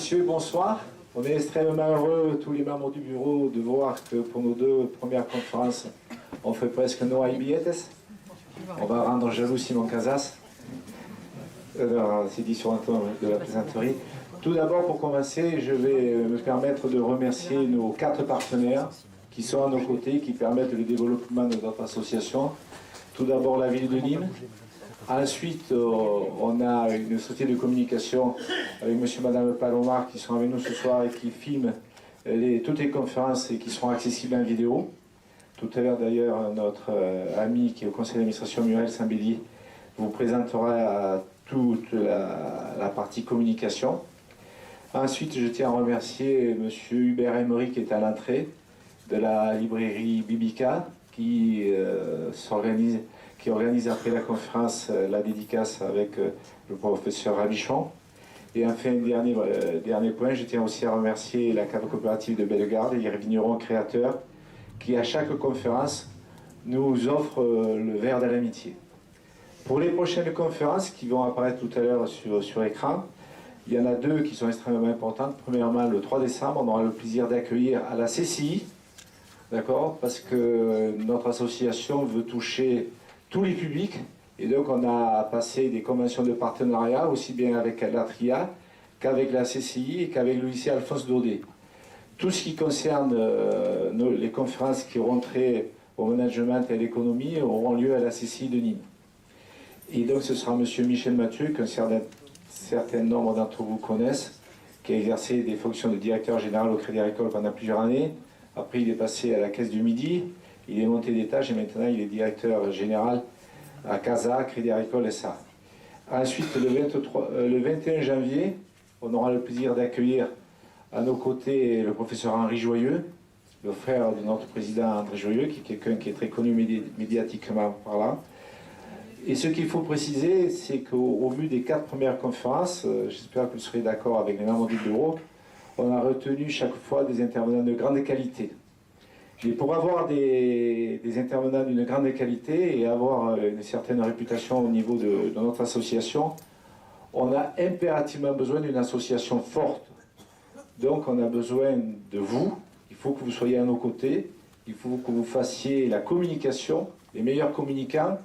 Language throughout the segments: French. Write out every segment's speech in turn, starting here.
messieurs, bonsoir. On est extrêmement heureux, tous les membres du bureau, de voir que pour nos deux premières conférences, on fait presque no hay billetes. On va rendre jaloux Simon Casas. C'est dit sur un ton de la plaisanterie. Tout d'abord, pour commencer, je vais me permettre de remercier nos 4 partenaires qui sont à nos côtés, qui permettent le développement de notre association. Tout d'abord, la ville de Nîmes. Ensuite, on a une société de communication avec monsieur et madame Palomar qui sont avec nous ce soir et qui filment toutes les conférences et qui seront accessibles en vidéo. Tout à l'heure, d'ailleurs, notre ami qui est au conseil d'administration, Muriel Saint-Bélier, vous présentera toute la partie communication. Ensuite, je tiens à remercier monsieur Hubert Emery qui est à l'entrée de la librairie Bibica qui organise après la conférence la dédicace avec le professeur Rabichon. Et enfin, dernier point, je tiens aussi à remercier la cave coopérative de Bellegarde et les vignerons créateurs qui, à chaque conférence, nous offrent le verre de l'amitié. Pour les prochaines conférences qui vont apparaître tout à l'heure sur écran, il y en a 2 qui sont extrêmement importantes. Premièrement, le 3 décembre, on aura le plaisir d'accueillir à la CCI, d'accord, parce que notre association veut toucher tous les publics, et donc on a passé des conventions de partenariat, aussi bien avec la TRIA qu'avec la CCI et qu'avec le lycée Alphonse Daudet. Tout ce qui concerne les conférences qui auront trait au management et à l'économie auront lieu à la CCI de Nîmes. Et donc ce sera M. Michel Mathieu, qu'un certain nombre d'entre vous connaissent, qui a exercé des fonctions de directeur général au Crédit Agricole pendant plusieurs années. Après, il est passé à la Caisse du Midi, il est monté d'étage et maintenant il est directeur général à CASA, Crédit Agricole SA. Ensuite, le 21 janvier, on aura le plaisir d'accueillir à nos côtés le professeur Henri Joyeux, le frère de notre président André Joyeux, qui est quelqu'un qui est très connu médiatiquement parlant. Et ce qu'il faut préciser, c'est qu'au vu des 4 premières conférences, j'espère que vous serez d'accord avec les membres du bureau, on a retenu chaque fois des intervenants de grande qualité. Et pour avoir des intervenants d'une grande qualité et avoir une certaine réputation au niveau de notre association, on a impérativement besoin d'une association forte. Donc on a besoin de vous, il faut que vous soyez à nos côtés, il faut que vous fassiez la communication, les meilleurs communicants.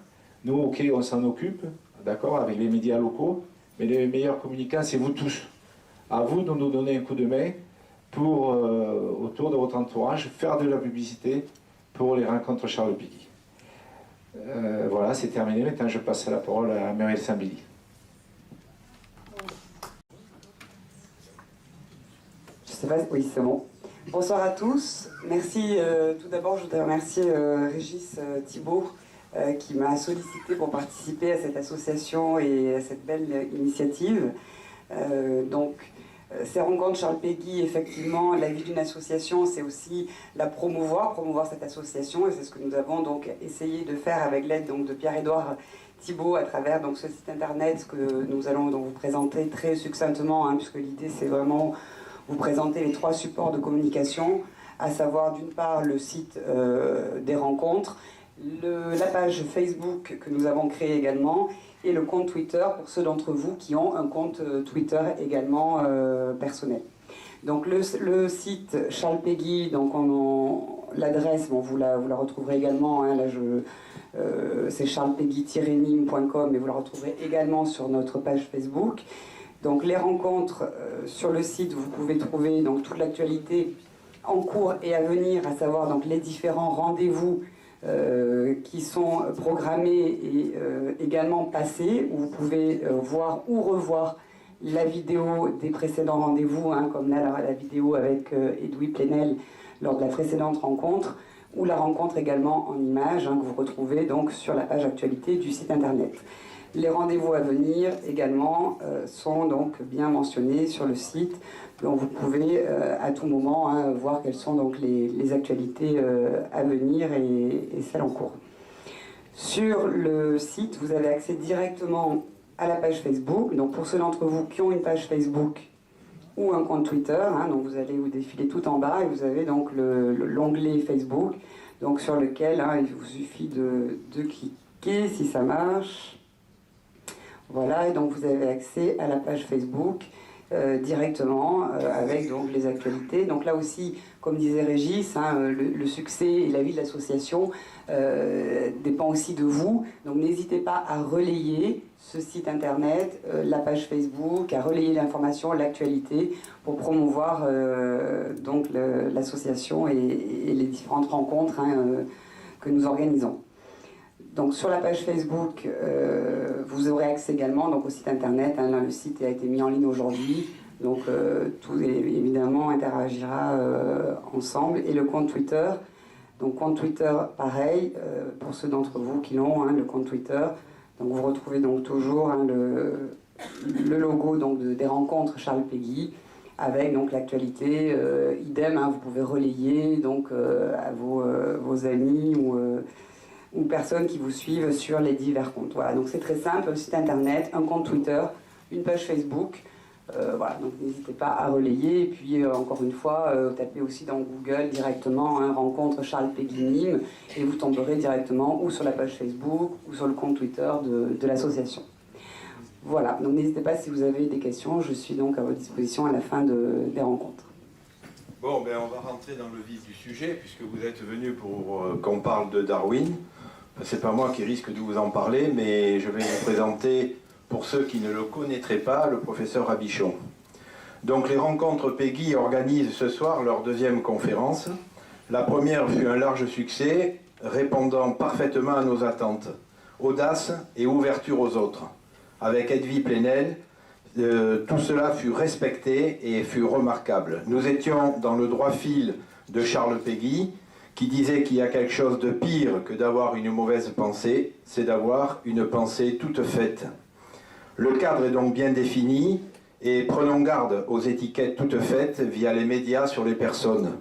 Nous, ok, on s'en occupe, d'accord, avec les médias locaux, mais les meilleurs communicants, c'est vous tous. À vous de nous donner un coup de main pour, autour de votre entourage, faire de la publicité pour les rencontres Charles Péguy. Voilà, c'est terminé. Maintenant, je passe la parole à Muriel Saint-Bélier. Je sais pas, oui, c'est bon. Bonsoir à tous. Merci. Tout d'abord, je voudrais remercier Régis Thibault qui m'a sollicité pour participer à cette association et à cette belle initiative. Ces rencontres Charles Péguy, effectivement, la vie d'une association, c'est aussi la promouvoir cette association, et c'est ce que nous avons donc essayé de faire avec l'aide donc de Pierre-Édouard Thibault à travers donc ce site internet que nous allons donc vous présenter très succinctement, puisque l'idée c'est vraiment vous présenter les 3 supports de communication, à savoir d'une part le site des rencontres, la page Facebook que nous avons créée également, et le compte Twitter pour ceux d'entre vous qui ont un compte Twitter également personnel. Donc le site Charles Péguy, donc l'adresse, bon, vous la retrouverez également, là c'est charlespéguy-nîmes.com, et vous la retrouverez également sur notre page Facebook. Donc les rencontres sur le site, vous pouvez trouver donc toute l'actualité en cours et à venir, à savoir donc les différents rendez-vous qui sont programmés et également passés, où vous pouvez voir ou revoir la vidéo des précédents rendez-vous, comme là la vidéo avec Edoui Plenel lors de la précédente rencontre, ou la rencontre également en images que vous retrouvez donc sur la page actualité du site internet. Les rendez-vous à venir également sont donc bien mentionnés sur le site, donc vous pouvez à tout moment voir quelles sont donc les actualités à venir et celles en cours. Sur le site, vous avez accès directement à la page Facebook. Donc pour ceux d'entre vous qui ont une page Facebook ou un compte Twitter, donc vous allez vous défiler tout en bas et vous avez donc l'onglet Facebook, donc sur lequel il vous suffit de cliquer si ça marche. Voilà, et donc vous avez accès à la page Facebook directement avec donc les actualités. Donc là aussi, comme disait Régis, le succès et la vie de l'association dépend aussi de vous. Donc n'hésitez pas à relayer ce site internet, la page Facebook, à relayer l'information, l'actualité pour promouvoir donc l'association et les différentes rencontres que nous organisons. Donc sur la page Facebook, vous aurez accès également donc, au site internet. Là, le site a été mis en ligne aujourd'hui, donc tout évidemment interagira ensemble. Et le compte Twitter, donc compte Twitter pareil, pour ceux d'entre vous qui l'ont, le compte Twitter. Donc vous retrouvez donc toujours le logo donc, des rencontres Charles Péguy, avec donc l'actualité, idem, vous pouvez relayer donc, à vos amis ou personnes qui vous suivent sur les divers comptes. Voilà, donc c'est très simple, un site internet, un compte Twitter, une page Facebook. Voilà, donc n'hésitez pas à relayer. Et puis, encore une fois, tapez aussi dans Google directement rencontre Charles Péguy Nîmes et vous tomberez directement ou sur la page Facebook ou sur le compte Twitter de l'association. Voilà, donc n'hésitez pas si vous avez des questions, je suis donc à votre disposition à la fin des rencontres. Bon, ben on va rentrer dans le vif du sujet, puisque vous êtes venu pour qu'on parle de Darwin. C'est pas moi qui risque de vous en parler, mais je vais vous présenter, pour ceux qui ne le connaîtraient pas, le professeur Rabichon. Donc les rencontres Péguy organisent ce soir leur deuxième conférence. La première fut un large succès, répondant parfaitement à nos attentes. Audace et ouverture aux autres. Avec Edwy Plenel, tout cela fut respecté et fut remarquable. Nous étions dans le droit fil de Charles Péguy, qui disait qu'il y a quelque chose de pire que d'avoir une mauvaise pensée, c'est d'avoir une pensée toute faite. Le cadre est donc bien défini, et prenons garde aux étiquettes toutes faites via les médias sur les personnes.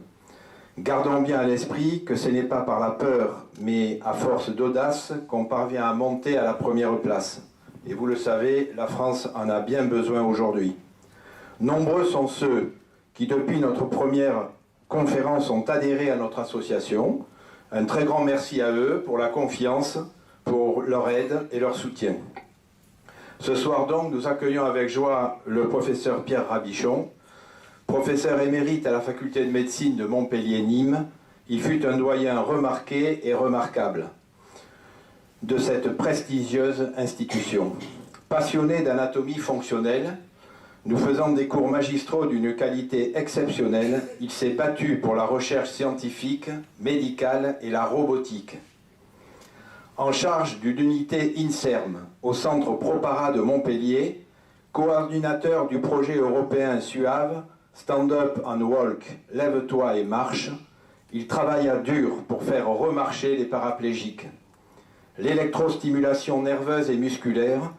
Gardons bien à l'esprit que ce n'est pas par la peur, mais à force d'audace qu'on parvient à monter à la première place. Et vous le savez, la France en a bien besoin aujourd'hui. Nombreux sont ceux qui, depuis notre première conférence, ont adhéré à notre association. Un très grand merci à eux pour la confiance, pour leur aide et leur soutien. Ce soir donc, nous accueillons avec joie le professeur Pierre Rabichon, professeur émérite à la faculté de médecine de Montpellier-Nîmes. Il fut un doyen remarqué et remarquable de cette prestigieuse institution. Passionné d'anatomie fonctionnelle, nous faisant des cours magistraux d'une qualité exceptionnelle, il s'est battu pour la recherche scientifique, médicale et la robotique. En charge d'une unité INSERM au centre Propara de Montpellier, coordinateur du projet européen SUAVE, Stand Up and Walk, Lève-toi et marche, il travailla dur pour faire remarcher les paraplégiques. L'électrostimulation nerveuse et musculaire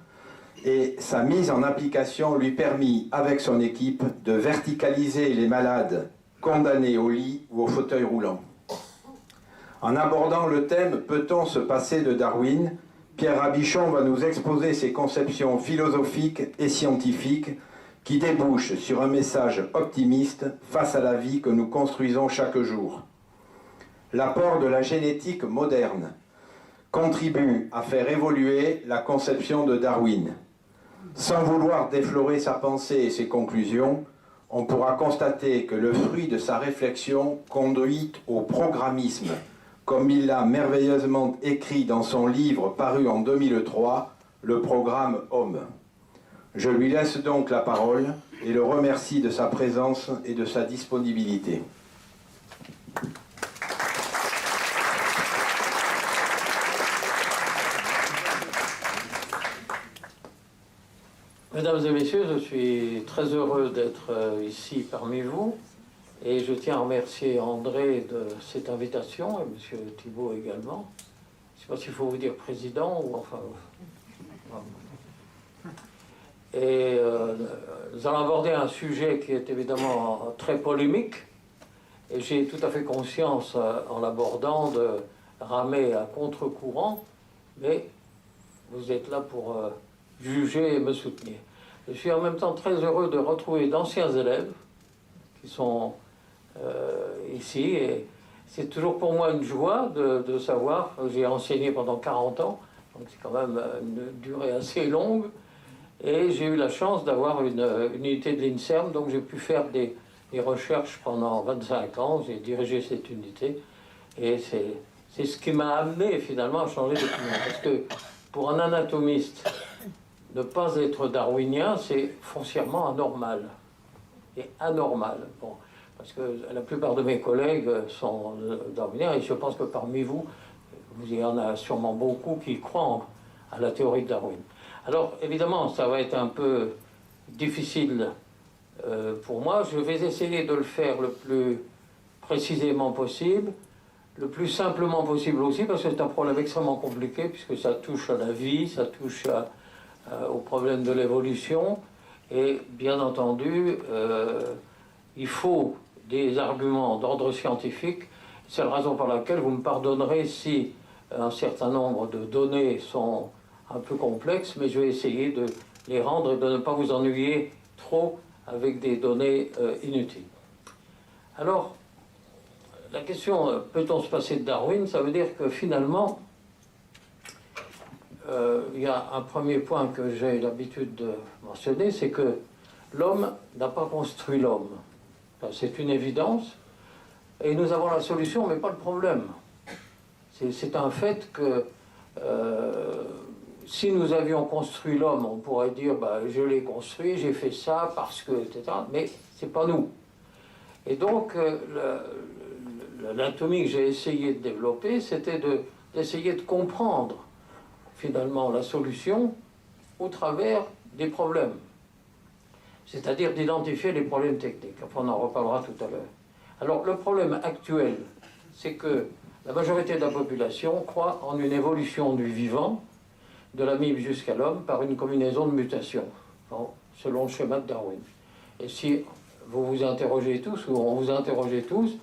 et sa mise en application lui permit, avec son équipe, de verticaliser les malades condamnés au lit ou au fauteuil roulant. En abordant le thème « Peut-on se passer de Darwin ?», Pierre Rabichon va nous exposer ses conceptions philosophiques et scientifiques qui débouchent sur un message optimiste face à la vie que nous construisons chaque jour. L'apport de la génétique moderne contribue à faire évoluer la conception de Darwin. Sans vouloir déflorer sa pensée et ses conclusions, on pourra constater que le fruit de sa réflexion conduit au programmisme, comme il l'a merveilleusement écrit dans son livre paru en 2003, Le programme Homme. Je lui laisse donc la parole et le remercie de sa présence et de sa disponibilité. Mesdames et messieurs, je suis très heureux d'être ici parmi vous et je tiens à remercier André de cette invitation et M. Thibault également. Je ne sais pas s'il faut vous dire président ou enfin... Et nous allons aborder un sujet qui est évidemment très polémique et j'ai tout à fait conscience en l'abordant de ramer à contre-courant, mais vous êtes là pour... juger et me soutenir. Je suis en même temps très heureux de retrouver d'anciens élèves qui sont ici et c'est toujours pour moi une joie de savoir, j'ai enseigné pendant 40 ans, donc c'est quand même une durée assez longue Et j'ai eu la chance d'avoir une unité de l'INSERM, donc j'ai pu faire des recherches pendant 25 ans. J'ai dirigé cette unité. Et c'est ce qui m'a amené finalement à changer d'opinion. Parce que pour un anatomiste, ne pas être darwinien, c'est foncièrement anormal. Et anormal. Bon, parce que la plupart de mes collègues sont darwiniens, et je pense que parmi vous, il y en a sûrement beaucoup qui croient à la théorie de Darwin. Alors, évidemment, ça va être un peu difficile pour moi. Je vais essayer de le faire le plus précisément possible, le plus simplement possible aussi, parce que c'est un problème extrêmement compliqué, puisque ça touche à la vie, ça touche au problème de l'évolution, et bien entendu, il faut des arguments d'ordre scientifique. C'est la raison pour laquelle vous me pardonnerez si un certain nombre de données sont un peu complexes, mais je vais essayer de les rendre et de ne pas vous ennuyer trop avec des données inutiles. Alors, la question, peut-on se passer de Darwin? Ça veut dire que finalement, il y a un premier point que j'ai l'habitude de mentionner, c'est que l'homme n'a pas construit l'homme. C'est une évidence, et nous avons la solution, mais pas le problème. C'est un fait que si nous avions construit l'homme, on pourrait dire je l'ai construit, j'ai fait ça parce que, etc. Mais c'est pas nous. Et donc, l'anatomie que j'ai essayé de développer, c'était d'essayer de comprendre finalement la solution au travers des problèmes. C'est-à-dire d'identifier les problèmes techniques. Enfin, on en reparlera tout à l'heure. Alors, le problème actuel, c'est que la majorité de la population croit en une évolution du vivant, de l'amibe jusqu'à l'homme, par une combinaison de mutations, selon le schéma de Darwin. Et si vous vous interrogez tous, ou on vous interroge tous,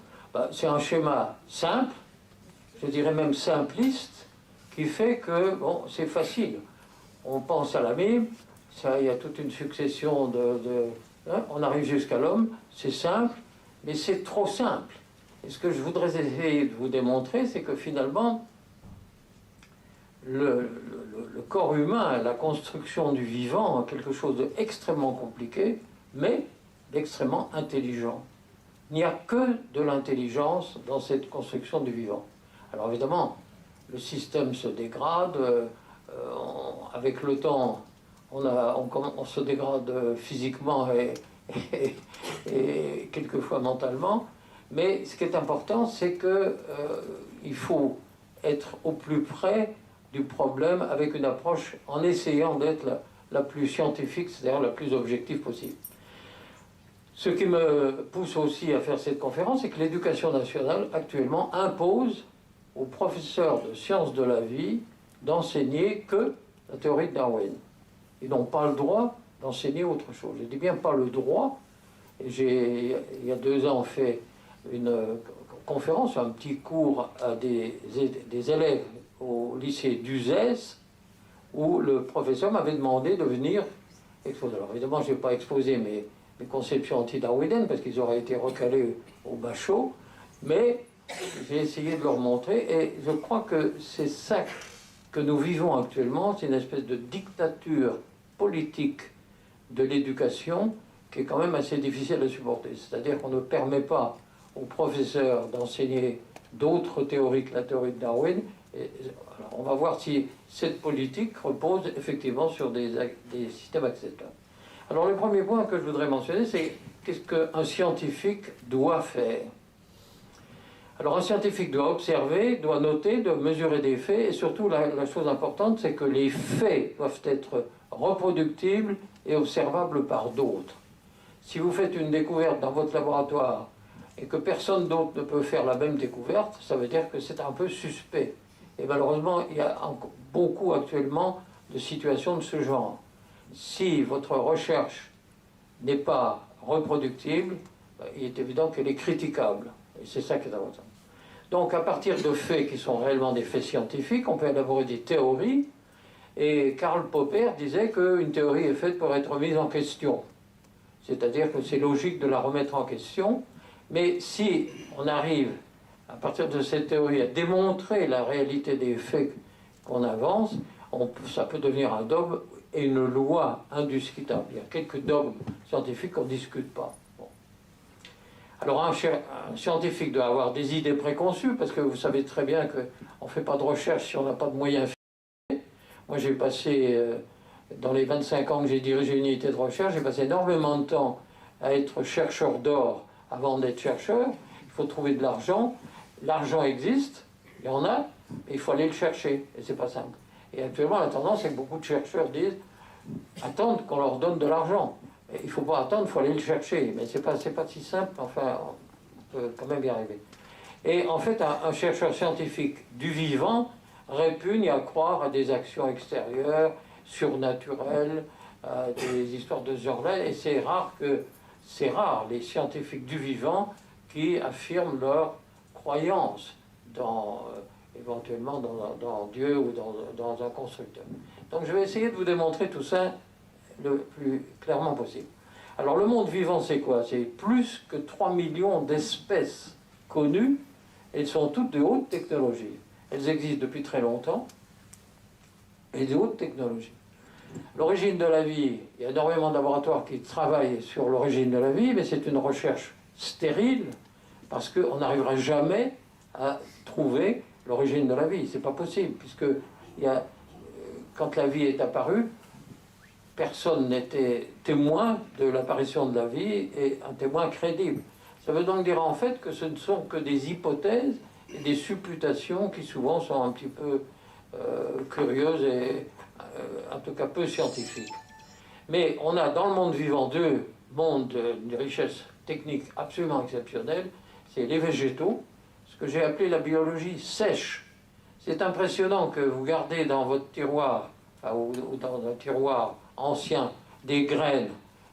c'est un schéma simple, je dirais même simpliste, qui fait que, c'est facile. On pense à l'amibe, il y a toute une succession on arrive jusqu'à l'homme, c'est simple, mais c'est trop simple. Et ce que je voudrais essayer de vous démontrer, c'est que finalement, le corps humain, la construction du vivant, est quelque chose d'extrêmement compliqué, mais d'extrêmement intelligent. Il n'y a que de l'intelligence dans cette construction du vivant. Alors évidemment, le système se dégrade, avec le temps, on se dégrade physiquement et quelquefois mentalement, mais ce qui est important, c'est qu'il faut être au plus près du problème avec une approche en essayant d'être la plus scientifique, c'est-à-dire la plus objective possible. Ce qui me pousse aussi à faire cette conférence, c'est que l'éducation nationale actuellement impose aux professeurs de sciences de la vie d'enseigner que la théorie de Darwin. Ils n'ont pas le droit d'enseigner autre chose. Je dis bien pas le droit. Et j'ai, il y a 2 ans, fait une conférence, un petit cours à des élèves au lycée d'Uzès, où le professeur m'avait demandé de venir exposer. Alors évidemment, je n'ai pas exposé mes conceptions anti-darwiniennes, parce qu'ils auraient été recalés au bachot, mais j'ai essayé de leur montrer, et je crois que c'est ça que nous vivons actuellement, c'est une espèce de dictature politique de l'éducation qui est quand même assez difficile à supporter. C'est-à-dire qu'on ne permet pas aux professeurs d'enseigner d'autres théories que la théorie de Darwin. Et alors on va voir si cette politique repose effectivement sur des systèmes acceptables. Alors le premier point que je voudrais mentionner, c'est qu'est-ce qu'un scientifique doit faire. Alors un scientifique doit observer, doit noter, doit mesurer des faits, et surtout la chose importante, c'est que les faits doivent être reproductibles et observables par d'autres. Si vous faites une découverte dans votre laboratoire et que personne d'autre ne peut faire la même découverte, ça veut dire que c'est un peu suspect. Et malheureusement, il y a beaucoup actuellement de situations de ce genre. Si votre recherche n'est pas reproductible, il est évident qu'elle est critiquable. Et c'est ça qui est important. Donc, à partir de faits qui sont réellement des faits scientifiques, on peut élaborer des théories. Et Karl Popper disait qu'une théorie est faite pour être mise en question. C'est-à-dire que c'est logique de la remettre en question. Mais si on arrive, à partir de cette théorie, à démontrer la réalité des faits qu'on avance, ça peut devenir un dogme et une loi indiscutable. Il y a quelques dogmes scientifiques qu'on ne discute pas. Bon. Alors un scientifique doit avoir des idées préconçues, parce que vous savez très bien qu'on ne fait pas de recherche si on n'a pas de moyens financiers. Moi j'ai passé, dans les 25 ans que j'ai dirigé une unité de recherche, j'ai passé énormément de temps à être chercheur d'or avant d'être chercheur. Il faut trouver de l'argent. L'argent existe, il y en a, mais il faut aller le chercher, et c'est pas simple. Et actuellement, la tendance, c'est que beaucoup de chercheurs disent attendent qu'on leur donne de l'argent. Il ne faut pas attendre, il faut aller le chercher. Mais ce n'est pas si simple, enfin, on peut quand même y arriver. Et en fait, un chercheur scientifique du vivant répugne à croire à des actions extérieures, surnaturelles, des histoires de ce genre-là, et c'est rare, les scientifiques du vivant qui affirment leur croyance éventuellement dans Dieu ou dans un constructeur. Donc je vais essayer de vous démontrer tout ça le plus clairement possible. Alors le monde vivant, c'est quoi? C'est plus que 3 millions d'espèces connues. Elles sont toutes de haute technologie. Elles existent depuis très longtemps et de haute technologie. L'origine de la vie, il y a énormément de laboratoires qui travaillent sur l'origine de la vie, mais c'est une recherche stérile parce qu'on n'arrivera jamais à trouver l'origine de la vie. C'est pas possible, puisque quand la vie est apparue, personne n'était témoin de l'apparition de la vie et un témoin crédible. Ça veut donc dire en fait que ce ne sont que des hypothèses et des supputations qui souvent sont un petit peu curieuses et en tout cas peu scientifiques. Mais on a dans le monde vivant deux mondes de richesse technique absolument exceptionnelle. C'est les végétaux, ce que j'ai appelé la biologie sèche. C'est impressionnant que vous gardez dans votre tiroir, ou dans un tiroir ancien, des graines.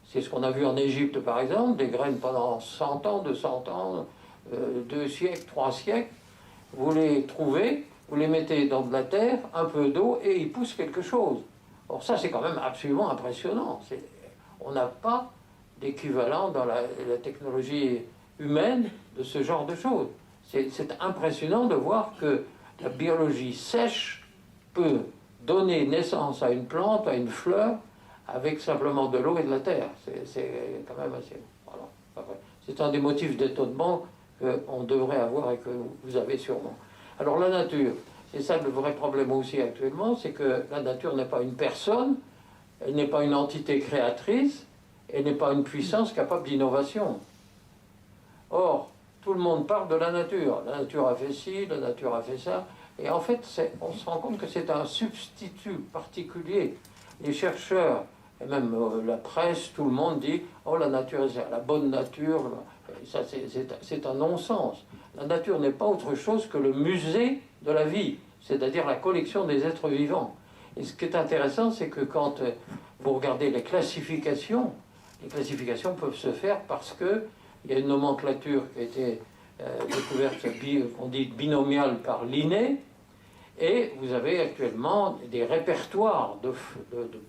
C'est ce qu'on a vu en Égypte par exemple, des graines pendant 100 ans, 200 ans, 2 siècles, 3 siècles. Vous les trouvez, vous les mettez dans de la terre, un peu d'eau, et ils poussent quelque chose. Or ça, c'est quand même absolument impressionnant. On n'a pas d'équivalent dans la technologie humaine de ce genre de choses. C'est impressionnant de voir que la biologie sèche peut donner naissance à une plante, à une fleur, avec simplement de l'eau et de la terre. C'est quand même assez... Voilà. C'est un des motifs d'étonnement qu'on devrait avoir et que vous avez sûrement. Alors la nature, c'est ça le vrai problème aussi actuellement, c'est que la nature n'est pas une personne, elle n'est pas une entité créatrice, elle n'est pas une puissance capable d'innovation. Or, tout le monde parle de la nature. La nature a fait ci, la nature a fait ça. Et en fait, on se rend compte que c'est un substitut particulier. Les chercheurs, et même la presse, tout le monde dit « Oh, la nature, c'est la bonne nature. » Ça, c'est un non-sens. La nature n'est pas autre chose que le musée de la vie, c'est-à-dire la collection des êtres vivants. Et ce qui est intéressant, c'est que quand vous regardez les classifications peuvent se faire parce qu'il y a une nomenclature qui a été découverte, qu'on dit binomiale par Linné, et vous avez actuellement des répertoires de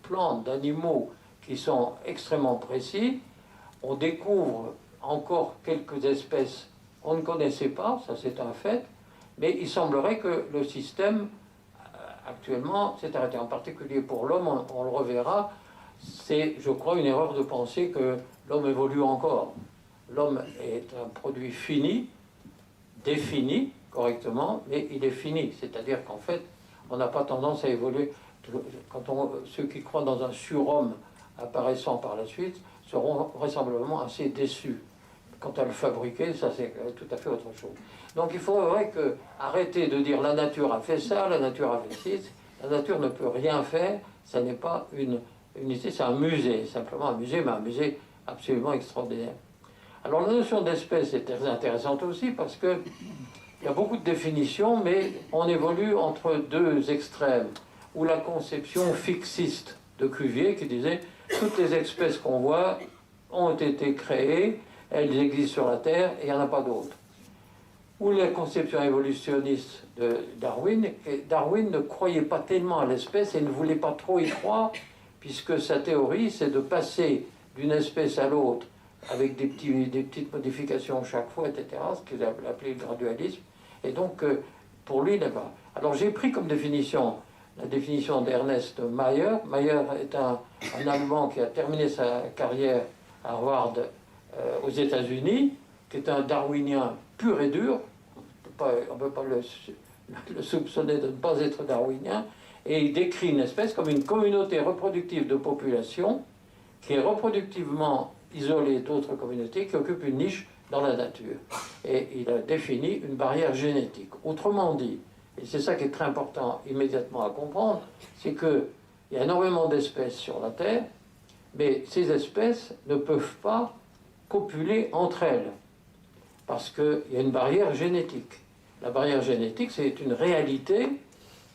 plantes, d'animaux qui sont extrêmement précis. On découvre encore quelques espèces qu'on ne connaissait pas, ça c'est un fait, mais il semblerait que le système actuellement s'est arrêté. En particulier pour l'homme, on le reverra, c'est, je crois, une erreur de penser que l'homme évolue encore. L'homme est un produit fini, défini correctement, mais il est fini. C'est-à-dire qu'en fait, on n'a pas tendance à évoluer. Ceux qui croient dans un surhomme apparaissant par la suite seront vraisemblablement assez déçus. Quant à le fabriquer, ça c'est tout à fait autre chose. Donc il faudrait arrêter de dire la nature a fait ça, la nature a fait ci. La nature ne peut rien faire, ça n'est pas une unité, c'est un musée, simplement un musée, mais un musée absolument extraordinaire. Alors la notion d'espèce est très intéressante aussi parce que il y a beaucoup de définitions, mais on évolue entre deux extrêmes, où la conception fixiste de Cuvier qui disait toutes les espèces qu'on voit ont été créées, elles existent sur la Terre et il n'y en a pas d'autres. Ou la conception évolutionniste de Darwin, et Darwin ne croyait pas tellement à l'espèce et ne voulait pas trop y croire, puisque sa théorie c'est de passer d'une espèce à l'autre avec des petites modifications chaque fois, etc., ce qu'il a appelé le gradualisme. Et donc, pour lui, d'accord. Alors j'ai pris comme définition la définition d'Ernest Mayr. Mayr est un Allemand qui a terminé sa carrière à Harvard aux États-Unis, qui est un darwinien pur et dur. On ne peut pas le soupçonner de ne pas être darwinien. Et il décrit une espèce comme une communauté reproductive de population qui est reproductivement isolée d'autres communautés, qui occupe une niche dans la nature. Et il a défini une barrière génétique. Autrement dit, et c'est ça qui est très important immédiatement à comprendre, c'est qu'il y a énormément d'espèces sur la Terre, mais ces espèces ne peuvent pas copuler entre elles, parce qu'il y a une barrière génétique. La barrière génétique, c'est une réalité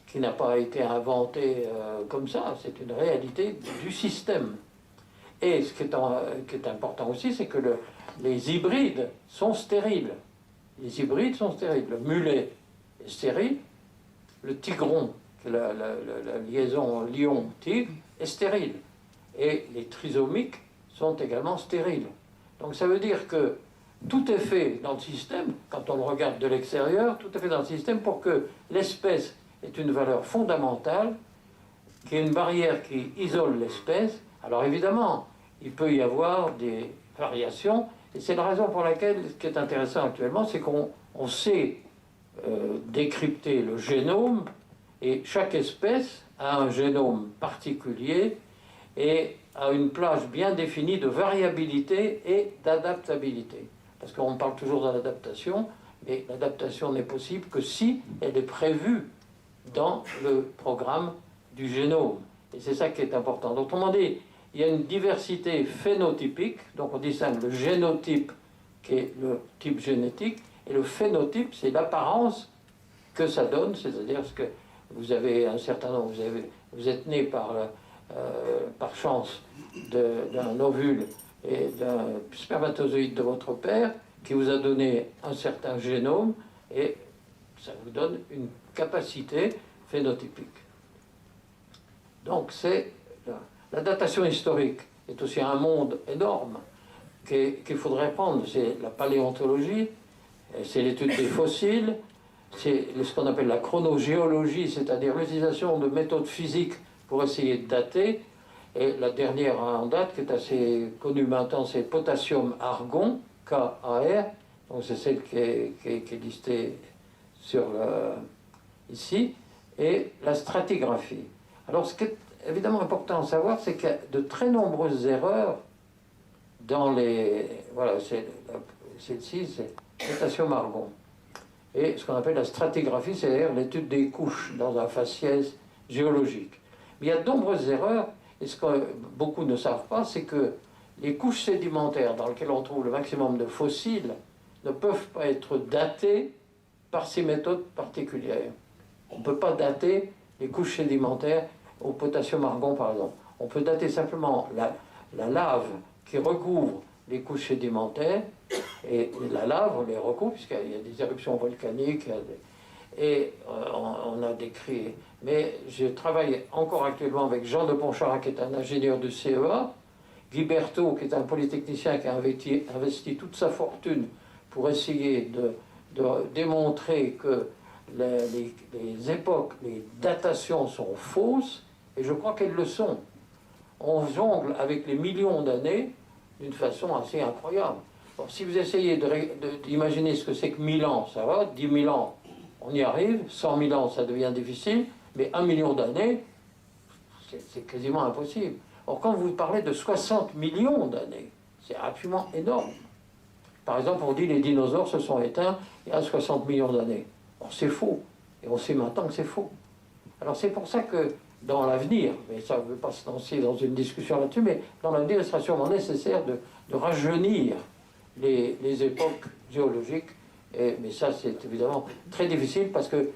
qui n'a pas été inventée comme ça, c'est une réalité du système. Et ce qui est important aussi, c'est que les hybrides sont stériles. Les hybrides sont stériles. Le mulet est stérile, le tigron, la liaison lion-tigre, est stérile. Et les trisomiques sont également stériles. Donc ça veut dire que tout est fait dans le système, quand on le regarde de l'extérieur, tout est fait dans le système pour que l'espèce ait une valeur fondamentale, qu'il y ait une barrière qui isole l'espèce. Alors évidemment, il peut y avoir des variations, et c'est la raison pour laquelle, ce qui est intéressant actuellement, c'est qu'on sait décrypter le génome, et chaque espèce a un génome particulier et a une plage bien définie de variabilité et d'adaptabilité. Parce qu'on parle toujours de l'adaptation, mais l'adaptation n'est possible que si elle est prévue dans le programme du génome. Et c'est ça qui est important. Autrement dit, il y a une diversité phénotypique, donc on distingue le génotype qui est le type génétique, et le phénotype, c'est l'apparence que ça donne, c'est-à-dire que vous avez un certain nombre, vous êtes né par chance d'un ovule et d'un spermatozoïde de votre père qui vous a donné un certain génome, et ça vous donne une capacité phénotypique. Donc c'est la datation historique est aussi un monde énorme qu'il faudrait prendre. C'est la paléontologie, c'est l'étude des fossiles, c'est ce qu'on appelle la chronogéologie, c'est-à-dire l'utilisation de méthodes physiques pour essayer de dater. Et la dernière en date, qui est assez connue maintenant, c'est potassium-argon, KAR, donc c'est celle qui est listée sur ici, et la stratigraphie. Alors ce qui est évidemment important à savoir, c'est qu'il y a de très nombreuses erreurs dans les... Voilà, celle-ci, c'est potassium-argon. Et ce qu'on appelle la stratigraphie, c'est-à-dire l'étude des couches dans un faciès géologique. Mais il y a de nombreuses erreurs, et ce que beaucoup ne savent pas, c'est que les couches sédimentaires dans lesquelles on trouve le maximum de fossiles ne peuvent pas être datées par ces méthodes particulières. On ne peut pas dater les couches sédimentaires au potassium-argon, par exemple. On peut dater simplement la lave qui recouvre les couches sédimentaires, et la lave, on les recouvre, puisqu'il y a des éruptions volcaniques, et on a décrit... Mais je travaille encore actuellement avec Jean de Pontcharrat, qui est un ingénieur du CEA, Guy Berthaud, qui est un polytechnicien qui a investi toute sa fortune pour essayer de démontrer que les époques, les datations sont fausses, et je crois qu'elles le sont. On jongle avec les millions d'années d'une façon assez incroyable. Bon, si vous essayez d'imaginer ce que c'est que 1000 ans, ça va, 10 000 ans, on y arrive, 100 000 ans, ça devient difficile, mais 1 million d'années, c'est quasiment impossible. Or, quand vous parlez de 60 millions d'années, c'est absolument énorme. Par exemple, on dit que les dinosaures se sont éteints il y a 60 millions d'années. Bon, c'est faux. Et on sait maintenant que c'est faux. Alors c'est pour ça que dans l'avenir, mais ça ne veut pas se lancer dans une discussion là-dessus, mais dans l'avenir, il sera sûrement nécessaire de rajeunir les époques géologiques. Mais ça, c'est évidemment très difficile parce que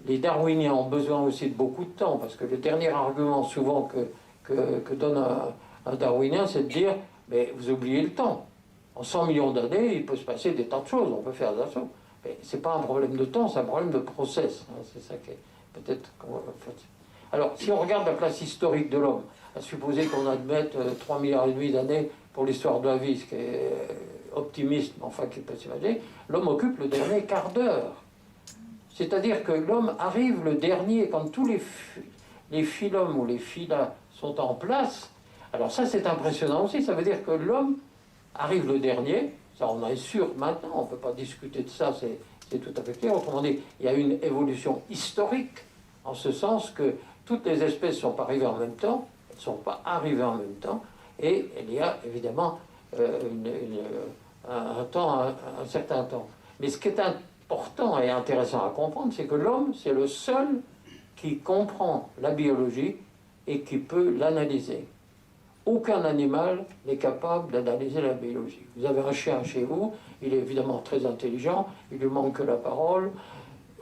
les darwiniens ont besoin aussi de beaucoup de temps. Parce que le dernier argument souvent que donne un darwinien, c'est de dire, mais vous oubliez le temps. En 100 millions d'années, il peut se passer des tas de choses, on peut faire des choses. Mais ce n'est pas un problème de temps, c'est un problème de process. Hein, c'est ça qui est peut-être... Alors, si on regarde la place historique de l'homme, à supposer qu'on admette 3,5 milliards d'années pour l'histoire de la vie, ce qui est optimiste, mais enfin qui peut s'imaginer, l'homme occupe le dernier quart d'heure. C'est-à-dire que l'homme arrive le dernier, quand tous les phylums ou les phyla sont en place, alors ça c'est impressionnant aussi, ça veut dire que l'homme arrive le dernier, ça on en est sûr maintenant, on ne peut pas discuter de ça, c'est tout à fait clair. Autrement dit, il y a une évolution historique, en ce sens que toutes les espèces ne sont pas arrivées en même temps, elles ne sont pas arrivées en même temps, et il y a évidemment un certain temps. Mais ce qui est important et intéressant à comprendre, c'est que l'homme, c'est le seul qui comprend la biologie et qui peut l'analyser. Aucun animal n'est capable d'analyser la biologie. Vous avez un chien chez vous, il est évidemment très intelligent, il lui manque que la parole.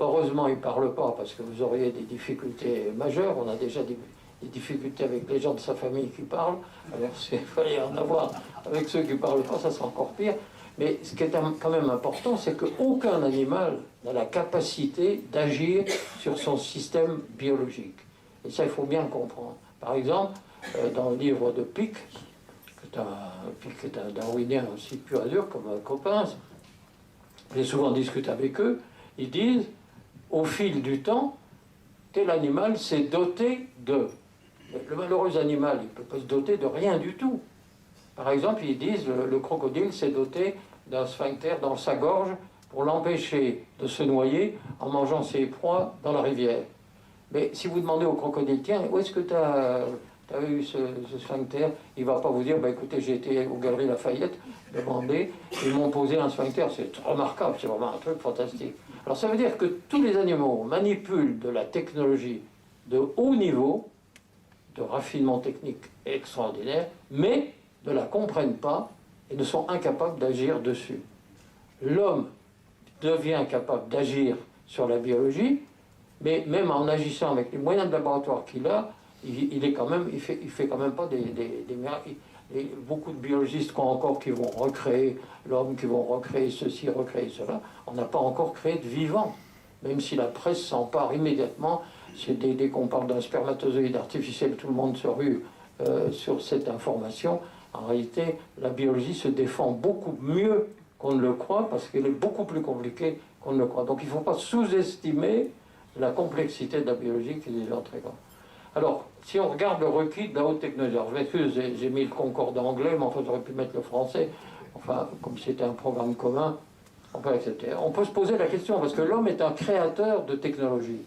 Heureusement, il ne parle pas parce que vous auriez des difficultés majeures. On a déjà des difficultés avec les gens de sa famille qui parlent. Alors, s'il fallait en avoir avec ceux qui ne parlent pas, ça sera encore pire. Mais ce qui est quand même important, c'est qu'aucun animal n'a la capacité d'agir sur son système biologique. Et ça, il faut bien comprendre. Par exemple, dans le livre de Pick, qui est un darwinien aussi pur et dur comme un copain, j'ai souvent discuté avec eux, ils disent, au fil du temps, tel animal s'est doté de... Le malheureux animal, il ne peut pas se doter de rien du tout. Par exemple, ils disent, le crocodile s'est doté d'un sphincter dans sa gorge pour l'empêcher de se noyer en mangeant ses proies dans la rivière. Mais si vous demandez au crocodile, tiens, où est-ce que tu as eu ce sphincter, il ne va pas vous dire, bah, écoutez, j'ai été aux Galeries Lafayette, demandé, ils m'ont posé un sphincter. C'est remarquable, c'est vraiment un truc fantastique. Alors ça veut dire que tous les animaux manipulent de la technologie de haut niveau, de raffinement technique extraordinaire, mais ne la comprennent pas et ne sont incapables d'agir dessus. L'homme devient capable d'agir sur la biologie, mais même en agissant avec les moyens de laboratoire qu'il a, il fait quand même pas des miracles. Beaucoup de biologistes qui vont recréer l'homme, qui vont recréer ceci, recréer cela. On n'a pas encore créé de vivant, même si la presse s'empare immédiatement. Dès qu'on parle d'un spermatozoïde artificiel, tout le monde se rue sur cette information. En réalité, la biologie se défend beaucoup mieux qu'on ne le croit, parce qu'elle est beaucoup plus compliquée qu'on ne le croit. Donc il ne faut pas sous-estimer la complexité de la biologie, qui est déjà très grande. Alors, si on regarde le requis de la haute technologie, alors je m'excuse, j'ai mis le Concorde anglais, mais enfin j'aurais pu mettre le français, enfin, comme c'était un programme commun, on peut accepter. On peut se poser la question, parce que l'homme est un créateur de technologie.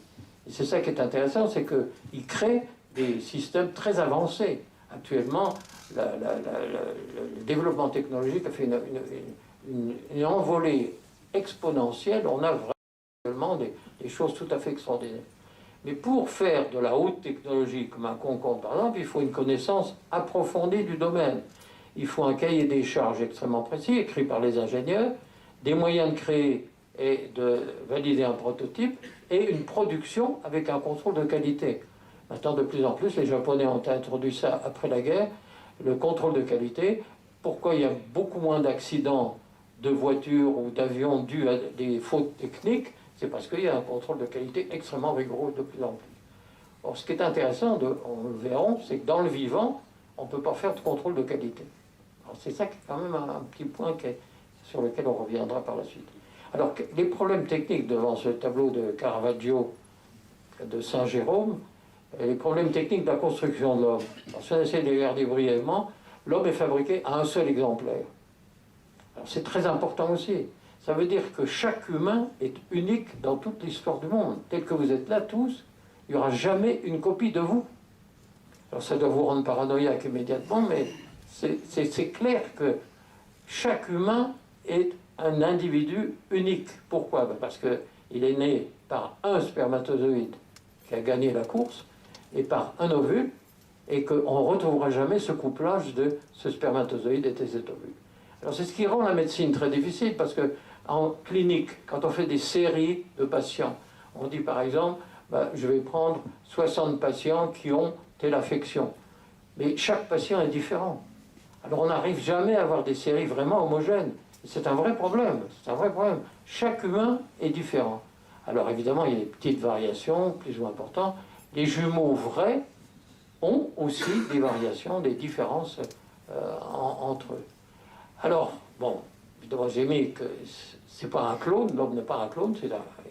Et c'est ça qui est intéressant, c'est qu'il crée des systèmes très avancés. Actuellement, le développement technologique a fait une envolée exponentielle. On a vraiment des choses tout à fait extraordinaires. Mais pour faire de la haute technologie, comme un Concorde par exemple, il faut une connaissance approfondie du domaine. Il faut un cahier des charges extrêmement précis, écrit par les ingénieurs, des moyens de créer et de valider un prototype, et une production avec un contrôle de qualité. Maintenant, de plus en plus, les Japonais ont introduit ça après la guerre, le contrôle de qualité. Pourquoi il y a beaucoup moins d'accidents de voitures ou d'avions dus à des fautes techniques? C'est parce qu'il y a un contrôle de qualité extrêmement rigoureux de plus en plus. Or, ce qui est intéressant, on le verrons, c'est que dans le vivant, on ne peut pas faire de contrôle de qualité. Alors, c'est ça qui est quand même un petit point sur lequel on reviendra par la suite. Alors, les problèmes techniques devant ce tableau de Caravaggio de Saint-Jérôme, les problèmes techniques de la construction de l'homme. Alors, si on essaie de les regarder brièvement, l'homme est fabriqué à un seul exemplaire. Alors, c'est très important aussi. Ça veut dire que chaque humain est unique dans toute l'histoire du monde. Tel que vous êtes là tous, il n'y aura jamais une copie de vous. Alors ça doit vous rendre paranoïaque immédiatement, mais c'est clair que chaque humain est un individu unique. Pourquoi? Parce qu'il est né par un spermatozoïde qui a gagné la course, et par un ovule, et qu'on ne retrouvera jamais ce couplage de ce spermatozoïde et cet ovule. Alors c'est ce qui rend la médecine très difficile, parce que en clinique, quand on fait des séries de patients, on dit par exemple, je vais prendre 60 patients qui ont telle affection. Mais chaque patient est différent. Alors on n'arrive jamais à avoir des séries vraiment homogènes. C'est un vrai problème, c'est un vrai problème. Chaque humain est différent. Alors évidemment, il y a des petites variations, plus ou moins importantes. Les jumeaux vrais ont aussi des variations, des différences entre eux. Alors, bon, évidemment, j'ai mis que c'est pas un clone, l'homme n'est pas un clone, il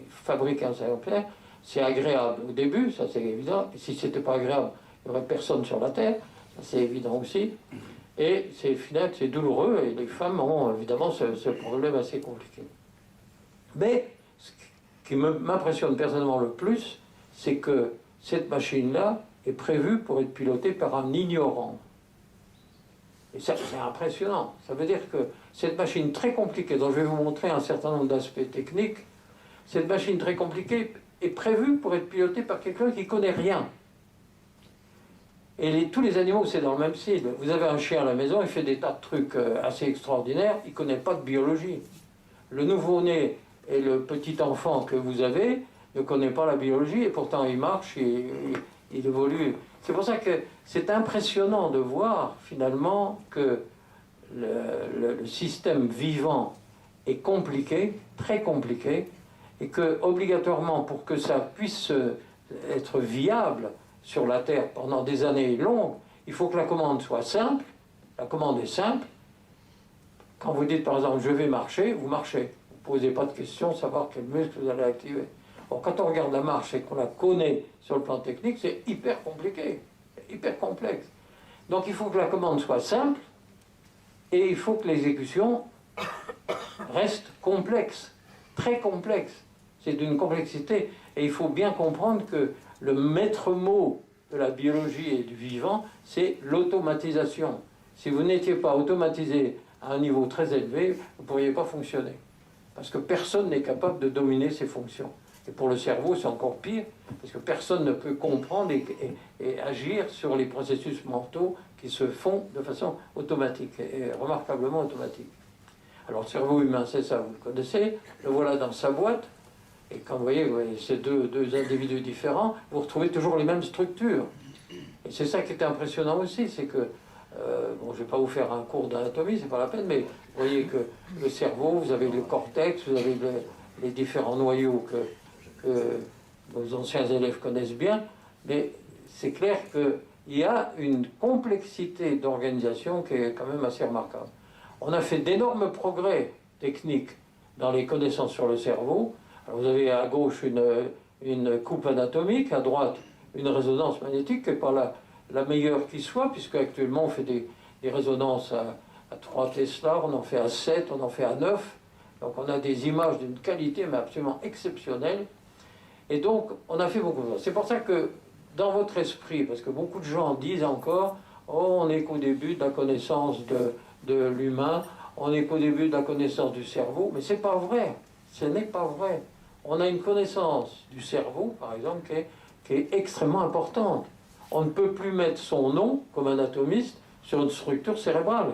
fabrique un exemplaire. c'est agréable au début, ça c'est évident. Et si c'était pas agréable, il n'y aurait personne sur la Terre, ça c'est évident aussi. Et c'est douloureux, et les femmes ont évidemment ce problème assez compliqué. Mais ce qui m'impressionne personnellement le plus, c'est que cette machine-là est prévue pour être pilotée par un ignorant. Et ça, c'est impressionnant. Ça veut dire que cette machine très compliquée, dont je vais vous montrer un certain nombre d'aspects techniques, cette machine très compliquée est prévue pour être pilotée par quelqu'un qui ne connaît rien. Et tous les animaux, c'est dans le même style. Vous avez un chien à la maison, il fait des tas de trucs assez extraordinaires, il ne connaît pas de biologie. Le nouveau-né et le petit enfant que vous avez ne connaît pas la biologie, et pourtant il marche, il évolue. C'est pour ça que c'est impressionnant de voir finalement que le système vivant est compliqué, très compliqué, et que obligatoirement pour que ça puisse être viable sur la Terre pendant des années longues, il faut que la commande soit simple. La commande est simple. Quand vous dites par exemple je vais marcher, vous marchez. Vous ne posez pas de questions, savoir quel muscle vous allez activer. Bon, quand on regarde la marche et qu'on la connaît sur le plan technique, c'est hyper compliqué, hyper complexe. Donc il faut que la commande soit simple et il faut que l'exécution reste complexe, très complexe. C'est d'une complexité et il faut bien comprendre que le maître mot de la biologie et du vivant, c'est l'automatisation. Si vous n'étiez pas automatisé à un niveau très élevé, vous ne pourriez pas fonctionner. Parce que personne n'est capable de dominer ces fonctions. Et pour le cerveau, c'est encore pire, parce que personne ne peut comprendre et agir sur les processus mentaux qui se font de façon automatique, et remarquablement automatique. Alors le cerveau humain, c'est ça, vous le connaissez, le voilà dans sa boîte, et quand vous voyez ces deux individus différents, vous retrouvez toujours les mêmes structures. Et c'est ça qui est impressionnant aussi, c'est que, bon, je ne vais pas vous faire un cours d'anatomie, c'est pas la peine, mais vous voyez que le cerveau, vous avez le cortex, vous avez les différents noyaux que nos anciens élèves connaissent bien, mais c'est clair qu'il y a une complexité d'organisation qui est quand même assez remarquable. On a fait d'énormes progrès techniques dans les connaissances sur le cerveau. Alors vous avez à gauche une coupe anatomique, à droite une résonance magnétique qui n'est pas la meilleure qui soit, puisque actuellement on fait des résonances à 3 Tesla, on en fait à 7, on en fait à 9. Donc on a des images d'une qualité mais absolument exceptionnelle. Et donc on a fait beaucoup de choses. C'est pour ça que dans votre esprit, parce que beaucoup de gens disent encore « Oh, on n'est qu'au début de la connaissance de l'humain, on n'est qu'au début de la connaissance du cerveau », mais ce n'est pas vrai. Ce n'est pas vrai. On a une connaissance du cerveau, par exemple, qui est extrêmement importante. On ne peut plus mettre son nom, comme anatomiste, sur une structure cérébrale.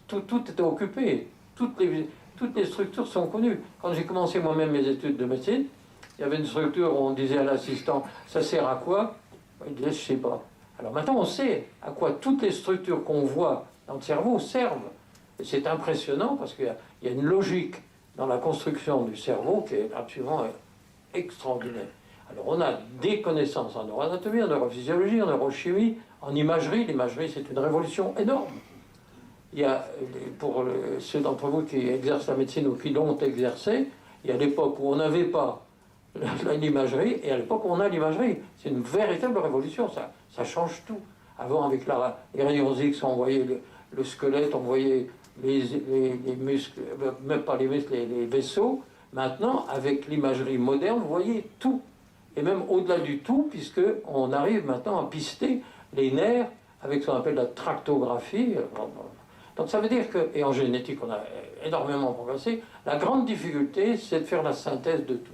Tout est occupé. Toutes les structures sont connues. Quand j'ai commencé moi-même mes études de médecine, il y avait une structure où on disait à l'assistant « ça sert à quoi ?» Il disait « je ne sais pas ». Alors maintenant on sait à quoi toutes les structures qu'on voit dans le cerveau servent. Et c'est impressionnant parce qu'il y a une logique dans la construction du cerveau qui est absolument extraordinaire. Alors on a des connaissances en neuroanatomie, en neurophysiologie, en neurochimie, en imagerie. L'imagerie, c'est une révolution énorme. Il y a, pour ceux d'entre vous qui exercent la médecine ou qui l'ont exercée, il y a l'époque où on n'avait pas l'imagerie et à l'époque où on a l'imagerie. C'est une véritable révolution, ça change tout. Avant, avec les rayons X, on voyait le squelette, on voyait les muscles, même pas les muscles, les vaisseaux. Maintenant, avec l'imagerie moderne, vous voyez tout. Et même au-delà du tout, puisqu'on arrive maintenant à pister les nerfs avec ce qu'on appelle la tractographie. Donc ça veut dire que, et en génétique on a énormément progressé, la grande difficulté c'est de faire la synthèse de tout.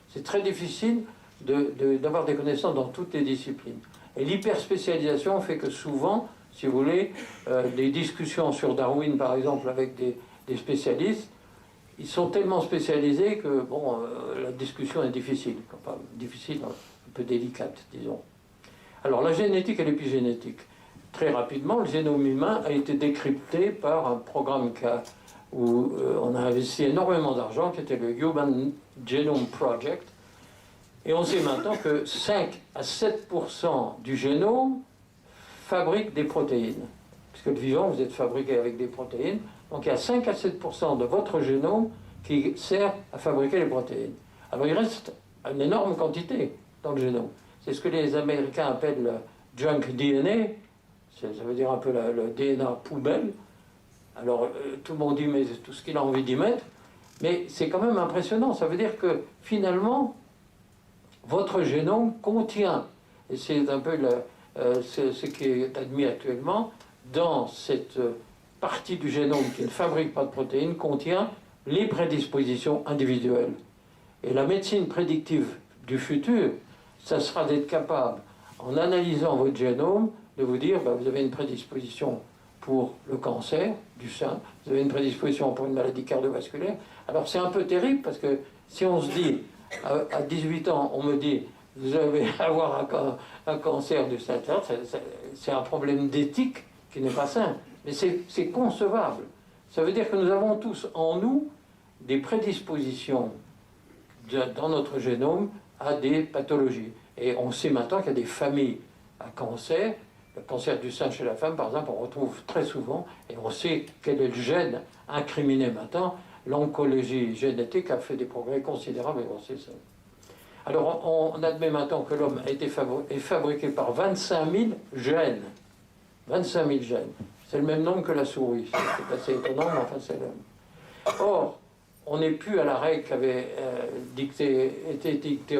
C'est très difficile d'avoir des connaissances dans toutes les disciplines. Et l'hyperspécialisation fait que souvent, si vous voulez, des discussions sur Darwin par exemple avec des spécialistes, ils sont tellement spécialisés que bon, la discussion est difficile, enfin, difficile, un peu délicate, disons. Alors la génétique et l'épigénétique. Très rapidement, le génome humain a été décrypté par un programme où on a investi énormément d'argent, qui était le Human Genome Project. Et on sait maintenant que 5 à 7% du génome fabrique des protéines. Puisque le vivant, vous êtes fabriqué avec des protéines. Donc il y a 5 à 7% de votre génome qui sert à fabriquer les protéines. Alors il reste une énorme quantité dans le génome. C'est ce que les Américains appellent le junk DNA, ça veut dire un peu le DNA poubelle. Alors tout le monde dit mais tout ce qu'il a envie d'y mettre, mais c'est quand même impressionnant. Ça veut dire que finalement, votre génome contient, et c'est un peu ce qui est admis actuellement, dans cette partie du génome qui ne fabrique pas de protéines, contient les prédispositions individuelles. Et la médecine prédictive du futur, ça sera d'être capable, en analysant votre génome, de vous dire, vous avez une prédisposition pour le cancer du sein, vous avez une prédisposition pour une maladie cardiovasculaire. Alors c'est un peu terrible, parce que si on se dit, à 18 ans, on me dit, vous allez avoir un cancer du sein, c'est un problème d'éthique qui n'est pas sain, mais c'est concevable. Ça veut dire que nous avons tous en nous des prédispositions dans notre génome à des pathologies. Et on sait maintenant qu'il y a des familles à cancer. Le cancer du sein chez la femme, par exemple, on retrouve très souvent, et on sait quel est le gène incriminé maintenant. L'oncologie génétique a fait des progrès considérables, et on sait ça. Alors on admet maintenant que l'homme est fabriqué par 25 000 gènes. 25 000 gènes. C'est le même nombre que la souris. C'est assez étonnant, mais enfin c'est le même. Or, on n'est plus à la règle qui avait été dictée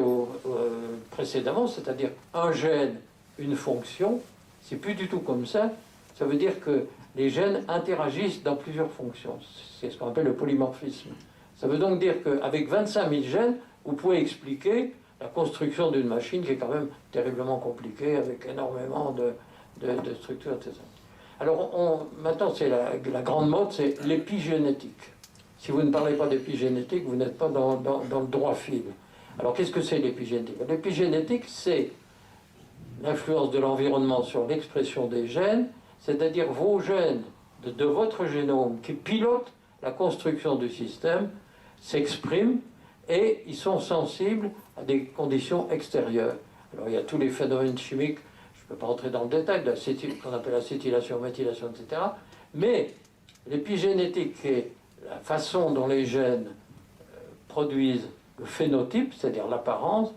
précédemment, c'est-à-dire un gène, une fonction. C'est plus du tout comme ça. Ça veut dire que les gènes interagissent dans plusieurs fonctions. C'est ce qu'on appelle le polymorphisme. Ça veut donc dire qu'avec 25 000 gènes, vous pouvez expliquer la construction d'une machine qui est quand même terriblement compliquée, avec énormément de structures, etc. Alors maintenant, c'est la grande mode, c'est l'épigénétique. Si vous ne parlez pas d'épigénétique, vous n'êtes pas dans le droit fil. Alors qu'est-ce que c'est l'épigénétique? L'épigénétique, c'est l'influence de l'environnement sur l'expression des gènes, c'est-à-dire vos gènes de votre génome qui pilotent la construction du système s'expriment et ils sont sensibles à des conditions extérieures. Alors il y a tous les phénomènes chimiques, je ne peux pas rentrer dans le détail, qu'on appelle acétylation, méthylation, etc. Mais l'épigénétique est la façon dont les gènes produisent le phénotype, c'est-à-dire l'apparence,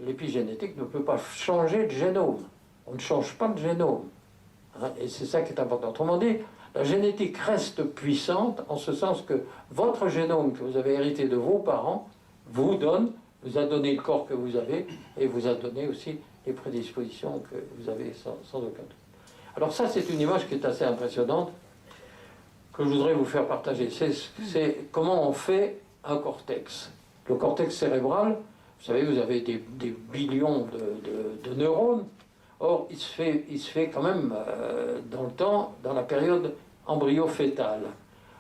l'épigénétique ne peut pas changer le génome. On ne change pas le génome. Et c'est ça qui est important. Autrement dit, la génétique reste puissante en ce sens que votre génome que vous avez hérité de vos parents vous a donné le corps que vous avez et vous a donné aussi les prédispositions que vous avez sans aucun doute. Alors ça, c'est une image qui est assez impressionnante que je voudrais vous faire partager. C'est comment on fait un cortex. Le cortex cérébral, vous savez, vous avez des billions de neurones. Or, il se fait quand même dans le temps, dans la période embryo-fétale.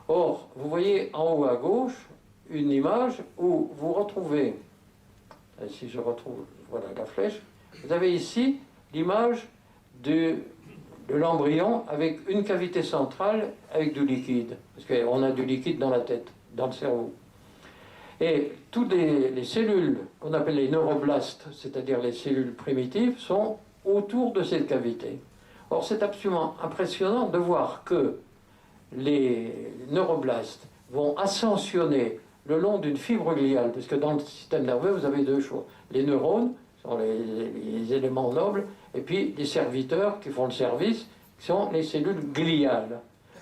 Or, vous voyez en haut à gauche une image où vous retrouvez, si je retrouve, voilà la flèche, vous avez ici l'image de l'embryon avec une cavité centrale avec du liquide. Parce qu'on a du liquide dans la tête, dans le cerveau. Et toutes les cellules qu'on appelle les neuroblastes, c'est-à-dire les cellules primitives, sont autour de cette cavité. Or, c'est absolument impressionnant de voir que les neuroblastes vont ascensionner le long d'une fibre gliale, parce que dans le système nerveux, vous avez deux choses. Les neurones sont les éléments nobles, et puis les serviteurs qui font le service, qui sont les cellules gliales.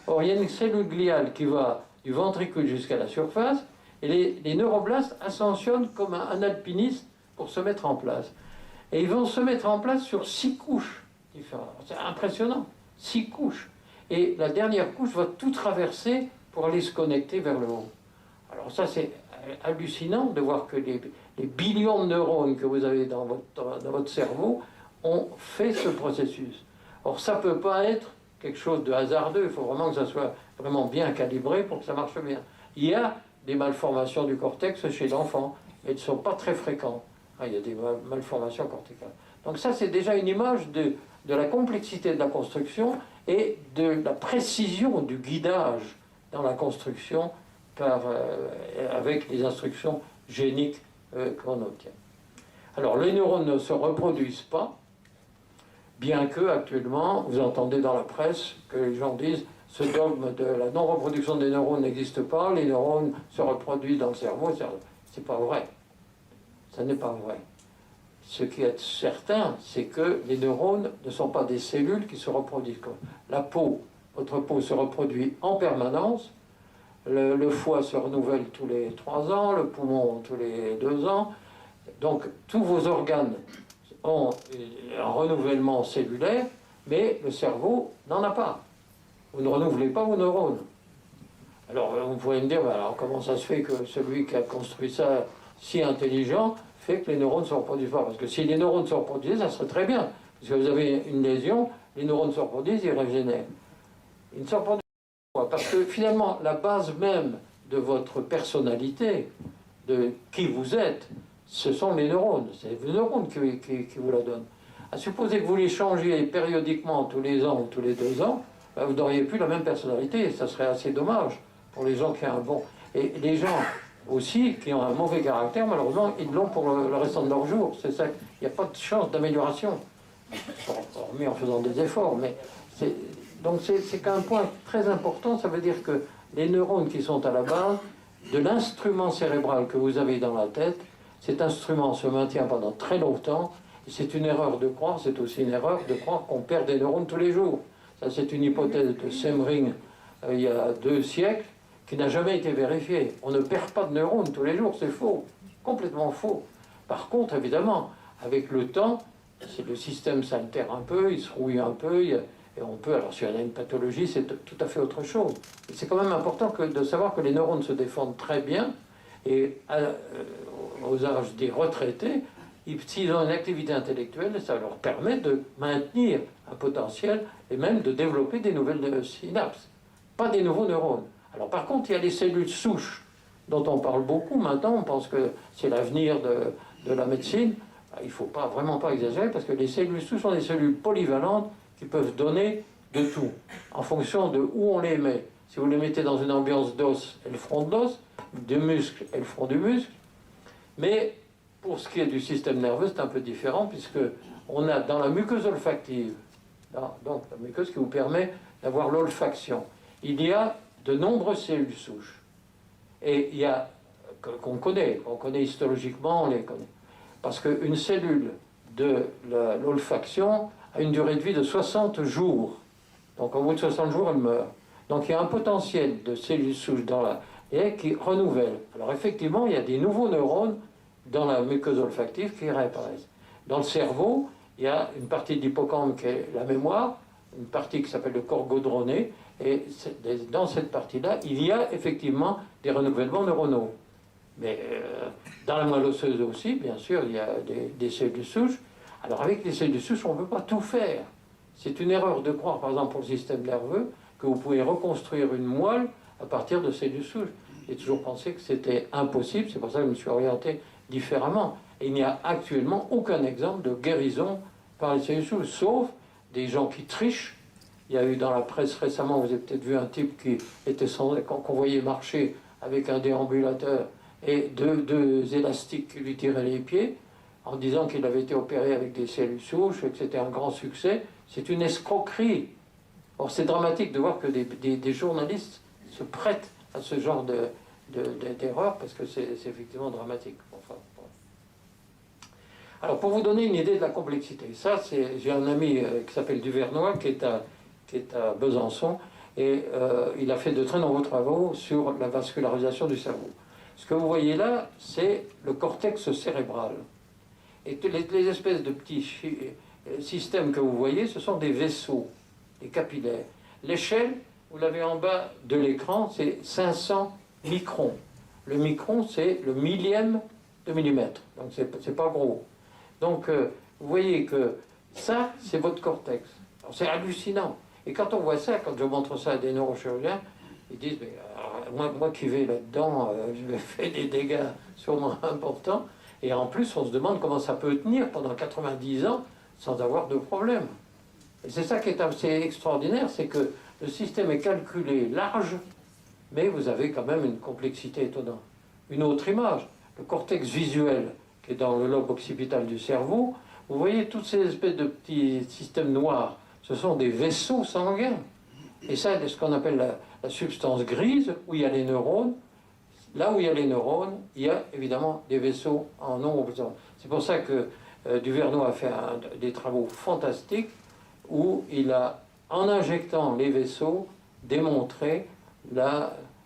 Or, il y a une cellule gliale qui va du ventricule jusqu'à la surface, et les neuroblastes ascensionnent comme un alpiniste pour se mettre en place. Et ils vont se mettre en place sur 6 couches différentes. C'est impressionnant, 6 couches. Et la dernière couche va tout traverser pour aller se connecter vers le haut. Alors ça, c'est hallucinant de voir que les billions de neurones que vous avez dans votre cerveau ont fait ce processus. Or, ça ne peut pas être quelque chose de hasardeux. Il faut vraiment que ça soit vraiment bien calibré pour que ça marche bien. Il y a des malformations du cortex chez l'enfant, mais elles ne sont pas très fréquentes. Il y a des malformations corticales. Donc ça, c'est déjà une image de la complexité de la construction et de la précision du guidage dans la construction avec les instructions géniques qu'on obtient. Alors, les neurones ne se reproduisent pas, bien que, actuellement, vous entendez dans la presse que les gens disent ce dogme de la non-reproduction des neurones n'existe pas, les neurones se reproduisent dans le cerveau, c'est pas vrai. Ce n'est pas vrai. Ce qui est certain, c'est que les neurones ne sont pas des cellules qui se reproduisent. La peau, votre peau se reproduit en permanence, le foie se renouvelle tous les 3 ans, le poumon tous les 2 ans. Donc tous vos organes ont un renouvellement cellulaire, mais le cerveau n'en a pas. Vous ne renouvelez pas vos neurones. Alors vous pouvez me dire, alors comment ça se fait que celui qui a construit ça si intelligent fait que les neurones ne se reproduisent pas? Parce que si les neurones se reproduisaient, ça serait très bien. Parce que vous avez une lésion, les neurones se reproduisent, ils régénèrent. Ils ne se reproduisent pas. Parce que finalement, la base même de votre personnalité, de qui vous êtes, ce sont les neurones. C'est les neurones qui vous la donnent. À supposer que vous les changiez périodiquement tous les ans ou tous les 2 ans, ben vous n'auriez plus la même personnalité. Et ça serait assez dommage pour les gens qui ont un bon... Et les gens aussi qui ont un mauvais caractère, malheureusement, ils l'ont pour le restant de leur jour. C'est ça. Il n'y a pas de chance d'amélioration. Hormis en faisant des efforts. Mais donc c'est qu'un point très important. Ça veut dire que les neurones qui sont à la base de l'instrument cérébral que vous avez dans la tête, cet instrument se maintient pendant très longtemps. Et c'est une erreur de croire, c'est aussi une erreur de croire qu'on perd des neurones tous les jours. Ça, c'est une hypothèse de Semring il y a 2 siècles, qui n'a jamais été vérifiée. On ne perd pas de neurones tous les jours, c'est faux, complètement faux. Par contre, évidemment, avec le temps, si le système s'altère un peu, il se rouille un peu, et on peut, alors si on a une pathologie, c'est tout à fait autre chose. C'est quand même important de savoir que les neurones se défendent très bien, et aux âges des retraités, s'ils ont une activité intellectuelle, ça leur permet de maintenir un potentiel et même de développer des nouvelles synapses, pas des nouveaux neurones. Alors par contre, il y a les cellules souches dont on parle beaucoup maintenant. On pense que c'est l'avenir de la médecine. Il ne faut vraiment pas exagérer, parce que les cellules souches sont des cellules polyvalentes qui peuvent donner de tout, en fonction de où on les met. Si vous les mettez dans une ambiance d'os, elles feront de l'os, de muscles, elles feront du muscle. Mais pour ce qui est du système nerveux, c'est un peu différent, puisque on a dans la muqueuse olfactive, donc la muqueuse qui vous permet d'avoir l'olfaction, il y a de nombreuses cellules souches. Et il y a, qu'on connaît histologiquement, on les connaît. Parce qu'une cellule de l'olfaction a une durée de vie de 60 jours. Donc au bout de 60 jours, elle meurt. Donc il y a un potentiel de cellules souches dans et qui renouvelle. Alors effectivement, il y a des nouveaux neurones dans la muqueuse olfactive qui réapparaissent. Dans le cerveau, il y a une partie de l'hippocampe qui est la mémoire, une partie qui s'appelle le corps gaudronné, et dans cette partie-là, il y a effectivement des renouvellements neuronaux. Mais dans la moelle osseuse aussi, bien sûr, il y a des cellules souches. Alors avec les cellules souches, on ne peut pas tout faire. C'est une erreur de croire, par exemple, pour le système nerveux, que vous pouvez reconstruire une moelle à partir de cellules souches. J'ai toujours pensé que c'était impossible, c'est pour ça que je me suis orienté différemment. Et il n'y a actuellement aucun exemple de guérison par les cellules souches, sauf des gens qui trichent. Il y a eu dans la presse récemment, vous avez peut-être vu un type qui était qu'on voyait marcher avec un déambulateur et deux élastiques qui lui tiraient les pieds, en disant qu'il avait été opéré avec des cellules souches et que c'était un grand succès. C'est une escroquerie. Or, c'est dramatique de voir que des journalistes se prêtent à ce genre d'erreur, parce que c'est effectivement dramatique. Enfin, bon. Alors, pour vous donner une idée de la complexité, ça, j'ai un ami qui s'appelle Duvernois, qui est à Besançon, et il a fait de très nombreux travaux sur la vascularisation du cerveau. Ce que vous voyez là, c'est le cortex cérébral. Et les espèces de petits systèmes que vous voyez, ce sont des vaisseaux, des capillaires. L'échelle, vous l'avez en bas de l'écran, c'est 500 microns. Le micron, c'est le millième de millimètre. Donc, c'est pas gros. Donc, vous voyez que ça, c'est votre cortex. C'est hallucinant. Et quand on voit ça, quand je montre ça à des neurochirurgiens, ils disent, mais, moi qui vais là-dedans, je vais faire des dégâts sûrement importants. Et en plus, on se demande comment ça peut tenir pendant 90 ans sans avoir de problème. Et c'est ça qui est assez extraordinaire, c'est que le système est calculé large, mais vous avez quand même une complexité étonnante. Une autre image, le cortex visuel, qui est dans le lobe occipital du cerveau, vous voyez toutes ces espèces de petits systèmes noirs, ce sont des vaisseaux sanguins. Et ça, c'est ce qu'on appelle la substance grise, où il y a les neurones. là où il y a les neurones, il y a évidemment des vaisseaux en nombre. C'est pour ça que Duvernoy a fait des travaux fantastiques où il a, en injectant les vaisseaux, démontré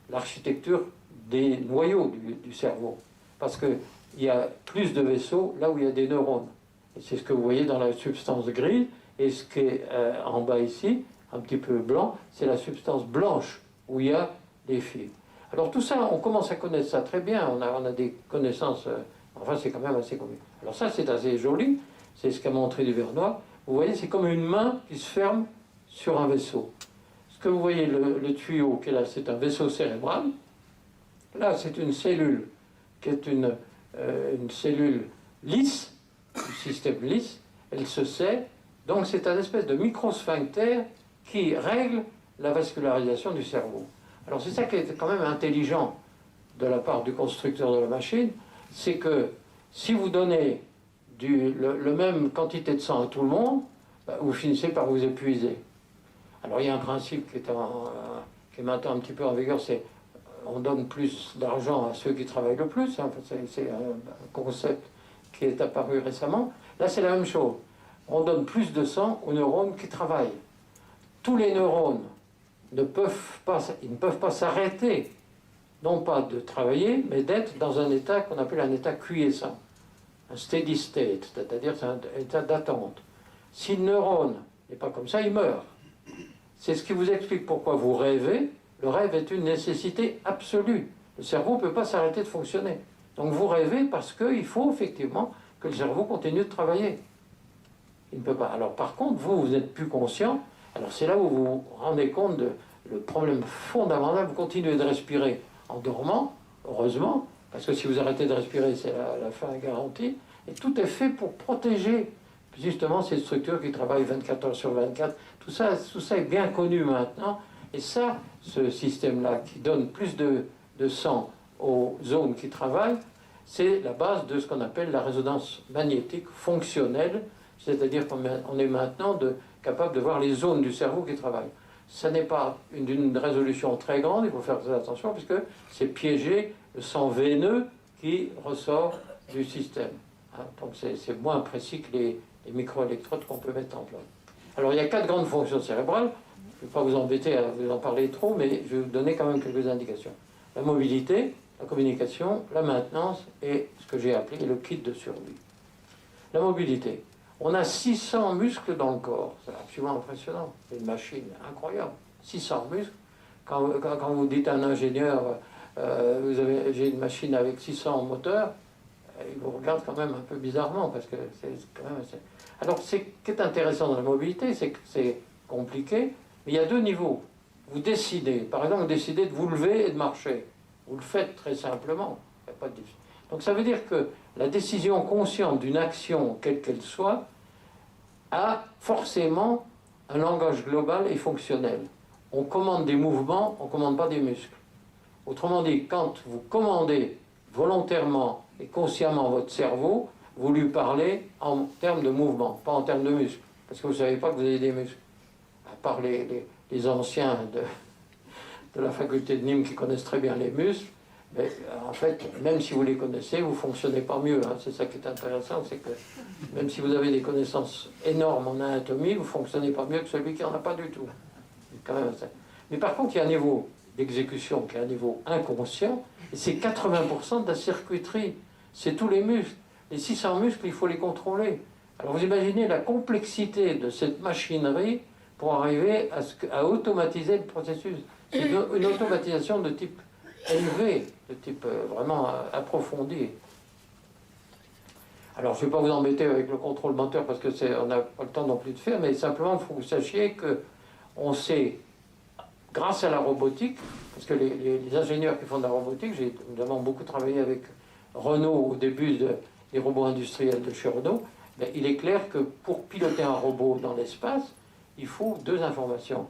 l'architecture des noyaux du cerveau. Parce qu'il y a plus de vaisseaux là où il y a des neurones. Et c'est ce que vous voyez dans la substance grise. Et ce qui est en bas ici, un petit peu blanc, c'est la substance blanche où il y a des fibres. Alors tout ça, on commence à connaître ça très bien. On a des connaissances, enfin c'est quand même assez connu. Alors ça, c'est assez joli. C'est ce qu'a montré Duvernoy. Vous voyez, c'est comme une main qui se ferme sur un vaisseau. Ce que vous voyez, le tuyau qui est là, c'est un vaisseau cérébral. Là, c'est une cellule qui est une cellule lisse, du système lisse. Elle se sait. Donc c'est un espèce de microsphincter qui règle la vascularisation du cerveau. Alors c'est ça qui est quand même intelligent de la part du constructeur de la machine, c'est que si vous donnez le même quantité de sang à tout le monde, vous finissez par vous épuiser. Alors il y a un principe qui est maintenant un petit peu en vigueur, c'est on donne plus d'argent à ceux qui travaillent le plus, hein, c'est un concept qui est apparu récemment. Là c'est la même chose. On donne plus de sang aux neurones qui travaillent. Tous les neurones ne peuvent pas s'arrêter, non pas de travailler, mais d'être dans un état qu'on appelle un état quiescent, un steady state, c'est-à-dire c'est un état d'attente. Si le neurone n'est pas comme ça, il meurt. C'est ce qui vous explique pourquoi vous rêvez. Le rêve est une nécessité absolue. Le cerveau ne peut pas s'arrêter de fonctionner. Donc vous rêvez parce qu'il faut effectivement que le cerveau continue de travailler. Il ne peut pas. Alors par contre, vous n'êtes plus conscient. Alors c'est là où vous vous rendez compte de le problème fondamental. Vous continuez de respirer en dormant, heureusement, parce que si vous arrêtez de respirer, c'est la fin garantie. Et tout est fait pour protéger justement ces structures qui travaillent 24 heures sur 24. Tout ça est bien connu maintenant. Et ça, ce système-là qui donne plus de sang aux zones qui travaillent, c'est la base de ce qu'on appelle la résonance magnétique fonctionnelle. C'est-à-dire qu'on est maintenant capable de voir les zones du cerveau qui travaillent. Ce n'est pas d'une résolution très grande, il faut faire très attention, puisque c'est piéger le sang veineux qui ressort du système. Hein, donc c'est moins précis que les microélectrodes qu'on peut mettre en place. Alors il y a 4 grandes fonctions cérébrales. Je ne vais pas vous embêter à vous en parler trop, mais je vais vous donner quand même quelques indications. La mobilité, la communication, la maintenance et ce que j'ai appelé le kit de survie. La mobilité. On a 600 muscles dans le corps. C'est absolument impressionnant. C'est une machine incroyable. 600 muscles. Quand vous dites à un ingénieur, j'ai une machine avec 600 moteurs, il vous regarde quand même un peu bizarrement, parce que c'est quand même assez... Alors, ce qui est intéressant dans la mobilité, c'est que c'est compliqué, mais il y a 2 niveaux. Vous décidez, par exemple, vous décidez de vous lever et de marcher. Vous le faites très simplement. Il n'y a pas de difficulté. Donc ça veut dire que la décision consciente d'une action, quelle qu'elle soit, a forcément un langage global et fonctionnel. On commande des mouvements, on ne commande pas des muscles. Autrement dit, quand vous commandez volontairement et consciemment votre cerveau, vous lui parlez en termes de mouvement, pas en termes de muscles. Parce que vous ne savez pas que vous avez des muscles. À part les anciens de la faculté de Nîmes qui connaissent très bien les muscles, mais en fait, même si vous les connaissez, vous ne fonctionnez pas mieux. Hein. C'est ça qui est intéressant, c'est que même si vous avez des connaissances énormes en anatomie, vous ne fonctionnez pas mieux que celui qui n'en a pas du tout. Quand même ça. Mais par contre, il y a un niveau d'exécution qui est un niveau inconscient, et c'est 80% de la circuiterie. C'est tous les muscles. Les 600 muscles, il faut les contrôler. Alors vous imaginez la complexité de cette machinerie pour arriver à automatiser le processus. C'est une automatisation de type élevé, de type vraiment approfondi. Alors, je ne vais pas vous embêter avec le contrôle moteur parce que on n'a pas le temps non plus de faire, mais simplement, il faut que vous sachiez qu'on sait, grâce à la robotique, parce que les ingénieurs qui font de la robotique, nous avons beaucoup travaillé avec Renault au début des robots industriels de chez Renault, mais il est clair que pour piloter un robot dans l'espace, il faut 2 informations.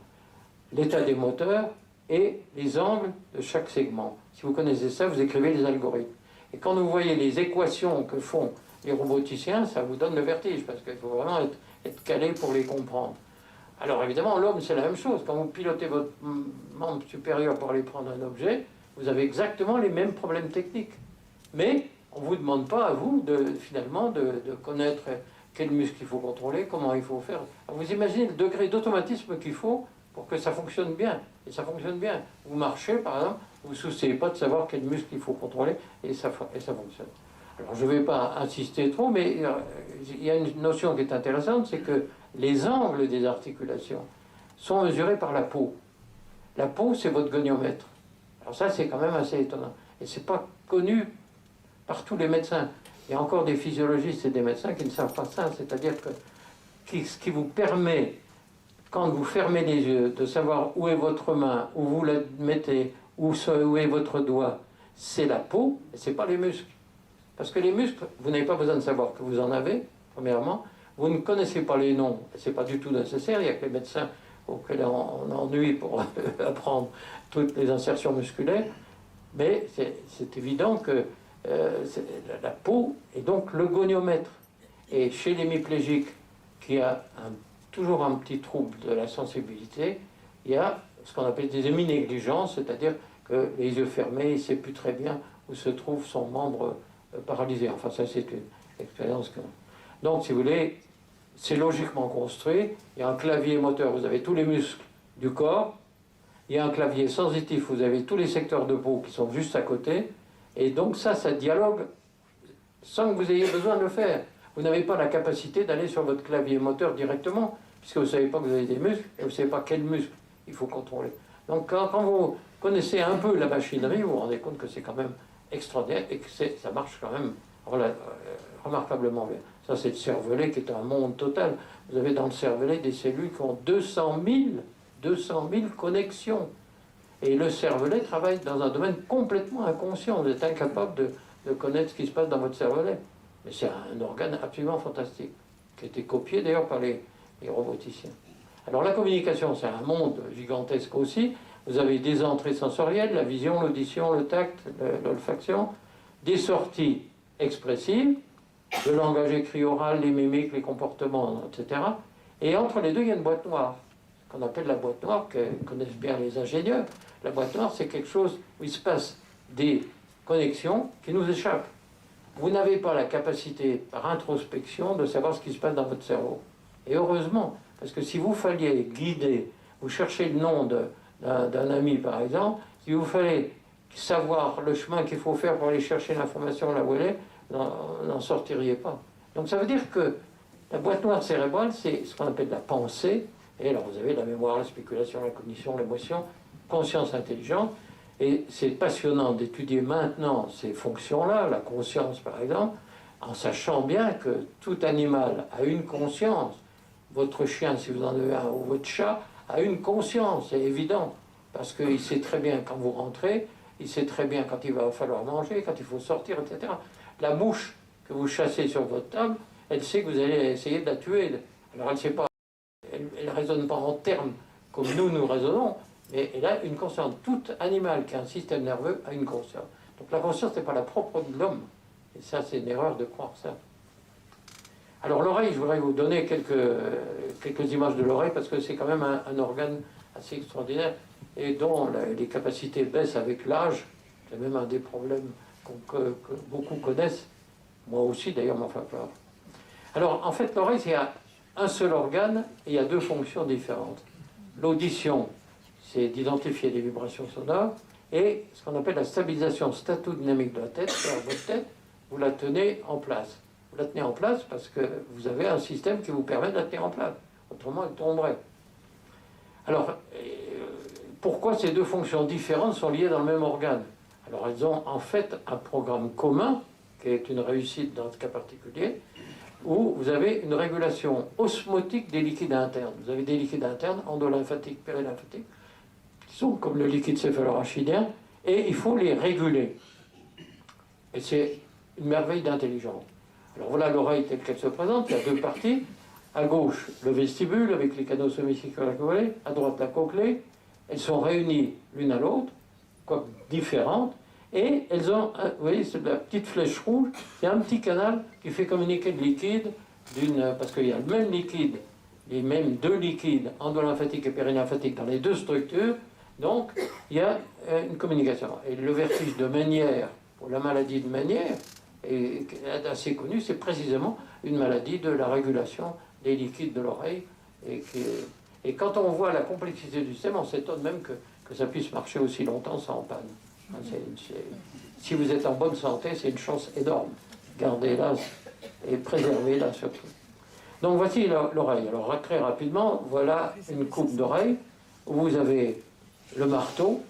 L'état des moteurs et les angles de chaque segment. Si vous connaissez ça, vous écrivez les algorithmes. Et quand vous voyez les équations que font les roboticiens, ça vous donne le vertige, parce qu'il faut vraiment être calé pour les comprendre. Alors évidemment, l'homme, c'est la même chose. Quand vous pilotez votre membre supérieur pour aller prendre un objet, vous avez exactement les mêmes problèmes techniques. Mais on ne vous demande pas à vous, finalement, de connaître quel muscle il faut contrôler, comment il faut faire. Alors vous imaginez le degré d'automatisme qu'il faut pour que ça fonctionne bien. Et ça fonctionne bien. Vous marchez, par exemple, vous ne vous souciez pas de savoir quel muscle il faut contrôler, et ça fonctionne. Alors je ne vais pas insister trop, mais il y a une notion qui est intéressante, c'est que les angles des articulations sont mesurés par la peau. La peau, c'est votre goniomètre. Alors ça, c'est quand même assez étonnant. Et ce n'est pas connu par tous les médecins. Il y a encore des physiologistes et des médecins qui ne savent pas ça. C'est-à-dire que ce qui vous permet, quand vous fermez les yeux, de savoir où est votre main, où vous la mettez, où est votre doigt, c'est la peau, et ce n'est pas les muscles. Parce que les muscles, vous n'avez pas besoin de savoir que vous en avez, premièrement. Vous ne connaissez pas les noms, et ce n'est pas du tout nécessaire. Il n'y a que les médecins auxquels on ennuie pour apprendre toutes les insertions musculaires. Mais c'est évident que la peau est donc le goniomètre. Et chez l'hémiplégique, qui a toujours un petit trouble de la sensibilité, il y a ce qu'on appelle des héminégligences, c'est-à-dire que les yeux fermés, il ne sait plus très bien où se trouve son membre paralysé. Enfin, ça, c'est une expérience que... Donc, si vous voulez, c'est logiquement construit. Il y a un clavier moteur, vous avez tous les muscles du corps. Il y a un clavier sensitif, vous avez tous les secteurs de peau qui sont juste à côté. Et donc ça dialogue sans que vous ayez besoin de le faire. Vous n'avez pas la capacité d'aller sur votre clavier moteur directement, puisque vous ne savez pas que vous avez des muscles, et vous ne savez pas quel muscle il faut contrôler. Donc quand vous connaissez un peu la machinerie, vous vous rendez compte que c'est quand même extraordinaire, et que ça marche quand même remarquablement bien. Ça, c'est le cervelet qui est un monde total. Vous avez dans le cervelet des cellules qui ont 200 000 connexions. Et le cervelet travaille dans un domaine complètement inconscient. Vous êtes incapable de connaître ce qui se passe dans votre cervelet. Mais c'est un organe absolument fantastique, qui a été copié d'ailleurs par les roboticiens. Alors la communication, c'est un monde gigantesque aussi. Vous avez des entrées sensorielles, la vision, l'audition, le tact, l'olfaction, des sorties expressives, le langage écrit oral, les mimiques, les comportements, etc. Et entre les deux, il y a une boîte noire, qu'on appelle la boîte noire, que connaissent bien les ingénieurs. La boîte noire, c'est quelque chose où il se passe des connexions qui nous échappent. Vous n'avez pas la capacité, par introspection, de savoir ce qui se passe dans votre cerveau. Et heureusement, parce que si vous falliez guider, vous cherchez le nom d'un ami, par exemple, si vous fallait savoir le chemin qu'il faut faire pour aller chercher l'information là où elle est, vous n'en sortiriez pas. Donc ça veut dire que la boîte noire cérébrale, c'est ce qu'on appelle la pensée. Et alors vous avez la mémoire, la spéculation, la cognition, l'émotion, conscience intelligente. Et c'est passionnant d'étudier maintenant ces fonctions-là, la conscience par exemple, en sachant bien que tout animal a une conscience. Votre chien, si vous en avez un, ou votre chat, a une conscience, c'est évident. Parce qu'il sait très bien quand vous rentrez, il sait très bien quand il va falloir manger, quand il faut sortir, etc. La mouche que vous chassez sur votre table, elle sait que vous allez essayer de la tuer. Alors elle ne sait pas, elle ne raisonne pas en termes comme nous raisonnons, mais elle a une conscience. Tout animal qui a un système nerveux a une conscience. Donc la conscience n'est pas la propre de l'homme. Et ça, c'est une erreur de croire ça. Alors l'oreille, je voudrais vous donner quelques images de l'oreille, parce que c'est quand même un organe assez extraordinaire, et dont les capacités baissent avec l'âge. C'est même un des problèmes que beaucoup connaissent. Moi aussi, d'ailleurs, m'en fait peur. Alors, en fait, l'oreille, c'est un seul organe, et il y a deux fonctions différentes. L'audition, c'est d'identifier les vibrations sonores, et ce qu'on appelle la stabilisation statodynamique de la tête, c'est-à-dire votre tête, vous la tenez en place. Vous la tenez en place parce que vous avez un système qui vous permet de la tenir en place. Autrement, elle tomberait. Alors, pourquoi ces deux fonctions différentes sont liées dans le même organe? Alors, elles ont en fait un programme commun, qui est une réussite dans ce cas particulier, où vous avez une régulation osmotique des liquides internes. Vous avez des liquides internes, endolymphatiques, périlymphatiques, qui sont comme le liquide céphalorachidien, et il faut les réguler. Et c'est une merveille d'intelligence. Alors voilà l'oreille telle qu'elle se présente, il y a deux parties. À gauche, le vestibule avec les canaux somaticolaires, à droite la cochlée. Elles sont réunies l'une à l'autre, quoique différentes, et elles ont, vous voyez, c'est la petite flèche rouge, c'est un petit canal qui fait communiquer le liquide, parce qu'il y a le même liquide, les mêmes deux liquides, endolymphatique et périlymphatiques, dans les deux structures, Donc, il y a une communication. Et le vertige de Ménière, pour la maladie de Ménière, est assez connu, c'est précisément une maladie de la régulation des liquides de l'oreille. Et quand on voit la complexité du système, on s'étonne même que ça puisse marcher aussi longtemps sans panne. Si vous êtes en bonne santé, c'est une chance énorme. Gardez-la et préservez-la surtout. Donc voici l'oreille. Alors très rapidement, voilà une coupe d'oreille où vous avez le marteau,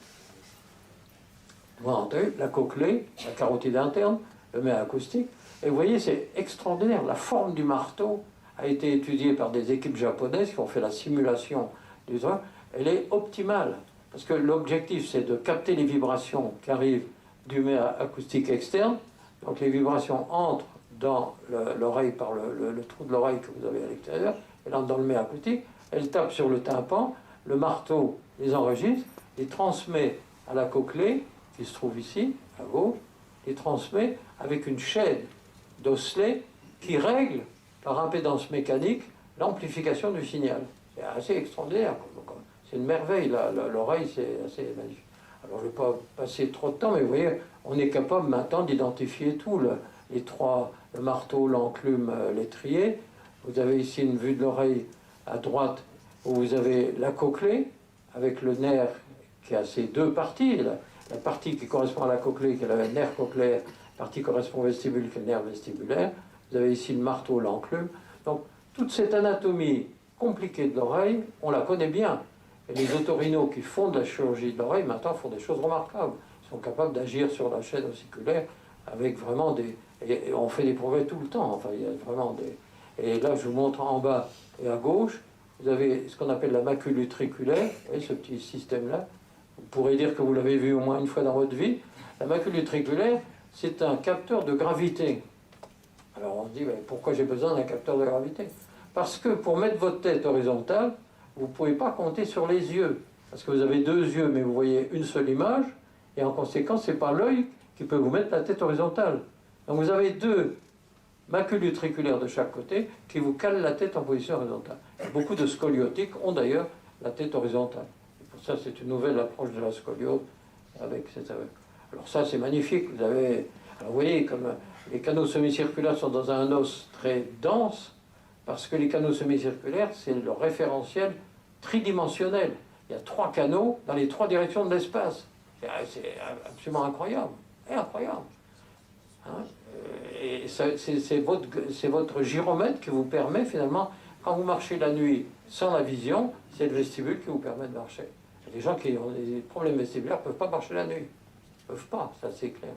la cochlée, la carotide interne, le méa acoustique. Et vous voyez, c'est extraordinaire. La forme du marteau a été étudiée par des équipes japonaises qui ont fait la simulation du son. Elle est optimale. Parce que l'objectif, c'est de capter les vibrations qui arrivent du méa acoustique externe. Donc les vibrations entrent dans l'oreille par le trou de l'oreille que vous avez à l'extérieur, elles entrent dans le méa acoustique, elles tapent sur le tympan, le marteau les enregistre, les transmet à la cochlée, qui se trouve ici, à gauche, les transmet avec une chaîne d'osselets qui règle par impédance mécanique l'amplification du signal. C'est assez extraordinaire. C'est une merveille, l'oreille, c'est assez magnifique. Alors je ne vais pas passer trop de temps, mais vous voyez, on est capable maintenant d'identifier tout, les trois, le marteau, l'enclume, l'étrier. Vous avez ici une vue de l'oreille à droite, où vous avez la cochlée, avec le nerf qui a ces deux parties. La partie qui correspond à la cochlée, qui est le nerf cochléaire, la partie qui correspond au vestibule, qui est le nerf vestibulaire. Vous avez ici le marteau, l'enclume. Donc, toute cette anatomie compliquée de l'oreille, on la connaît bien. Et les otorhinos qui font de la chirurgie de l'oreille, maintenant, font des choses remarquables. Ils sont capables d'agir sur la chaîne ossiculaire avec vraiment des... Et on fait des progrès tout le temps. Enfin, il y a vraiment des... Et là, je vous montre en bas et à gauche, vous avez ce qu'on appelle la macule utriculaire, vous voyez ce petit système-là. Vous pourrez dire que vous l'avez vu au moins une fois dans votre vie. La macule utriculaire, c'est un capteur de gravité. Alors on se dit, mais pourquoi j'ai besoin d'un capteur de gravité? Parce que pour mettre votre tête horizontale, vous ne pouvez pas compter sur les yeux. Parce que vous avez deux yeux, mais vous voyez une seule image, et en conséquence, ce n'est pas l'œil qui peut vous mettre la tête horizontale. Donc vous avez deux macules utriculaires de chaque côté qui vous calent la tête en position horizontale. Et beaucoup de scoliotiques ont d'ailleurs la tête horizontale. Et pour ça, c'est une nouvelle approche de la scoliose avec cette... Alors ça, c'est magnifique. Vous avez... Alors vous voyez, comme les canaux semi-circulaires sont dans un os très dense, parce que les canaux semi-circulaires, c'est le référentiel tridimensionnel. Il y a trois canaux dans les trois directions de l'espace. C'est absolument incroyable. Incroyable. Hein? Et c'est votre gyromètre qui vous permet finalement, quand vous marchez la nuit sans la vision, c'est le vestibule qui vous permet de marcher. Les gens qui ont des problèmes vestibulaires ne peuvent pas marcher la nuit. Ils ne peuvent pas, ça c'est clair.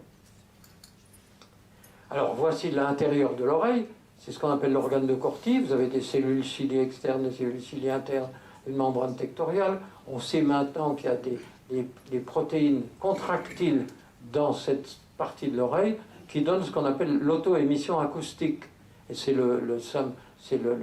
Alors voici l'intérieur de l'oreille, c'est ce qu'on appelle l'organe de Corti. Vous avez des cellules ciliées externes, des cellules ciliées internes, une membrane tectoriale. On sait maintenant qu'il y a des protéines contractiles dans cette partie de l'oreille qui donnent ce qu'on appelle l'auto-émission acoustique. Et c'est le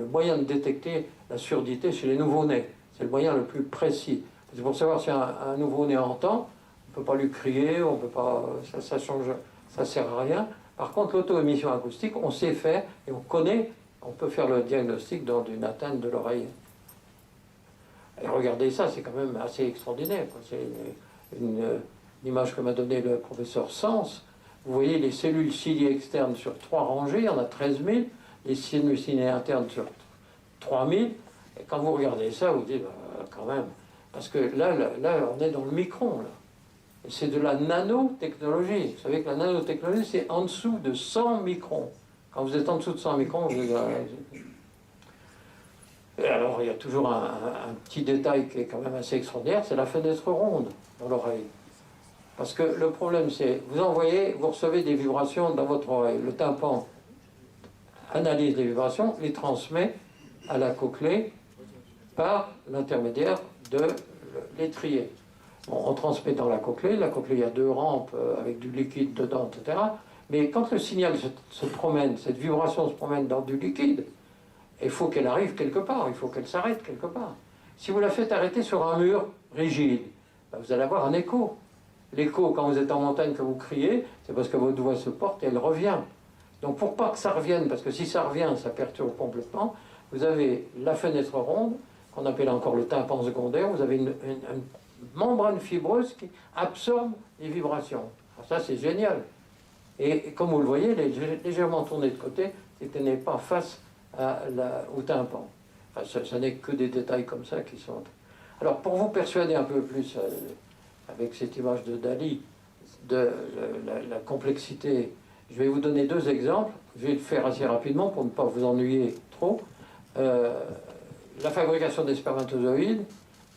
moyen de détecter la surdité chez les nouveau-nés. C'est le moyen le plus précis. C'est pour savoir si un nouveau-né entend, on ne peut pas lui crier, on peut pas, ça change, ça sert à rien. Par contre, l'auto-émission acoustique, on sait faire et on connaît, on peut faire le diagnostic d'une atteinte de l'oreille. Et regardez ça, c'est quand même assez extraordinaire. C'est une image que m'a donnée le professeur Sens. Vous voyez les cellules ciliées externes sur 3 rangées, il y en a 13 000, les cellules ciliées internes sur 3 000. Et quand vous regardez ça, vous dites, quand même, parce que là, on est dans le micron, là. Et c'est de la nanotechnologie. Vous savez que la nanotechnologie, c'est en dessous de 100 microns. Quand vous êtes en dessous de 100 microns, vous êtes... Et alors, il y a toujours un petit détail qui est quand même assez extraordinaire, c'est la fenêtre ronde dans l'oreille. Parce que le problème, c'est, vous recevez des vibrations dans votre oreille. Le tympan analyse les vibrations, les transmet à la cochlée par l'intermédiaire de l'étrier. Bon, on transmet dans la cochlée, il y a 2 rampes avec du liquide dedans, etc. Mais quand le signal se promène, cette vibration se promène dans du liquide, il faut qu'elle arrive quelque part, il faut qu'elle s'arrête quelque part. Si vous la faites arrêter sur un mur rigide, ben vous allez avoir un écho. L'écho, quand vous êtes en montagne, que vous criez, c'est parce que votre voix se porte et elle revient. Donc pour pas que ça revienne, parce que si ça revient, ça perturbe complètement, vous avez la fenêtre ronde, qu'on appelle encore le tympan secondaire, vous avez une membrane fibreuse qui absorbe les vibrations. Alors ça, c'est génial. Et comme vous le voyez, elle est légèrement tournée de côté, c'est qu'elle n'est pas face au tympan. Enfin, ce n'est que des détails comme ça qui sont... Alors, pour vous persuader un peu plus, avec cette image de Dali, de la complexité, je vais vous donner 2 exemples. Je vais le faire assez rapidement pour ne pas vous ennuyer trop. La fabrication des spermatozoïdes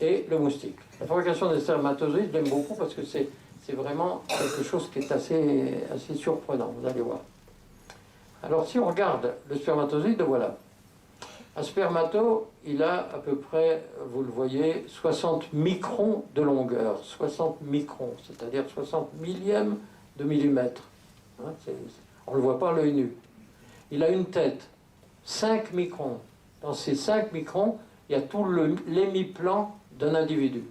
et le moustique. La fabrication des spermatozoïdes, j'aime beaucoup parce que c'est vraiment quelque chose qui est assez surprenant, vous allez voir. Alors si on regarde le spermatozoïde, voilà. Un spermato, il a à peu près, vous le voyez, 60 microns de longueur. 60 microns, c'est-à-dire 60 millièmes de millimètre. Hein, on ne le voit pas à l'œil nu. Il a une tête, 5 microns. Dans ces 5 microns, il y a tout l'hémiplan d'un individu.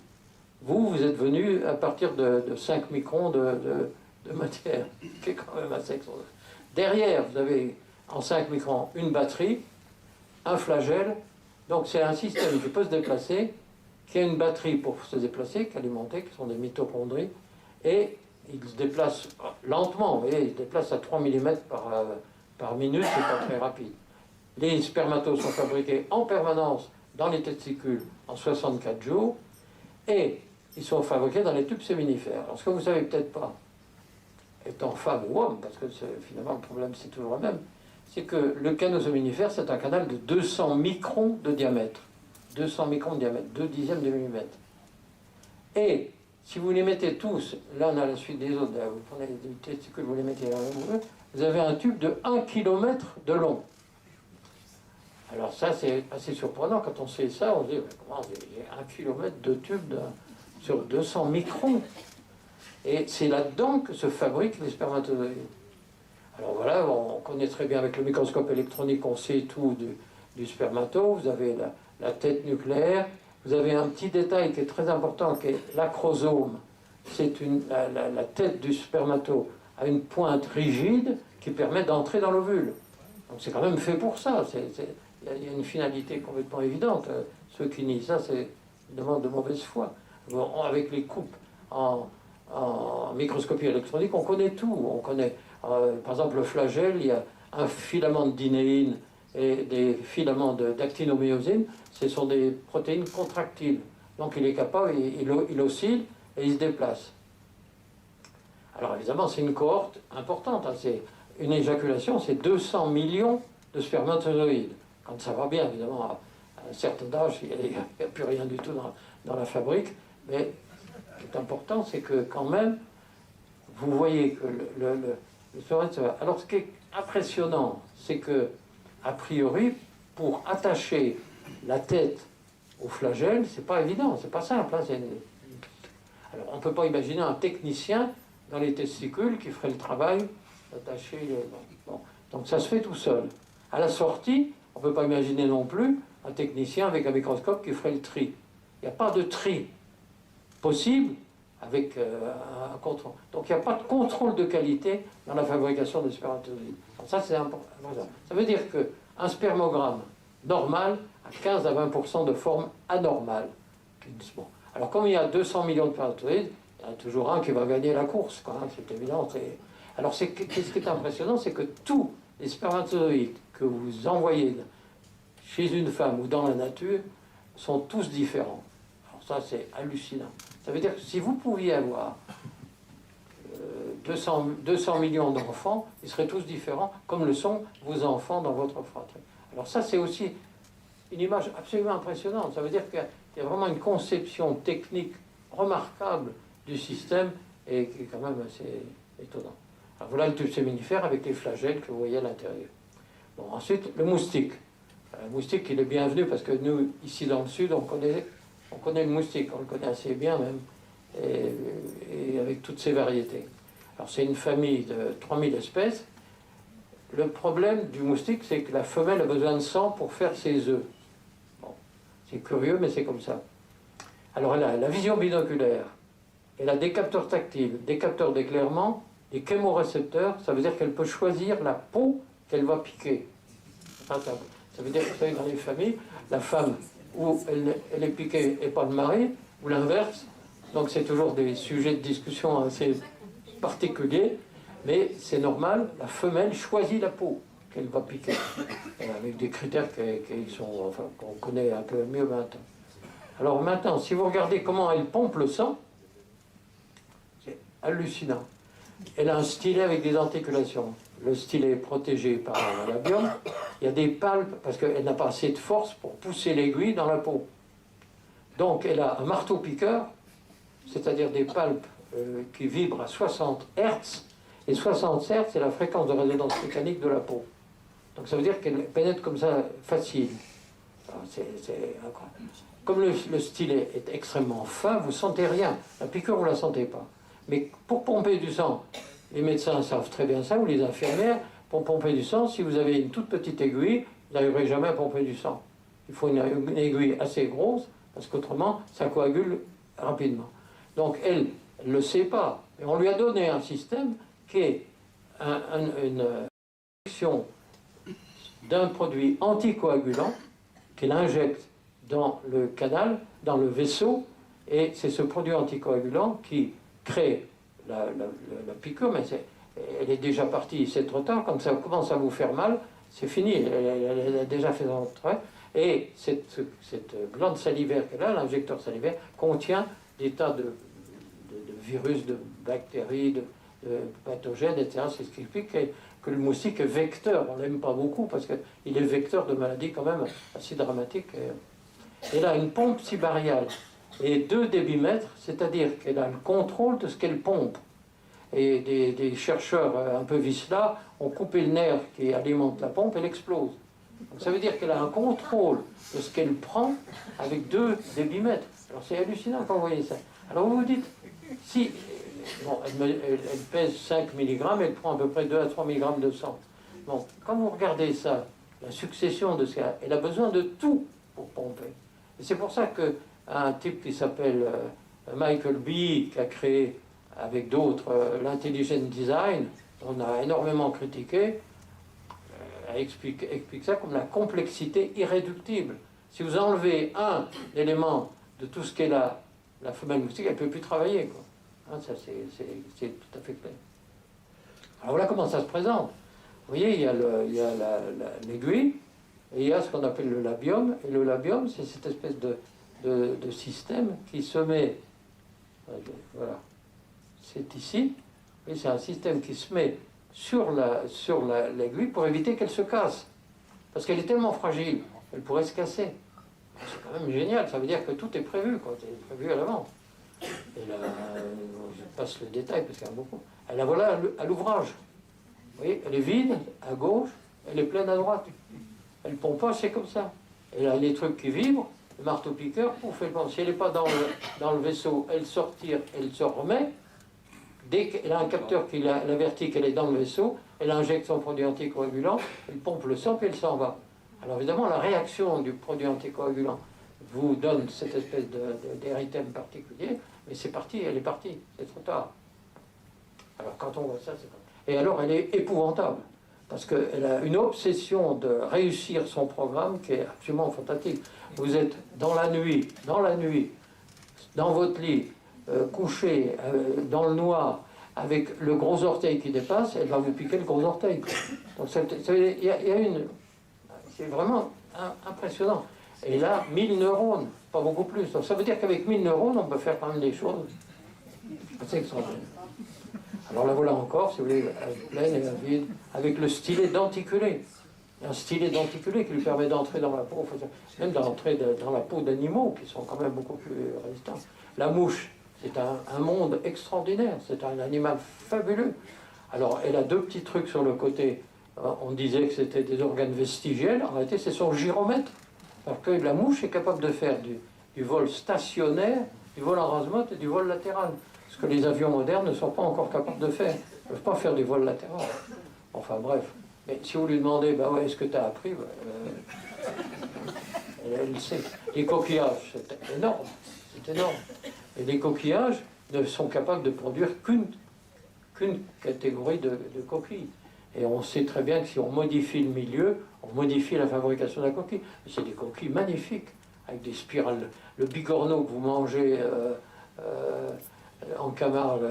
Vous êtes venu à partir de 5 microns de matière, qui est quand même assez extraordinaire. Derrière, vous avez en 5 microns une batterie, un flagelle. Donc c'est un système qui peut se déplacer, qui a une batterie pour se déplacer, qui est alimentée, qui sont des mitochondries, et il se déplace lentement, vous voyez, il se déplace à 3 mm par minute, c'est pas très rapide. Les spermatos sont fabriqués en permanence dans les testicules en 64 jours, et ils sont fabriqués dans les tubes séminifères. Alors ce que vous ne savez peut-être pas, étant femme ou homme, parce que finalement le problème c'est toujours le même, c'est que le canal séminifère, c'est un canal de 200 microns de diamètre. 200 microns de diamètre, 2/10 de millimètre. Et si vous les mettez tous, l'un à la suite des autres, vous prenez les testicules, vous les mettez l'un à l'autre, vous avez un tube de 1 km de long. Alors ça, c'est assez surprenant. Quand on sait ça, on se dit, comment j'ai 1 km de tube sur 200 microns. Et c'est là-dedans que se fabriquent les spermatozoïdes. Alors voilà, on connaît très bien avec le microscope électronique, on sait tout du spermato. Vous avez la tête nucléaire. Vous avez un petit détail qui est très important, qui est l'acrosome. C'est la tête du spermato a une pointe rigide qui permet d'entrer dans l'ovule. Donc c'est quand même fait pour ça. Il y a une finalité complètement évidente. Ceux qui nient ça, c'est une demande de mauvaise foi. Bon, avec les coupes en microscopie électronique, on connaît tout. On connaît, par exemple, le flagelle, il y a un filament de dinéine et des filaments d'actinomyosine. Ce sont des protéines contractiles. Donc il est capable, il oscille et il se déplace. Alors évidemment, c'est une cohorte importante. Hein. C'est une éjaculation, c'est 200 millions de spermatozoïdes. Quand ça va bien, évidemment, à un certain âge, il n'y a plus rien du tout dans la fabrique. Mais ce qui est important, c'est que quand même, vous voyez que le spermatozoïde... Alors ce qui est impressionnant, c'est que, a priori, pour attacher la tête au flagelle, c'est pas évident, c'est pas simple. Hein, Alors on ne peut pas imaginer un technicien dans les testicules qui ferait le travail d'attacher... Bon. Donc ça se fait tout seul. À la sortie, on ne peut pas imaginer non plus un technicien avec un microscope qui ferait le tri. Il n'y a pas de tri possible avec un contrôle. Donc il n'y a pas de contrôle de qualité dans la fabrication des spermatozoïdes. Alors ça, c'est important. Ça veut dire qu'un spermogramme normal a 15 à 20% de forme anormale. Bon. Alors comme il y a 200 millions de spermatozoïdes, il y en a toujours un qui va gagner la course, quand même, c'est évident. Alors ce qui est impressionnant, c'est que tous les spermatozoïdes que vous envoyez chez une femme ou dans la nature sont tous différents. Alors ça, c'est hallucinant. Ça veut dire que si vous pouviez avoir 200 millions d'enfants, ils seraient tous différents, comme le sont vos enfants dans votre fratrie. Alors ça, c'est aussi une image absolument impressionnante. Ça veut dire qu'il y a vraiment une conception technique remarquable du système et qui est quand même assez étonnant. Alors voilà le tube séminifère avec les flagelles que vous voyez à l'intérieur. Bon, ensuite, le moustique. Le moustique, il est bienvenu parce que nous, ici dans le sud, on connaît le moustique, on le connaît assez bien même, et avec toutes ses variétés. Alors c'est une famille de 3000 espèces. Le problème du moustique, c'est que la femelle a besoin de sang pour faire ses œufs. Bon, c'est curieux, mais c'est comme ça. Alors elle a la vision binoculaire, elle a des capteurs tactiles, des capteurs d'éclairement, des chémorécepteurs, ça veut dire qu'elle peut choisir la peau qu'elle va piquer. Ça veut dire que vous savez, dans les familles, la femme où elle est piquée et pas le mari, ou l'inverse, Donc c'est toujours des sujets de discussion assez particuliers, mais c'est normal, la femelle choisit la peau qu'elle va piquer, avec des critères qu'on connaît un peu mieux maintenant. Alors maintenant, si vous regardez comment elle pompe le sang, c'est hallucinant. Elle a un stylet avec des articulations. Le stylet est protégé par un labium. Il y a des palpes, parce qu'elle n'a pas assez de force pour pousser l'aiguille dans la peau. Donc elle a un marteau-piqueur, c'est-à-dire des palpes qui vibrent à 60 Hz. Et 60 Hz, c'est la fréquence de résonance mécanique de la peau. Donc ça veut dire qu'elle pénètre comme ça facile. C'est incroyable. Comme le stylet est extrêmement fin, vous ne sentez rien. La piqûre, vous ne la sentez pas. Mais pour pomper du sang, les médecins savent très bien ça, ou les infirmières, pour pomper du sang, si vous avez une toute petite aiguille, vous n'arriverez jamais à pomper du sang. Il faut une aiguille assez grosse, parce qu'autrement, ça coagule rapidement. Donc elle ne le sait pas. Et on lui a donné un système qui est une injection d'un produit anticoagulant qu'elle injecte dans le canal, dans le vaisseau, et c'est ce produit anticoagulant qui crée la piqûre, mais elle est déjà partie, c'est trop tard, quand ça commence à vous faire mal, c'est fini, elle a déjà fait son travail, et cette glande salivaire qu'elle a, l'injecteur salivaire, contient des tas de virus, de bactéries, de pathogènes, etc. C'est ce qui explique que le moustique est vecteur. On l'aime pas beaucoup parce qu'il est vecteur de maladies quand même assez dramatiques. Elle a une pompe cybariale et 2 débitmètres, c'est-à-dire qu'elle a le contrôle de ce qu'elle pompe. Et des chercheurs un peu vicelats ont coupé le nerf qui alimente la pompe, elle explose. Donc ça veut dire qu'elle a un contrôle de ce qu'elle prend avec 2 débitmètres. Alors c'est hallucinant quand vous voyez ça. Alors vous vous dites, si bon, elle pèse 5 mg, elle prend à peu près 2 à 3 mg de sang. Bon, quand vous regardez ça, la succession de ça, elle a besoin de tout pour pomper. Et c'est pour ça qu'un type qui s'appelle Michael Bee, qui a créé avec d'autres l'intelligent design, on a énormément critiqué, explique ça comme la complexité irréductible. Si vous enlevez un élément de tout ce qu'est la femelle moustique, elle ne peut plus travailler, quoi. Hein, ça, c'est tout à fait clair. Alors voilà comment ça se présente. Vous voyez, il y a l'aiguille, et il y a ce qu'on appelle le labium. Et le labium, c'est cette espèce de système qui se met... Voilà. C'est ici. Et c'est un système qui se met sur l'aiguille pour éviter qu'elle se casse. Parce qu'elle est tellement fragile, elle pourrait se casser. C'est quand même génial, ça veut dire que tout est prévu, quoi. C'est prévu à l'avance. Et là, je passe le détail parce qu'il y en a beaucoup. Elle la voilà à l'ouvrage. Vous voyez, elle est vide à gauche, elle est pleine à droite. Elle ne pompe pas, c'est comme ça. Elle a les trucs qui vibrent, le marteau-piqueur, pouf, elle pompe. Si elle n'est pas dans le vaisseau, elle sortir, elle se remet. Dès qu'elle a un capteur qui l'avertit qu'elle est dans le vaisseau, elle injecte son produit anticoagulant, elle pompe le sang, puis elle s'en va. Alors évidemment, la réaction du produit anticoagulant vous donne cette espèce d'érythème particulier, mais c'est parti, elle est partie, c'est trop tard. Alors quand on voit ça, c'est comme... Et alors elle est épouvantable, parce qu'elle a une obsession de réussir son programme qui est absolument fantastique. Vous êtes dans la nuit, dans votre lit, couché dans le noir, avec le gros orteil qui dépasse, elle va vous piquer le gros orteil. Donc il y a une... C'est vraiment impressionnant. Et là, 1000 neurones, pas beaucoup plus. Donc ça veut dire qu'avec 1000 neurones, on peut faire quand même des choses assez extraordinaires. Alors là, voilà encore, si vous voulez, pleine et vide, avec le stylet denticulé. Un stylet denticulé qui lui permet d'entrer dans la peau, même d'entrer dans la peau d'animaux qui sont quand même beaucoup plus résistants. La mouche, c'est un monde extraordinaire, c'est un animal fabuleux. Alors, elle a 2 petits trucs sur le côté. On disait que c'était des organes vestigiels, en réalité c'est son gyromètre. Parce que la mouche est capable de faire du vol stationnaire, du vol en rase-motte et du vol latéral. Ce que les avions modernes ne sont pas encore capables de faire. Ils ne peuvent pas faire du vol latéral. Enfin bref. Mais si vous lui demandez, bah ouais, est-ce que tu as appris, elle le sait. Les coquillages, c'est énorme. C'est énorme. Et les coquillages ne sont capables de produire qu'une catégorie de coquilles. Et on sait très bien que si on modifie le milieu, on modifie la fabrication de la coquille. C'est des coquilles magnifiques, avec des spirales. Le bigorneau que vous mangez en Camargue,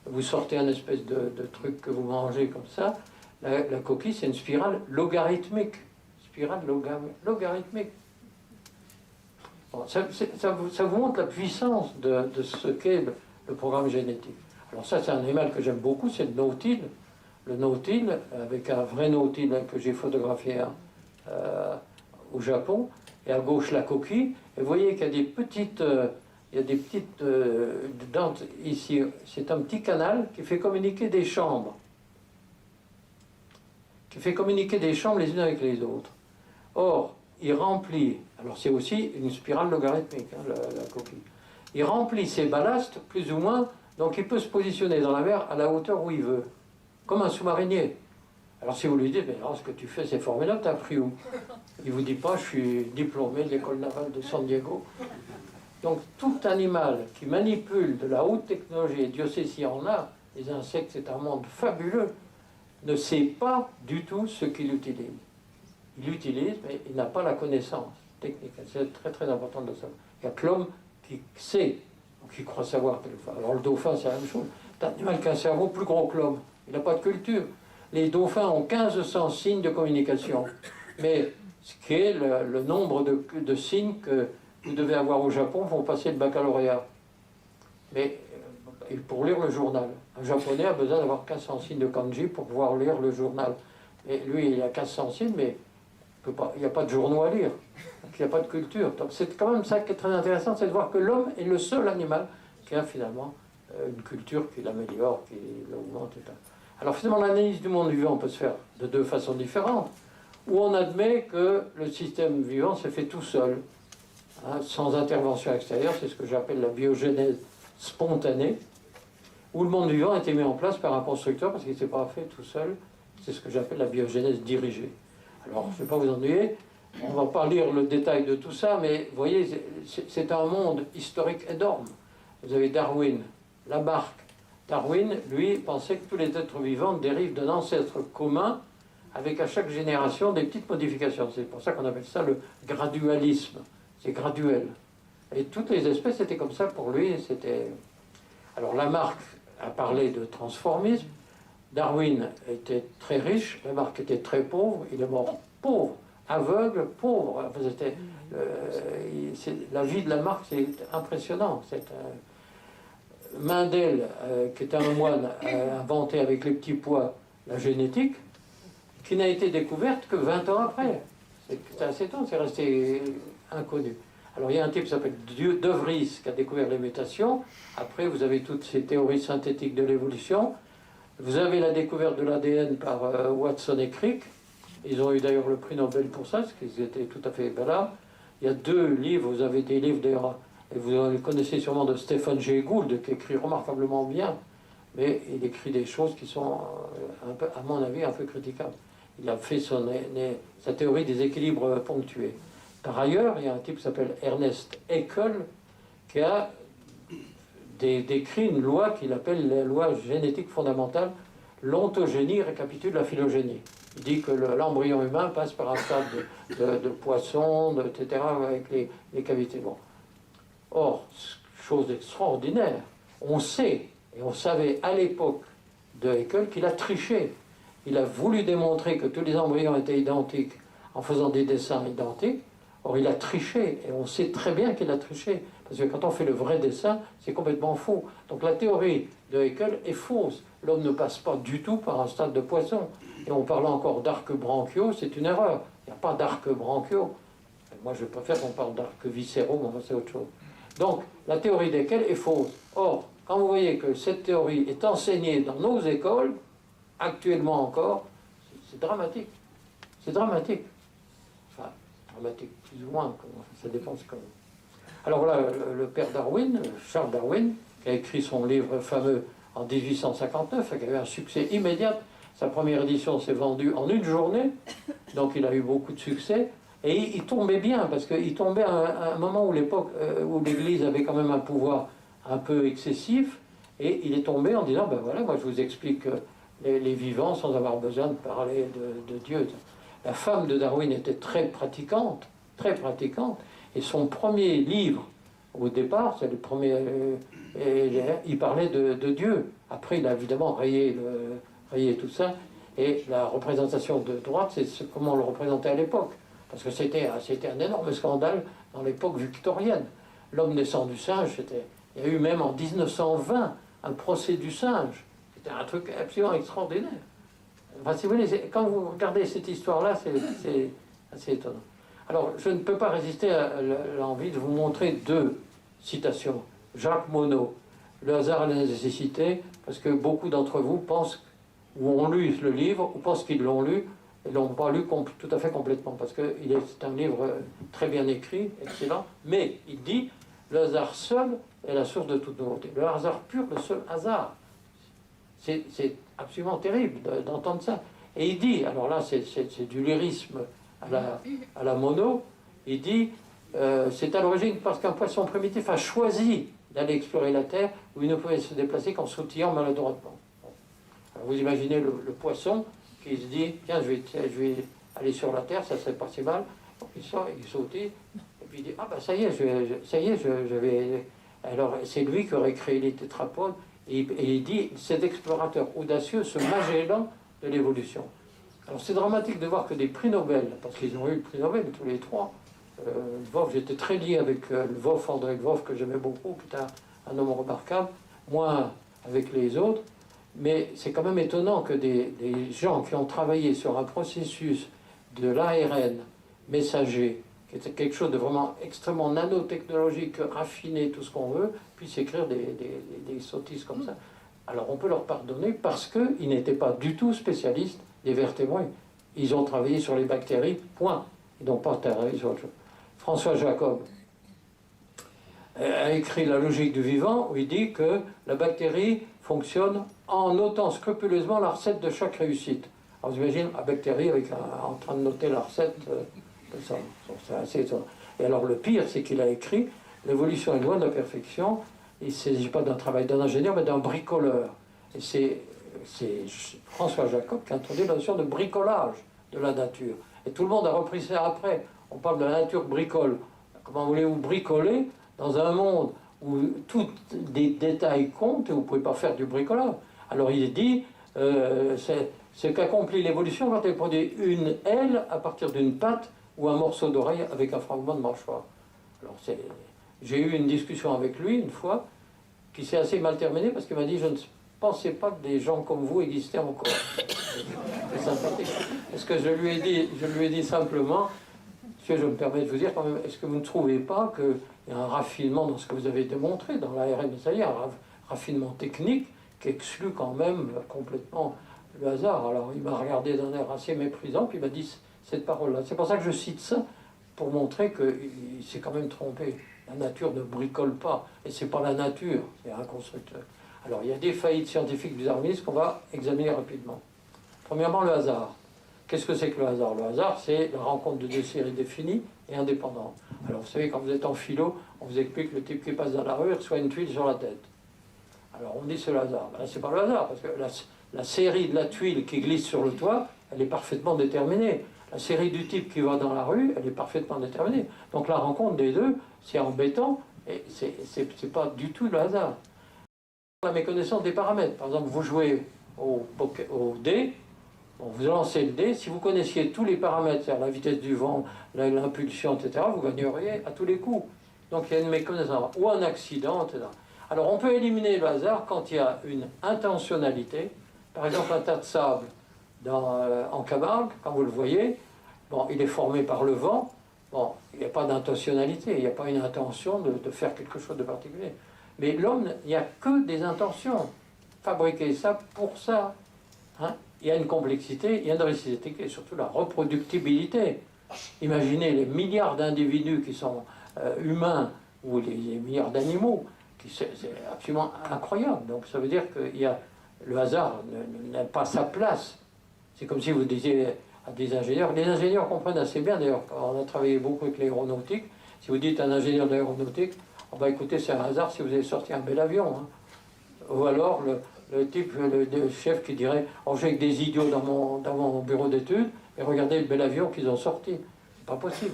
vous sortez un espèce de truc que vous mangez comme ça, la coquille, c'est une spirale logarithmique. Logarithmique. Bon, ça vous montre la puissance de ce qu'est le programme génétique. Alors ça, c'est un animal que j'aime beaucoup, c'est le nautile. Le nautile, avec un vrai nautile que j'ai photographié au Japon, et à gauche la coquille. Et vous voyez qu'il y a des petites... dents ici. C'est un petit canal qui fait communiquer des chambres. Les unes avec les autres. Or, il remplit... Alors c'est aussi une spirale logarithmique, hein, la coquille. Il remplit ses ballasts, plus ou moins, donc il peut se positionner dans la mer à la hauteur où il veut. Comme un sous-marinier. Alors si vous lui dites, mais alors, ce que tu fais c'est formidable, t'as appris où? Il vous dit pas, je suis diplômé de l'école navale de San Diego. Donc tout animal qui manipule de la haute technologie, et Dieu sait s'il y en a, les insectes c'est un monde fabuleux, ne sait pas du tout ce qu'il utilise. Il l'utilise, mais il n'a pas la connaissance technique. C'est très très important de le savoir. Il n'y a que l'homme qui sait, ou qui croit savoir quelquefois. Alors le dauphin c'est la même chose. C'est un animal qui a un cerveau plus gros que l'homme. Il n'a pas de culture. Les dauphins ont 1500 signes de communication. Mais ce qui est le nombre de signes que vous devez avoir au Japon pour passer le baccalauréat. Mais pour lire le journal. Un Japonais a besoin d'avoir 1500 signes de kanji pour pouvoir lire le journal. Et lui, il a 1500 signes, mais il n'y a pas de journaux à lire. Donc il n'y a pas de culture. Donc c'est quand même ça qui est très intéressant, c'est de voir que l'homme est le seul animal qui a finalement une culture qui l'améliore, qui l'augmente, etc. Alors finalement, l'analyse du monde vivant peut se faire de deux façons différentes. Où on admet que le système vivant s'est fait tout seul, hein, sans intervention extérieure, c'est ce que j'appelle la biogénèse spontanée, où le monde vivant a été mis en place par un constructeur parce qu'il ne s'est pas fait tout seul, c'est ce que j'appelle la biogénèse dirigée. Alors, je ne vais pas vous ennuyer, on ne va pas lire le détail de tout ça, mais vous voyez, c'est un monde historique énorme. Vous avez Darwin, Lamarck. Darwin, lui, pensait que tous les êtres vivants dérivent d'un ancêtre commun, avec à chaque génération des petites modifications. C'est pour ça qu'on appelle ça le gradualisme. C'est graduel. Et toutes les espèces étaient comme ça pour lui. Alors Lamarck a parlé de transformisme. Darwin était très riche, Lamarck était très pauvre. Il est mort pauvre, aveugle, pauvre. Enfin, la vie de Lamarck, c'est impressionnant. Mendel, qui était un moine, a inventé avec les petits pois la génétique, qui n'a été découverte que 20 ans après. C'est assez tôt, c'est resté inconnu. Alors il y a un type qui s'appelle De Vries qui a découvert les mutations. Après, vous avez toutes ces théories synthétiques de l'évolution. Vous avez la découverte de l'ADN par Watson et Crick. Ils ont eu d'ailleurs le prix Nobel pour ça, parce qu'ils étaient tout à fait valables. Il y a 2 livres, vous avez des livres d'ailleurs, et vous les connaissez sûrement, de Stephen Jay Gould, qui écrit remarquablement bien, mais il écrit des choses qui sont, un peu, à mon avis, un peu critiquables. Il a fait sa théorie des équilibres ponctués. Par ailleurs, il y a un type qui s'appelle Ernest Haeckel, qui a décrit une loi qu'il appelle la loi génétique fondamentale. L'ontogénie récapitule la phylogénie. Il dit que l'embryon humain passe par un stade de poisson, etc., avec les cavités. Bon. Or, chose extraordinaire, on sait, et on savait à l'époque de Haeckel qu'il a triché. Il a voulu démontrer que tous les embryons étaient identiques en faisant des dessins identiques. Or, il a triché, et on sait très bien qu'il a triché, parce que quand on fait le vrai dessin, c'est complètement faux. Donc la théorie de Haeckel est fausse. L'homme ne passe pas du tout par un stade de poisson. Et on parle encore d'arcs branchiaux, c'est une erreur. Il n'y a pas d'arcs branchiaux. Moi, je préfère qu'on parle d'arcs viscéraux, mais c'est autre chose. Donc, la théorie d'Haeckel est fausse. Or, quand vous voyez que cette théorie est enseignée dans nos écoles, actuellement encore, c'est dramatique. C'est dramatique. Enfin, dramatique plus ou moins, ça dépend ce que... Alors voilà, le père Darwin, Charles Darwin, qui a écrit son livre fameux en 1859, qui a eu un succès immédiat. Sa première édition s'est vendue en une journée, donc il a eu beaucoup de succès. Et il tombait bien, parce qu'il tombait à un moment où l'Église avait quand même un pouvoir un peu excessif, et il est tombé en disant, ben voilà, moi je vous explique les vivants sans avoir besoin de parler de Dieu. La femme de Darwin était très pratiquante, et son premier livre au départ, c'est le premier. Il parlait de Dieu. Après, il a évidemment rayé tout ça. Et la représentation de droite, c'est comment on le représentait à l'époque. Parce que c'était un énorme scandale dans l'époque victorienne. L'homme naissant du singe, il y a eu même en 1920 un procès du singe. C'était un truc absolument extraordinaire. Enfin, si vous voulez, quand vous regardez cette histoire-là, c'est assez étonnant. Alors, je ne peux pas résister à l'envie de vous montrer deux citations. Jacques Monod, Le hasard et la nécessité, parce que beaucoup d'entre vous pensent, ou ont lu le livre, ou pensent qu'ils l'ont lu, et ne l'ont pas lu tout à fait complètement, parce que c'est un livre très bien écrit, excellent, mais il dit, le hasard seul est la source de toute nouveauté. Le hasard pur, le seul hasard. C'est absolument terrible d'entendre ça. Et il dit, alors là c'est du lyrisme à la Monod, il dit, c'est à l'origine parce qu'un poisson primitif a choisi d'aller explorer la Terre où il ne pouvait se déplacer qu'en sautillant maladroitement. Alors vous imaginez le poisson qui se dit, tiens, je vais aller sur la Terre, ça serait pas si mal. Donc il sort, il sautille, et puis il dit, ah ben ça y est, je vais... Alors c'est lui qui aurait créé les tétrapodes, et il dit, cet explorateur audacieux, ce Magellan de l'évolution. Alors c'est dramatique de voir que des prix Nobel, parce qu'ils ont eu le prix Nobel tous les trois, Lvov, j'étais très lié avec Lvov, André Lvov, que j'aimais beaucoup, qui est un homme remarquable, moins avec les autres, mais c'est quand même étonnant que des gens qui ont travaillé sur un processus de l'ARN messager, qui était quelque chose de vraiment extrêmement nanotechnologique, raffiné, tout ce qu'on veut, puissent écrire des sottises comme ça. Alors on peut leur pardonner parce qu'ils n'étaient pas du tout spécialistes des vertébrés. Ils ont travaillé sur les bactéries, point. Ils n'ont pas travaillé sur autre chose. François Jacob a écrit La logique du vivant, où il dit que la bactérie fonctionne en notant scrupuleusement la recette de chaque réussite. Alors vous imaginez la bactérie en train de noter la recette, ça, c'est assez étonnant. Et alors le pire, c'est qu'il a écrit l'évolution est loin de la perfection. Il ne s'agit pas d'un travail d'un ingénieur, mais d'un bricoleur. Et c'est François Jacob qui a introduit la notion de bricolage de la nature. Et tout le monde a repris ça après. On parle de la nature bricole. Comment voulez-vous bricoler dans un monde où tous des détails comptent et vous ne pouvez pas faire du bricolage? Alors il dit, ce qu'accomplit l'évolution quand elle produit une aile à partir d'une patte ou un morceau d'oreille avec un fragment de mâchoire. Alors j'ai eu une discussion avec lui une fois qui s'est assez mal terminée parce qu'il m'a dit, je ne pensais pas que des gens comme vous existaient encore. C'est sympathique. Est-ce que je lui ai dit simplement, que je me permets de vous dire quand même, est-ce que vous ne trouvez pas qu'il y a un raffinement dans ce que vous avez démontré dans l'ARN, c'est-à-dire un raffinement technique qui exclut quand même complètement le hasard? Alors il m'a regardé d'un air assez méprisant, puis il m'a dit cette parole-là. C'est pour ça que je cite ça, pour montrer qu'il s'est quand même trompé. La nature ne bricole pas, et c'est pas la nature, c'est un constructeur. Alors il y a des faillites scientifiques bizarristes qu'on va examiner rapidement. Premièrement, le hasard. Qu'est-ce que c'est que le hasard? Le hasard, c'est la rencontre de deux séries définies et indépendantes. Alors vous savez, quand vous êtes en philo, on vous explique que le type qui passe dans la rue reçoit une tuile sur la tête. Alors on dit c'est le hasard. Ben, c'est pas le hasard, parce que la série de la tuile qui glisse sur le toit, elle est parfaitement déterminée. La série du type qui va dans la rue, elle est parfaitement déterminée. Donc la rencontre des deux, c'est embêtant, et c'est pas du tout le hasard. La méconnaissance des paramètres. Par exemple, vous jouez au dé, bon, vous lancez le dé, si vous connaissiez tous les paramètres, c'est-à-dire la vitesse du vent, l'impulsion, etc., vous gagneriez à tous les coups. Donc il y a une méconnaissance, ou un accident, etc. Alors on peut éliminer le hasard quand il y a une intentionnalité. Par exemple, un tas de sable en Camargue, quand vous le voyez, bon, il est formé par le vent, bon, il n'y a pas d'intentionnalité, il n'y a pas une intention de faire quelque chose de particulier. Mais l'homme, il n'y a que des intentions. Fabriquer ça pour ça. Hein? Il y a une complexité, il y a une récité, et surtout la reproductibilité. Imaginez les milliards d'individus qui sont humains, ou les milliards d'animaux, c'est absolument incroyable. Donc ça veut dire que le hasard n'a pas sa place. C'est comme si vous disiez à des ingénieurs, les ingénieurs comprennent assez bien, d'ailleurs, on a travaillé beaucoup avec l'aéronautique, si vous dites à un ingénieur d'aéronautique, oh bah écoutez, c'est un hasard si vous avez sorti un bel avion. Hein. Ou alors le type, le chef qui dirait, oh j'ai des idiots dans mon bureau d'études, et regardez le bel avion qu'ils ont sorti. C'est pas possible.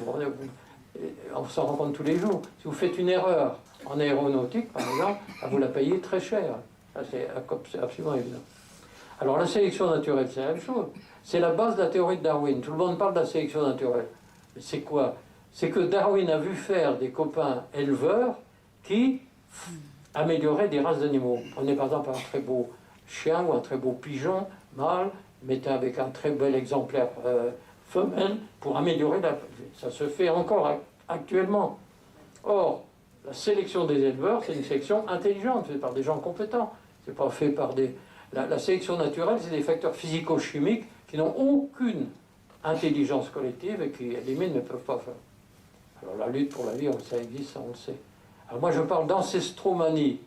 on s'en rend compte tous les jours. Si vous faites une erreur en aéronautique, par exemple, vous la payez très cher. C'est absolument évident. Alors la sélection naturelle, c'est la même chose. C'est la base de la théorie de Darwin. Tout le monde parle de la sélection naturelle. Mais c'est quoi? C'est que Darwin a vu faire des copains éleveurs qui amélioraient des races d'animaux. Prenez par exemple un très beau chien ou un très beau pigeon mâle, mettez avec un très bel exemplaire femelle pour améliorer la... Ça se fait encore actuellement. Or, la sélection des éleveurs, c'est une sélection intelligente, faite par des gens compétents. C'est pas fait par des... La sélection naturelle, c'est des facteurs physico-chimiques qui n'ont aucune intelligence collective et qui, limite, ne peuvent pas faire. Alors la lutte pour la vie, ça existe, ça on le sait. Alors moi je parle d'ancestromanie,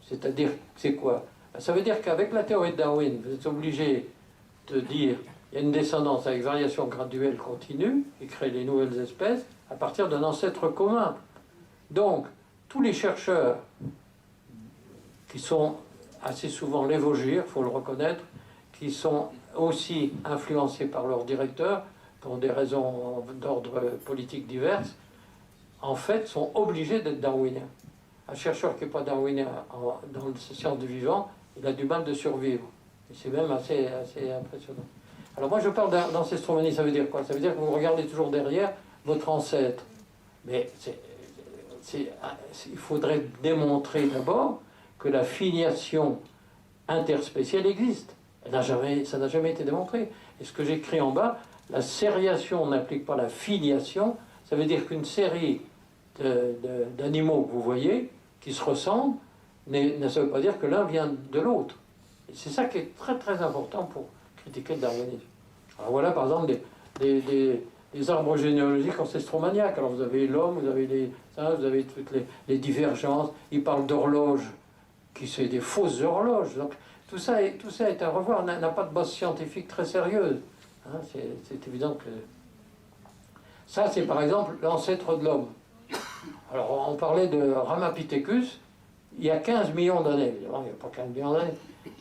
c'est-à-dire, c'est quoi? Ça veut dire qu'avec la théorie de Darwin, vous êtes obligé de dire il y a une descendance avec variation graduelle continue qui crée les nouvelles espèces à partir d'un ancêtre commun. Donc, tous les chercheurs qui sont assez souvent lévogirs, il faut le reconnaître, qui sont aussi influencés par leur directeur pour des raisons d'ordre politique diverses, en fait, sont obligés d'être darwiniens. Un chercheur qui n'est pas darwinien dans le science du vivant, il a du mal de survivre. Et c'est même assez impressionnant. Alors moi, je parle d'ancestromanie, ça veut dire quoi? Ça veut dire que vous regardez toujours derrière votre ancêtre. Mais il faudrait démontrer d'abord que la filiation interspéciale existe. Ça n'a jamais été démontré. Et ce que j'écris en bas, la sériation n'implique pas la filiation. Ça veut dire qu'une série d'animaux que vous voyez, qui se ressemblent, ça ne veut pas dire que l'un vient de l'autre. Et c'est ça qui est très très important pour critiquer le darwinisme. Alors voilà par exemple des arbres généalogiques ancestromaniaques. Alors vous avez l'homme, vous avez toutes les divergences. Il parle d'horloges, qui sont des fausses horloges. Donc tout ça est à revoir, n'a pas de base scientifique très sérieuse. Hein, c'est évident que... Ça, c'est par exemple l'ancêtre de l'homme. Alors, on parlait de Ramapithecus, il y a 15 millions d'années. Évidemment, il n'y a pas 15 millions d'années.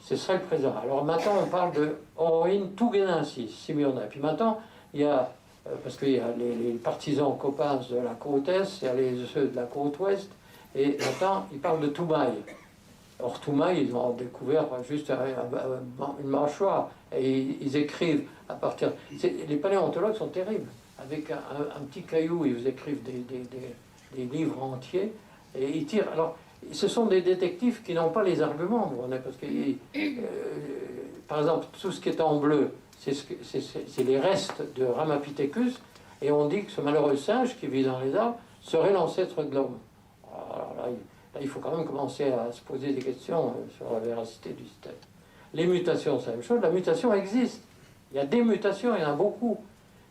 Ce serait le présent. Alors maintenant, on parle de Oroin tugenensis, 6 millions d'années. Puis maintenant, il y a, parce qu'il y a les partisans copains de la côte Est, il y a ceux de la côte Ouest, et maintenant, ils parlent de Toumaï. Or, Toumaï, ils ont découvert juste une mâchoire, et ils écrivent à partir... Les paléontologues sont terribles. Avec un petit caillou, ils vous écrivent des livres entiers, et ils tirent... Alors, ce sont des détectives qui n'ont pas les arguments, parce que, par exemple, tout ce qui est en bleu, c'est les restes de Ramapithecus, et on dit que ce malheureux singe qui vit dans les arbres serait l'ancêtre de l'homme. Alors là, il faut quand même commencer à se poser des questions sur la véracité du système. Les mutations, c'est la même chose. La mutation existe. Il y a des mutations, il y en a beaucoup.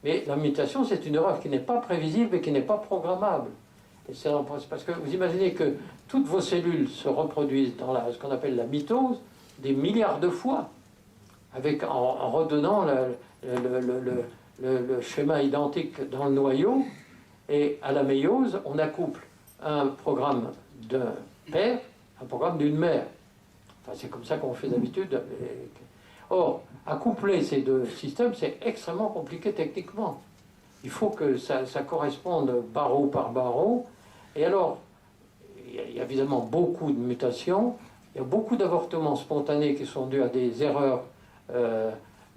Mais la mutation, c'est une erreur qui n'est pas prévisible et qui n'est pas programmable. Et c'est parce que vous imaginez que toutes vos cellules se reproduisent dans ce qu'on appelle la mitose des milliards de fois, en redonnant le schéma identique dans le noyau, et à la méiose, on accouple un programme d'un père, un programme d'une mère. Enfin, c'est comme ça qu'on fait d'habitude. Or, accoupler ces deux systèmes, c'est extrêmement compliqué techniquement. Il faut que ça corresponde barreau par barreau. Et alors, il y a évidemment beaucoup de mutations, il y a beaucoup d'avortements spontanés qui sont dus à des erreurs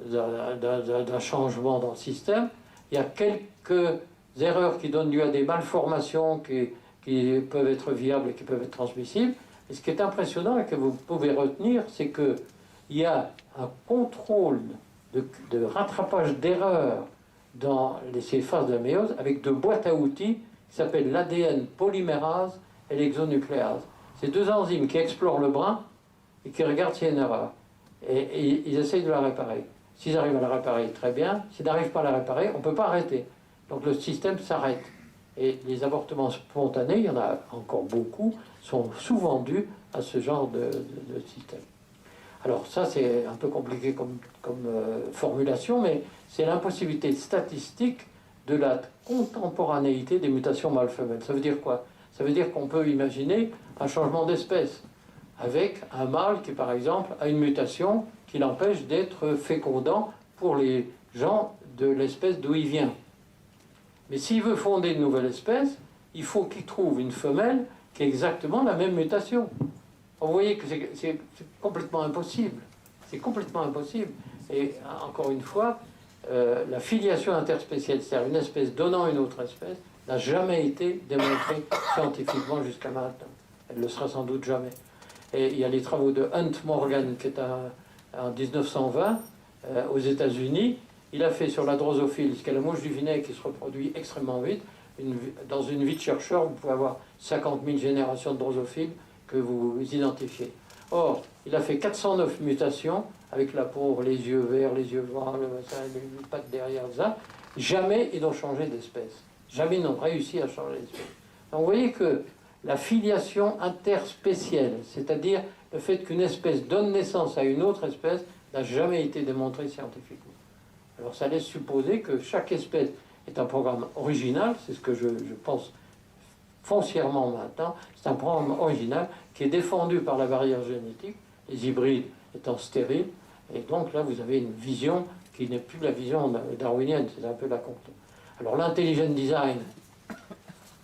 d'un changement dans le système. Il y a quelques erreurs qui donnent lieu à des malformations qui peuvent être viables et qui peuvent être transmissibles. Et ce qui est impressionnant et que vous pouvez retenir, c'est qu'il y a un contrôle de rattrapage d'erreurs dans ces phases de la méiose avec deux boîtes à outils qui s'appellent l'ADN polymérase et l'exonucléase. C'est deux enzymes qui explorent le brin et qui regardent s'il y a une erreur. Et ils essayent de la réparer. S'ils arrivent à la réparer, très bien. S'ils n'arrivent pas à la réparer, on ne peut pas arrêter. Donc le système s'arrête. Et les avortements spontanés, il y en a encore beaucoup, sont souvent dus à ce genre de système. Alors ça, c'est un peu compliqué comme formulation, mais c'est l'impossibilité statistique de la contemporanéité des mutations mâles-femelles. Ça veut dire quoi? Ça veut dire qu'on peut imaginer un changement d'espèce avec un mâle qui, par exemple, a une mutation qui l'empêche d'être fécondant pour les gens de l'espèce d'où il vient. Mais s'il veut fonder une nouvelle espèce, il faut qu'il trouve une femelle qui a exactement la même mutation. Vous voyez que c'est complètement impossible. C'est complètement impossible. Et encore une fois, la filiation interspécielle, c'est-à-dire une espèce donnant une autre espèce, n'a jamais été démontrée scientifiquement jusqu'à maintenant. Elle ne le sera sans doute jamais. Et il y a les travaux de Hunt Morgan, qui est en 1920, aux États-Unis. Il a fait sur la drosophile, ce qu'est la mouche du vinaigre qui se reproduit extrêmement vite. Dans une vie de chercheur, vous pouvez avoir 50 000 générations de drosophiles que vous identifiez. Or, il a fait 409 mutations avec la peau, les yeux verts, les yeux blancs, les pattes derrière, ça. Jamais ils n'ont changé d'espèce. Jamais ils n'ont réussi à changer d'espèce. Donc vous voyez que la filiation interspécielle, c'est-à-dire le fait qu'une espèce donne naissance à une autre espèce, n'a jamais été démontré scientifiquement. Alors ça laisse supposer que chaque espèce est un programme original, c'est ce que je pense foncièrement maintenant, c'est un programme original qui est défendu par la barrière génétique, les hybrides étant stériles, et donc là vous avez une vision qui n'est plus la vision darwinienne, c'est un peu la conclusion. Alors l'intelligent design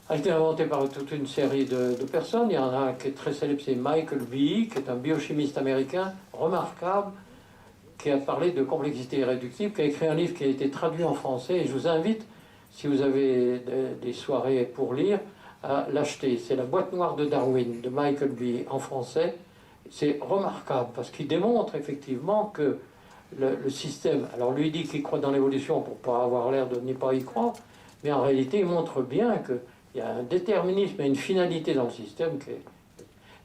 a été inventé par toute une série de personnes. Il y en a un qui est très célèbre, c'est Michael Behe, qui est un biochimiste américain remarquable, qui a parlé de complexité irréductible, qui a écrit un livre qui a été traduit en français, et je vous invite, si vous avez des soirées pour lire, à l'acheter. C'est La boîte noire de Darwin, de Michael Behe, en français. C'est remarquable, parce qu'il démontre effectivement que le système, alors lui dit qu'il croit dans l'évolution pour ne pas avoir l'air de n'y pas y croire, mais en réalité il montre bien qu'il y a un déterminisme et une finalité dans le système.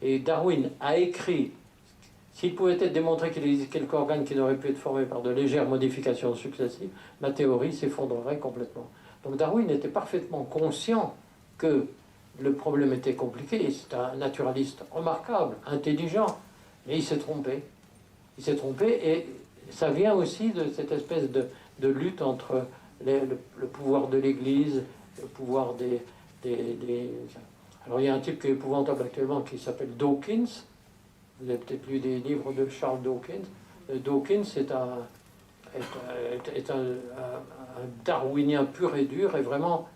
Et Darwin a écrit, s'il pouvait être démontré qu'il existe quelques organes qui n'auraient pu être formés par de légères modifications successives, ma théorie s'effondrerait complètement. Donc Darwin était parfaitement conscient que le problème était compliqué, c'est un naturaliste remarquable, intelligent, mais il s'est trompé. Il s'est trompé, et ça vient aussi de cette espèce de lutte entre le pouvoir de l'Église, le pouvoir des... Alors il y a un type qui est épouvantable actuellement qui s'appelle Dawkins. Vous avez peut-être lu des livres de Charles Dawkins. Dawkins est un darwinien pur et dur et vraiment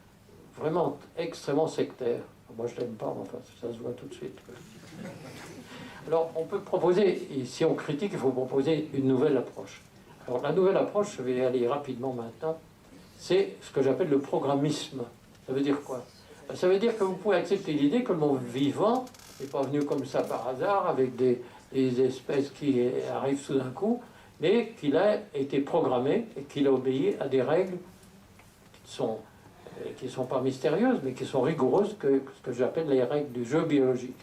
extrêmement sectaire. Moi je l'aime pas, mais enfin ça se voit tout de suite. Alors on peut proposer, et si on critique, il faut proposer une nouvelle approche. Alors la nouvelle approche, je vais aller rapidement maintenant, c'est ce que j'appelle le programmisme. Ça veut dire quoi? Ça veut dire que vous pouvez accepter l'idée que le monde vivant n'est pas venu comme ça par hasard, avec des espèces qui arrivent tout d'un coup, mais qu'il a été programmé et qu'il a obéi à des règles qui ne sont pas mystérieuses, mais qui sont rigoureuses, ce que j'appelle les règles du jeu biologique.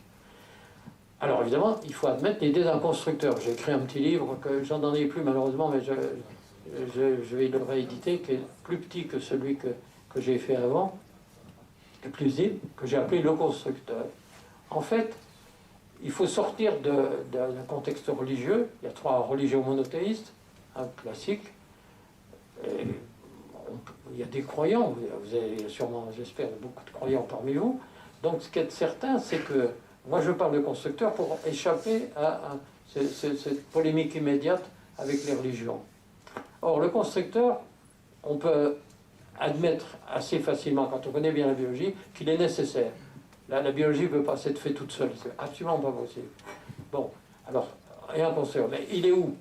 Alors évidemment, il faut admettre l'idée d'un constructeur. J'ai écrit un petit livre, que j'en ai plus malheureusement, mais je vais le rééditer, qui est plus petit que celui que j'ai fait avant, le plus libre, que j'ai appelé Le Constructeur. En fait, il faut sortir d'un contexte religieux. Il y a 3 religions monothéistes, un classique. Il y a des croyants, vous avez sûrement, j'espère, beaucoup de croyants parmi vous. Donc ce qui est certain, c'est que moi je parle de constructeur pour échapper à cette polémique immédiate avec les religions. Or, le constructeur, on peut admettre assez facilement, quand on connaît bien la biologie, qu'il est nécessaire. La biologie ne peut pas s'être faite toute seule, c'est absolument pas possible. Bon, alors, et un constructeur, mais il est où?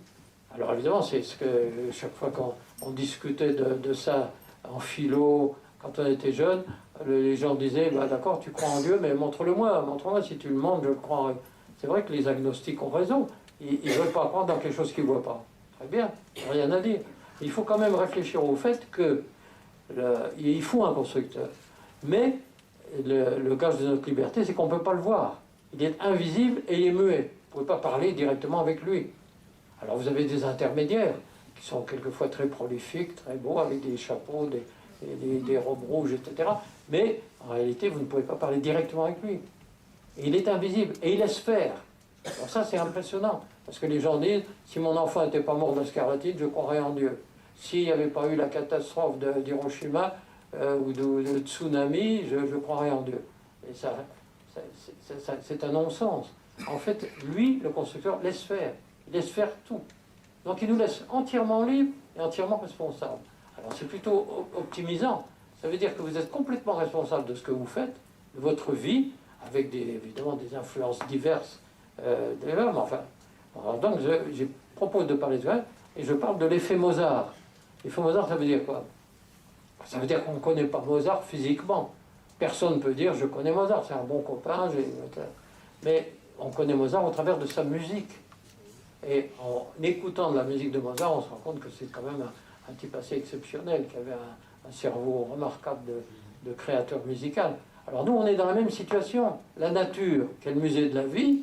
Alors évidemment, c'est ce que chaque fois qu'on discutait de ça en philo, quand on était jeune, les gens disaient, bah, d'accord, tu crois en Dieu, mais montre-le-moi, si tu le montres, je le crois. C'est vrai que les agnostiques ont raison, ils ne veulent pas croire dans quelque chose qu'ils ne voient pas. Très bien, rien à dire. Il faut quand même réfléchir au fait qu'il faut un constructeur. Mais le gage de notre liberté, c'est qu'on ne peut pas le voir. Il est invisible et il est muet. Vous ne pouvez pas parler directement avec lui. Alors vous avez des intermédiaires qui sont quelquefois très prolifiques, très beaux, avec des chapeaux, des robes rouges, etc. Mais en réalité, vous ne pouvez pas parler directement avec lui. Et il est invisible et il laisse faire. Alors ça, c'est impressionnant. Parce que les gens disent, si mon enfant n'était pas mort de scarlatine, je croirais en Dieu. S'il n'y avait pas eu la catastrophe d'Hiroshima ou de tsunami, je croirais en Dieu. Et ça c'est un non-sens. En fait, lui, le constructeur, laisse faire. Il laisse faire tout. Donc il nous laisse entièrement libres et entièrement responsables. Alors c'est plutôt optimisant. Ça veut dire que vous êtes complètement responsable de ce que vous faites, de votre vie, avec évidemment des influences diverses de l'homme. Enfin, alors donc je propose de parler de ça, et je parle de l'effet Mozart. L'effet Mozart, ça veut dire quoi? Ça veut dire qu'on ne connaît pas Mozart physiquement. Personne ne peut dire je connais Mozart, c'est un bon copain, mais on connaît Mozart au travers de sa musique. Et en écoutant de la musique de Mozart, on se rend compte que c'est quand même un type assez exceptionnel, qui avait un cerveau remarquable de créateur musical. Alors nous, on est dans la même situation. La nature, qui est le musée de la vie,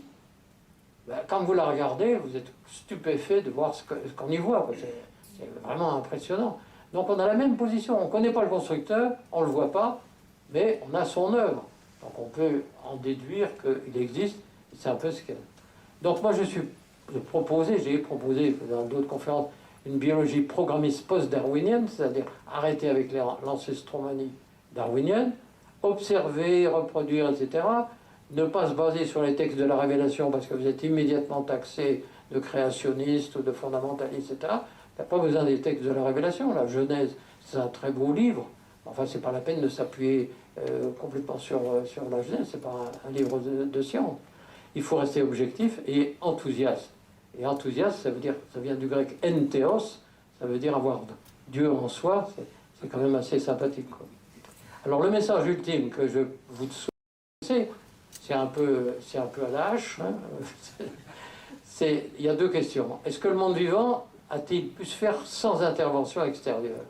ben, quand vous la regardez, vous êtes stupéfait de voir ce qu'on y voit. C'est vraiment impressionnant. Donc on a la même position. On ne connaît pas le constructeur, on ne le voit pas, mais on a son œuvre. Donc on peut en déduire qu'il existe. C'est un peu ce que... Donc moi j'ai proposé dans d'autres conférences une biologie programmiste post-darwinienne, c'est-à-dire arrêter avec l'ancestromanie darwinienne, observer, reproduire, etc. Ne pas se baser sur les textes de la Révélation parce que vous êtes immédiatement taxé de créationniste ou de fondamentaliste, etc. Il n'y a pas besoin des textes de la Révélation. La Genèse, c'est un très beau livre. Enfin, c'est pas la peine de s'appuyer complètement sur la Genèse. C'est pas un livre de science. Il faut rester objectif et enthousiaste. Et enthousiaste, ça veut dire, ça vient du grec entheos, ça veut dire avoir Dieu en soi. C'est quand même assez sympathique, quoi. Alors le message ultime que je vous souhaite, c'est un peu à la hache. Hein. Il y a deux questions. Est-ce que le monde vivant a-t-il pu se faire sans intervention extérieure?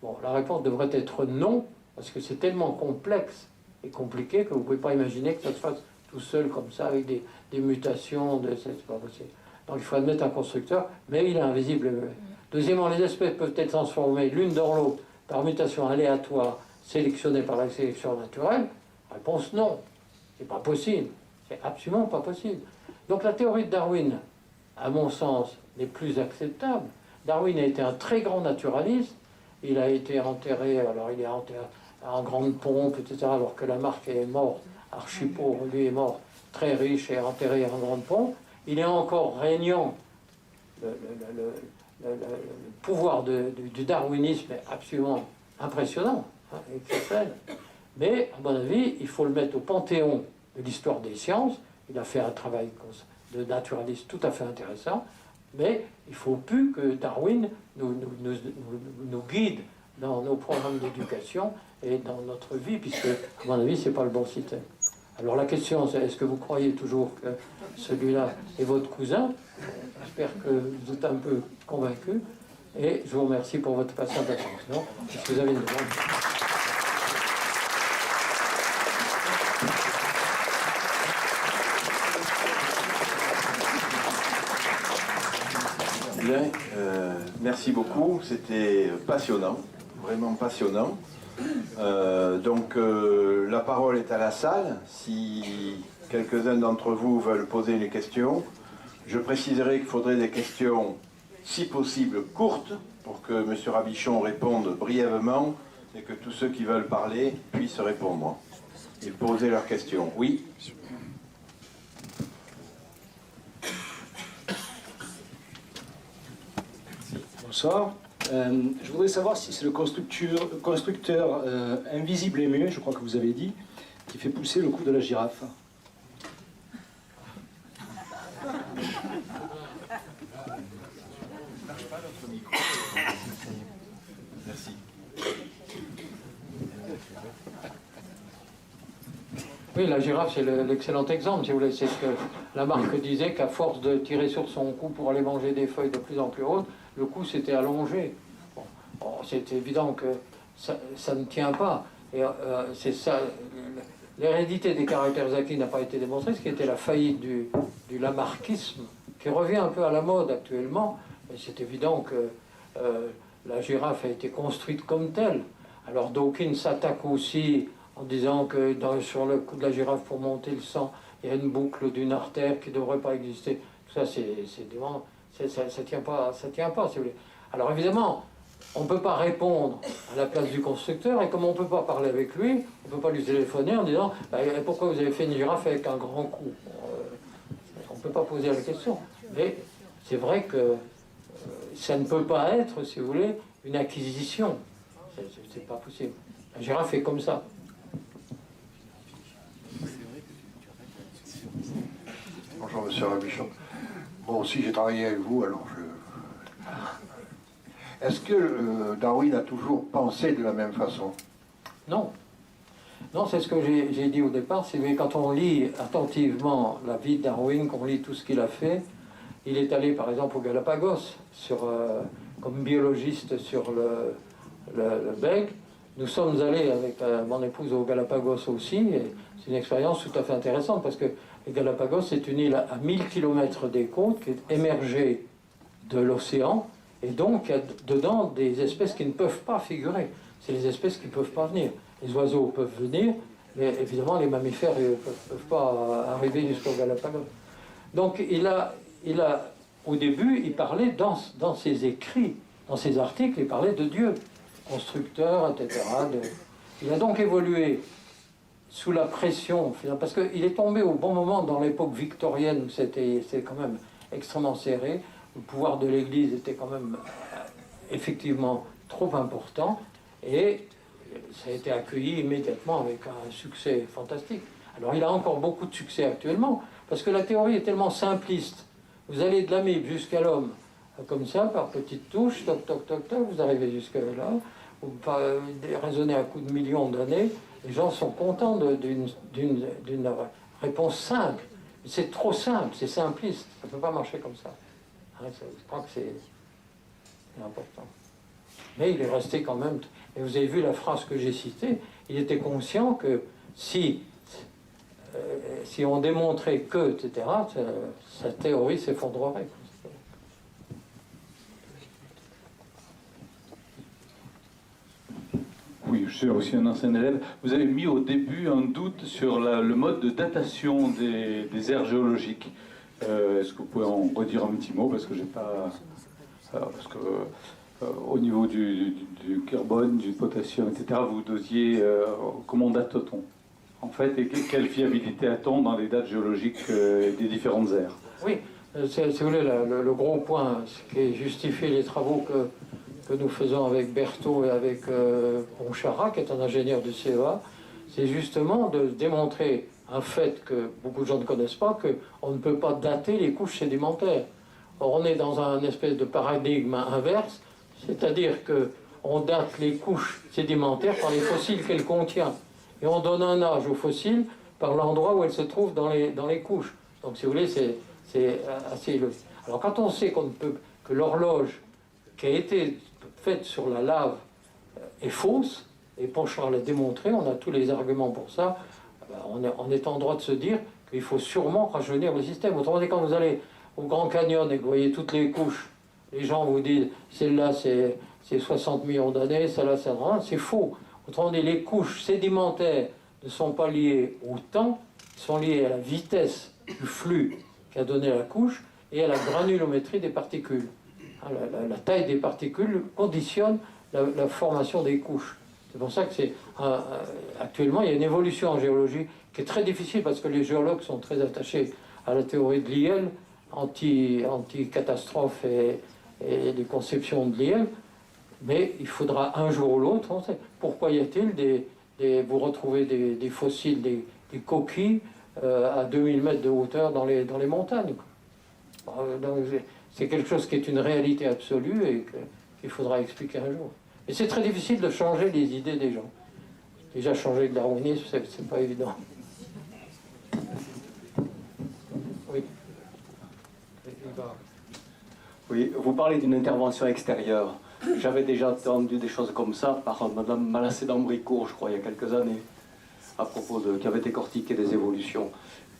Bon, la réponse devrait être non, parce que c'est tellement complexe et compliqué que vous ne pouvez pas imaginer que ça se fasse tout seul comme ça, avec des mutations. C'est pas possible. Donc il faut admettre un constructeur, mais il est invisible. Deuxièmement, les espèces peuvent être transformées l'une dans l'autre par mutation aléatoire sélectionnée par la sélection naturelle. Réponse non. C'est pas possible. C'est absolument pas possible. Donc la théorie de Darwin, à mon sens, n'est plus acceptable. Darwin a été un très grand naturaliste. Il a été enterré, alors il est enterré en grande pompe, etc., alors que Lamarck est mort, archi pauvre, lui est mort très riche et enterré en grande pompe. Il est encore régnant. Le pouvoir du darwinisme est absolument impressionnant, hein, exceptionnel. Mais, à mon avis, il faut le mettre au panthéon de l'histoire des sciences. Il a fait un travail de naturaliste tout à fait intéressant, mais il ne faut plus que Darwin nous guide dans nos programmes d'éducation et dans notre vie, puisque, à mon avis, ce n'est pas le bon système. Alors la question, c'est est-ce que vous croyez toujours que celui-là est votre cousin? J'espère que vous êtes un peu convaincu. Et je vous remercie pour votre patiente attention. Est-ce que vous avez une demande? Bien, merci beaucoup. C'était passionnant, vraiment passionnant. Donc la parole est à la salle. Si quelques-uns d'entre vous veulent poser une question, je préciserai qu'il faudrait des questions, si possible, courtes, pour que M. Rabichon réponde brièvement et que tous ceux qui veulent parler puissent répondre et poser leurs questions. Oui. Bonsoir. Je voudrais savoir si c'est le constructeur invisible et muet, je crois que vous avez dit, qui fait pousser le cou de la girafe. Merci. Oui, la girafe, c'est l'excellent exemple, si vous voulez. C'est ce que Lamarck disait, qu'à force de tirer sur son cou pour aller manger des feuilles de plus en plus hautes, le cou s'était allongé. Bon, c'est évident que ça ne tient pas. Et c'est ça. L'hérédité des caractères acquis n'a pas été démontrée, ce qui était la faillite du lamarckisme, qui revient un peu à la mode actuellement. Mais c'est évident que la girafe a été construite comme telle. Alors Dawkins s'attaque aussi en disant que sur le cou de la girafe, pour monter le sang, il y a une boucle d'une artère qui ne devrait pas exister. Tout ça, ça tient pas, si vous voulez. Alors évidemment, on ne peut pas répondre à la place du constructeur, et comme on ne peut pas parler avec lui, on ne peut pas lui téléphoner en disant pourquoi vous avez fait une girafe avec un grand cou. On ne peut pas poser la question. Mais c'est vrai que ça ne peut pas être, si vous voulez, une acquisition. C'est pas possible. La girafe est comme ça. Bonjour Monsieur Rabichon. Moi aussi j'ai travaillé avec vous, alors Est-ce que Darwin a toujours pensé de la même façon? Non. Non, c'est ce que j'ai dit au départ, c'est que quand on lit attentivement la vie de Darwin, qu'on lit tout ce qu'il a fait, il est allé par exemple au Galapagos comme biologiste sur le bègue. Nous sommes allés avec mon épouse au Galapagos aussi, et c'est une expérience tout à fait intéressante parce que les Galapagos, c'est une île à 1000 km des côtes qui est émergée de l'océan, et donc il y a dedans des espèces qui ne peuvent pas figurer. C'est les espèces qui ne peuvent pas venir. Les oiseaux peuvent venir, mais évidemment les mammifères ne peuvent pas arriver jusqu'au Galapagos. Donc au début, il parlait dans ses écrits, dans ses articles, il parlait de Dieu, constructeur, etc. Il a donc évolué sous la pression, parce qu'il est tombé au bon moment dans l'époque victorienne, où c'était quand même extrêmement serré. Le pouvoir de l'Église était quand même effectivement trop important, et ça a été accueilli immédiatement avec un succès fantastique. Alors il a encore beaucoup de succès actuellement, parce que la théorie est tellement simpliste. Vous allez de l'amibe jusqu'à l'homme, comme ça, par petites touches, toc, toc, toc, toc, vous arrivez jusque là, vous raisonnez à coup de millions d'années, les gens sont contents d'une réponse simple. C'est trop simple, c'est simpliste, ça ne peut pas marcher comme ça. Hein, je crois que c'est important. Mais il est resté quand même... Et vous avez vu la phrase que j'ai citée, il était conscient que si on démontrait que, etc., sa théorie s'effondrerait. Oui, je suis aussi un ancien élève. Vous avez mis au début un doute sur le mode de datation des aires géologiques. Est-ce que vous pouvez en redire un petit mot? Parce que j'ai pas... au niveau du carbone, du potassium, etc., vous dosiez... comment date-t-on en fait, et quelle fiabilité a-t-on dans les dates géologiques des différentes aires? Oui, si vous voulez, le gros point, ce qui justifie les travaux que nous faisons avec Berthaud et avec Ponchara, qui est un ingénieur du CEA, c'est justement de démontrer un fait que beaucoup de gens ne connaissent pas, qu'on ne peut pas dater les couches sédimentaires. Or, on est dans un espèce de paradigme inverse, c'est-à-dire qu'on date les couches sédimentaires par les fossiles qu'elles contiennent. Et on donne un âge aux fossiles par l'endroit où elles se trouvent dans les couches. Donc, si vous voulez, c'est assez logique. Alors, quand on sait que l'horloge qui a été faite sur la lave est fausse, et Ponchard l'a démontré, on a tous les arguments pour ça, on est en droit de se dire qu'il faut sûrement rajeunir le système. Autrement dit, quand vous allez au Grand Canyon et que vous voyez toutes les couches, les gens vous disent celle-là c'est 60 millions d'années, celle-là c'est faux. Autrement dit, les couches sédimentaires ne sont pas liées au temps, sont liées à la vitesse du flux qu'a donné la couche et à la granulométrie des particules. La taille des particules conditionne la formation des couches. C'est pour ça que actuellement, il y a une évolution en géologie qui est très difficile parce que les géologues sont très attachés à la théorie de Lyell, anti-catastrophe et des conceptions de Lyell. Mais il faudra un jour ou l'autre, on sait. Pourquoi y a-t-il vous retrouvez des fossiles, des coquilles à 2000 mètres de hauteur dans les montagnes. C'est quelque chose qui est une réalité absolue et qu'il faudra expliquer un jour. Et c'est très difficile de changer les idées des gens. Déjà changer le darwinisme, c'est pas évident. Oui. Oui, vous parlez d'une intervention extérieure. J'avais déjà entendu des choses comme ça par Madame Malassé d'Ambricourt, je crois, il y a quelques années, à propos qui avait décortiqué des évolutions.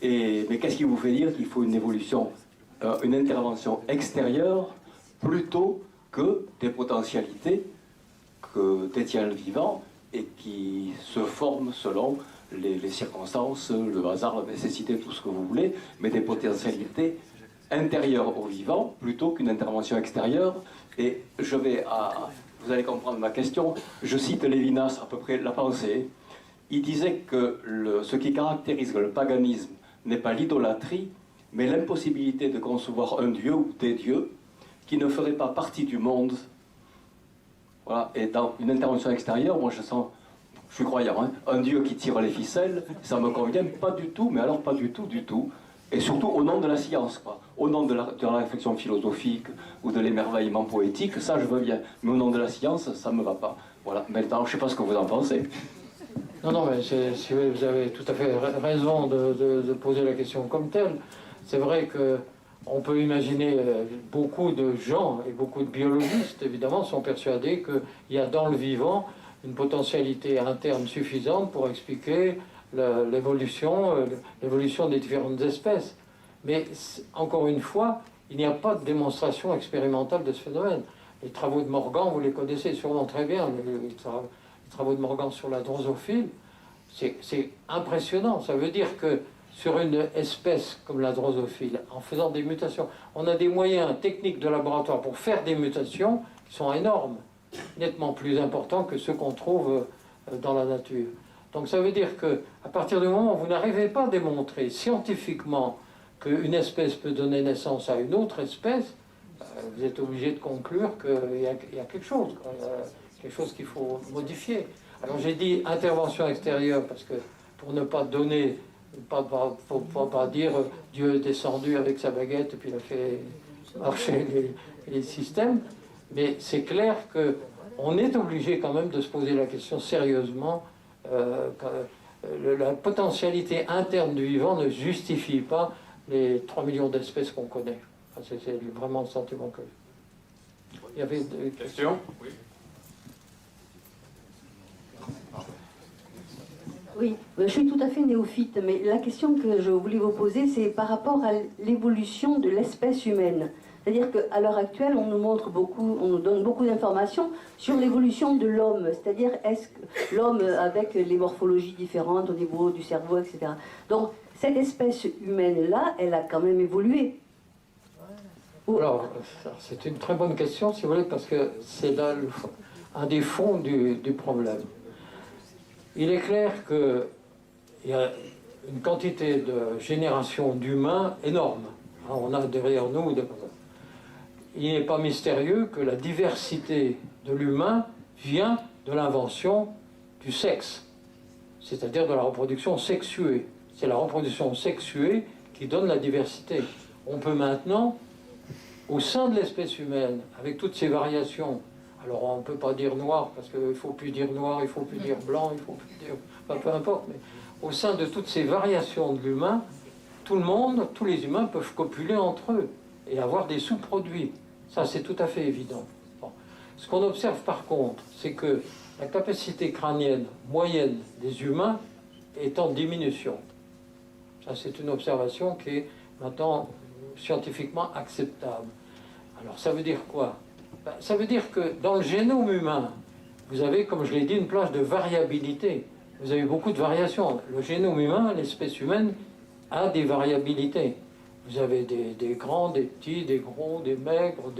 Mais qu'est-ce qui vous fait dire qu'il faut une évolution, une intervention extérieure, plutôt que des potentialités que détient le vivant et qui se forment selon les circonstances, le hasard, la nécessité, tout ce que vous voulez, mais des potentialités intérieures au vivant plutôt qu'une intervention extérieure. Et vous allez comprendre ma question, je cite Lévinas, à peu près la pensée. Il disait que ce qui caractérise le paganisme n'est pas l'idolâtrie, mais l'impossibilité de concevoir un dieu ou des dieux qui ne feraient pas partie du monde. Voilà. Et dans une intervention extérieure, moi je sens je suis croyant, hein, un Dieu qui tire les ficelles, ça me convient pas du tout, mais alors pas du tout, du tout. Et surtout au nom de la science, quoi. Au nom de la réflexion philosophique ou de l'émerveillement poétique, ça je veux bien. Mais au nom de la science, ça me va pas. Voilà, maintenant, je sais pas ce que vous en pensez. Non, non, mais vous avez tout à fait raison de poser la question comme telle. C'est vrai qu'on peut imaginer, beaucoup de gens et beaucoup de biologistes, évidemment, sont persuadés qu'il y a dans le vivant une potentialité interne suffisante pour expliquer l'évolution des différentes espèces. Mais encore une fois, il n'y a pas de démonstration expérimentale de ce phénomène. Les travaux de Morgan, vous les connaissez sûrement très bien, les travaux de Morgan sur la drosophile, c'est impressionnant. Ça veut dire que sur une espèce comme la drosophile, en faisant des mutations, on a des moyens techniques de laboratoire pour faire des mutations qui sont énormes, nettement plus importants que ceux qu'on trouve dans la nature. Donc ça veut dire qu'à partir du moment où vous n'arrivez pas à démontrer scientifiquement qu'une espèce peut donner naissance à une autre espèce, vous êtes obligé de conclure qu'il y a quelque chose qu'il faut modifier. Alors j'ai dit intervention extérieure parce que pour ne pas donner, faut pas dire Dieu est descendu avec sa baguette et puis il a fait marcher les systèmes, mais c'est clair qu'on est obligé quand même de se poser la question sérieusement. La potentialité interne du vivant ne justifie pas les 3 millions d'espèces qu'on connaît. Enfin, c'est vraiment le sentiment que... Il y avait des questions? Oui. Oui, je suis tout à fait néophyte, mais la question que je voulais vous poser, c'est par rapport à l'évolution de l'espèce humaine. C'est-à-dire qu'à l'heure actuelle, on nous montre beaucoup, on nous donne beaucoup d'informations sur l'évolution de l'homme. C'est-à-dire, est-ce que l'homme, avec les morphologies différentes au niveau du cerveau, etc. Donc, cette espèce humaine-là, elle a quand même évolué. Alors, c'est une très bonne question, si vous voulez, parce que c'est là un des fonds du problème. Il est clair qu'il y a une quantité de génération d'humains énorme. On a derrière nous des... Il n'est pas mystérieux que la diversité de l'humain vient de l'invention du sexe, c'est-à-dire de la reproduction sexuée. C'est la reproduction sexuée qui donne la diversité. On peut maintenant, au sein de l'espèce humaine, avec toutes ces variations, alors on ne peut pas dire noir, parce qu'il ne faut plus dire noir, il ne faut plus dire blanc, il ne faut plus dire... Enfin, peu importe, mais au sein de toutes ces variations de l'humain, tout le monde, tous les humains peuvent copuler entre eux et avoir des sous-produits. Ça, c'est tout à fait évident. Bon. Ce qu'on observe par contre, c'est que la capacité crânienne moyenne des humains est en diminution. Ça, c'est une observation qui est maintenant scientifiquement acceptable. Alors, ça veut dire quoi? Ça veut dire que dans le génome humain, vous avez, comme je l'ai dit, une plage de variabilité. Vous avez beaucoup de variations. Le génome humain, l'espèce humaine, a des variabilités. Vous avez des grands, des petits, des gros, des maigres,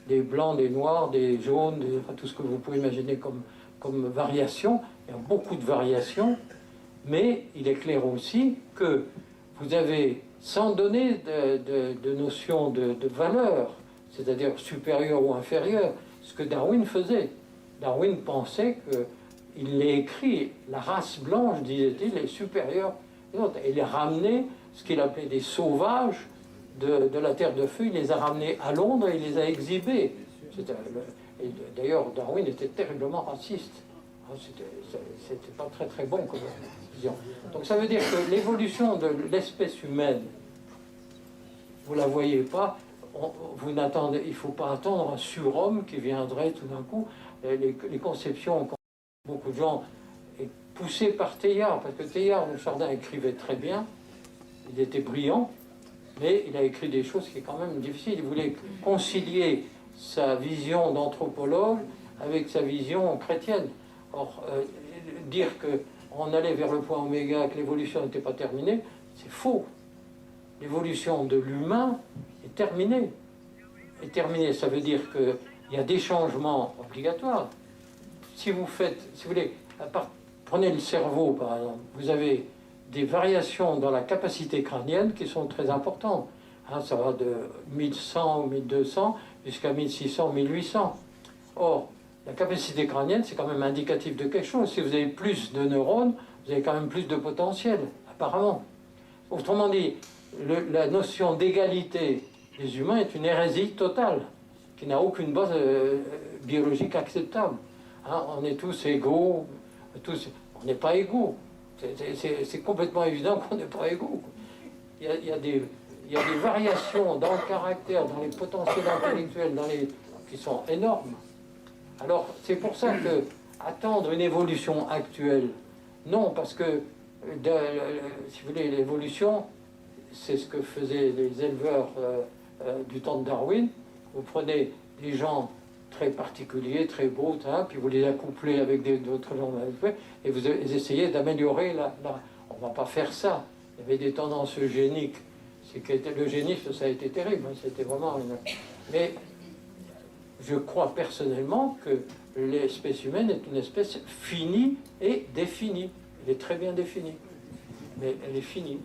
des blancs, des noirs, des jaunes, enfin, tout ce que vous pouvez imaginer comme variations. Il y a beaucoup de variations, mais il est clair aussi que vous avez, sans donner de notion de valeur, c'est-à-dire supérieure ou inférieure, ce que Darwin faisait. Darwin pensait qu'il l'ait écrit, la race blanche, disait-il, est supérieure aux autres. Il a ramené ce qu'il appelait des sauvages de la Terre de Feu, il les a ramenés à Londres et il les a exhibés. Et d'ailleurs, Darwin était terriblement raciste. C'était pas très très bon comme vision. Donc ça veut dire que l'évolution de l'espèce humaine, vous la voyez pas, il ne faut pas attendre un surhomme qui viendrait tout d'un coup. Les conceptions, beaucoup de gens, est poussé par Teilhard, parce que Teilhard, le Chardin, écrivait très bien, il était brillant, mais il a écrit des choses qui sont quand même difficiles. Il voulait concilier sa vision d'anthropologue avec sa vision chrétienne. Or, dire qu'on allait vers le point oméga, que l'évolution n'était pas terminée, c'est faux. L'évolution de l'humain est terminée. Et terminée, ça veut dire qu'il y a des changements obligatoires. Si vous voulez, prenez le cerveau par exemple, vous avez des variations dans la capacité crânienne qui sont très importantes. Ça va de 1100 ou 1200 jusqu'à 1600, 1800. Or, la capacité crânienne, c'est quand même indicatif de quelque chose. Si vous avez plus de neurones, vous avez quand même plus de potentiel, apparemment. Autrement dit, la notion d'égalité des humains est une hérésie totale, qui n'a aucune base biologique acceptable. Hein, on est tous égaux, on n'est pas égaux. C'est complètement évident qu'on n'est pas égaux. Il y a des variations dans le caractère, dans les potentiels intellectuels, qui sont énormes. Alors, c'est pour ça que attendre une évolution actuelle, non, parce que, si vous voulez, l'évolution, c'est ce que faisaient les éleveurs du temps de Darwin. Vous prenez des gens très particuliers, très beaux, puis vous les accouplez avec d'autres gens, et vous essayez d'améliorer on ne va pas faire ça. Il y avait des tendances eugéniques. L'eugénisme, ça a été terrible, c'était vraiment Mais je crois personnellement que l'espèce humaine est une espèce finie et définie. Elle est très bien définie, mais elle est finie.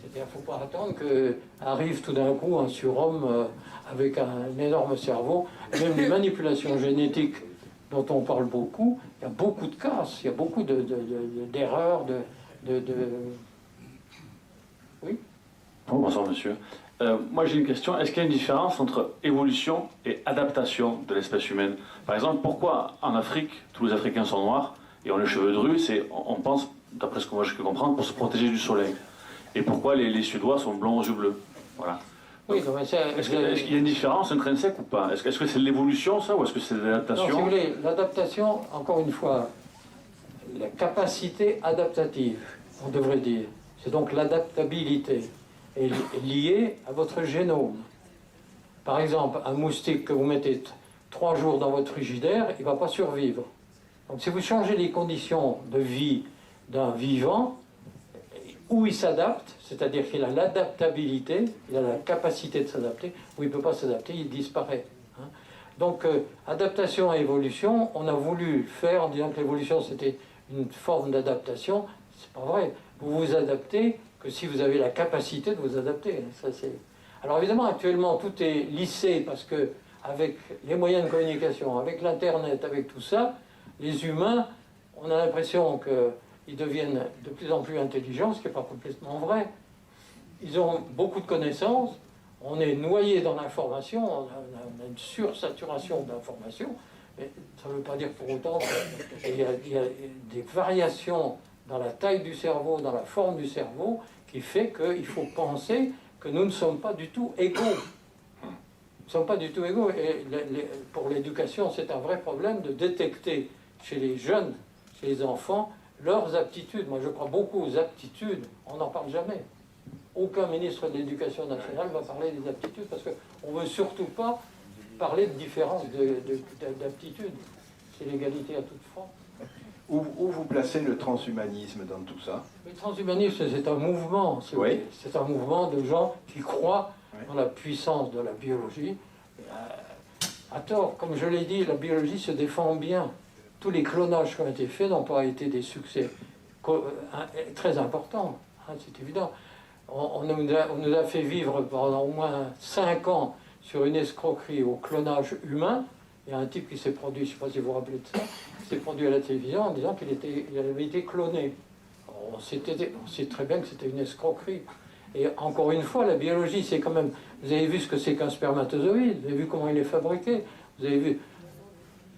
C'est-à-dire qu'il ne faut pas attendre qu'arrive tout d'un coup un surhomme avec un énorme cerveau. Et même les manipulations génétiques dont on parle beaucoup, il y a beaucoup de casses, il y a beaucoup d'erreurs, Oui. Bonsoir monsieur. Moi j'ai une question. Est-ce qu'il y a une différence entre évolution et adaptation de l'espèce humaine? Par exemple, pourquoi en Afrique, tous les Africains sont noirs et ont les cheveux drus? On pense, d'après ce que moi je peux comprendre, pour se protéger du soleil. Et pourquoi les Suédois sont blonds aux yeux bleus? Voilà. Oui, est-ce qu'il y a une différence intrinsèque ou pas? Est-ce que c'est l'évolution ça, ou est-ce que c'est l'adaptation? Non, si vous voulez, l'adaptation, encore une fois, la capacité adaptative, on devrait dire. C'est donc l'adaptabilité est liée à votre génome. Par exemple, un moustique que vous mettez 3 jours dans votre frigidaire, il ne va pas survivre. Donc si vous changez les conditions de vie d'un vivant, où il s'adapte, c'est-à-dire qu'il a l'adaptabilité, il a la capacité de s'adapter, où il ne peut pas s'adapter, il disparaît. Hein. Donc, adaptation et évolution, on a voulu faire en disant que l'évolution c'était une forme d'adaptation. C'est pas vrai. Vous vous adaptez que si vous avez la capacité de vous adapter. Ça, alors évidemment, actuellement, tout est lissé parce que avec les moyens de communication, avec l'Internet, avec tout ça, les humains, on a l'impression qu'ils deviennent de plus en plus intelligents, ce qui n'est pas complètement vrai. Ils ont beaucoup de connaissances, on est noyé dans l'information, on a une sursaturation d'informations, mais ça ne veut pas dire pour autant qu'il y a des variations dans la taille du cerveau, dans la forme du cerveau, qui fait qu'il faut penser que nous ne sommes pas du tout égaux. Nous ne sommes pas du tout égaux. Et pour l'éducation, c'est un vrai problème de détecter chez les jeunes, chez les enfants, leurs aptitudes. Moi, je crois beaucoup aux aptitudes. On n'en parle jamais. Aucun ministre de l'Éducation nationale va parler des aptitudes parce qu'on ne veut surtout pas parler de différence d'aptitudes. C'est l'égalité à toute forme. Où vous placez le transhumanisme dans tout ça? Le transhumanisme, c'est un mouvement. Oui. C'est un mouvement de gens qui croient dans la puissance de la biologie. À tort, comme je l'ai dit, la biologie se défend bien. Tous les clonages qui ont été faits n'ont pas été des succès très importants, hein, c'est évident. On nous a fait vivre pendant au moins 5 ans sur une escroquerie au clonage humain. Il y a un type qui s'est produit, je ne sais pas si vous vous rappelez de ça, qui s'est produit à la télévision en disant qu'il avait été cloné. On sait très bien que c'était une escroquerie. Et encore une fois, la biologie, c'est quand même... Vous avez vu ce que c'est qu'un spermatozoïde, vous avez vu comment il est fabriqué, vous avez vu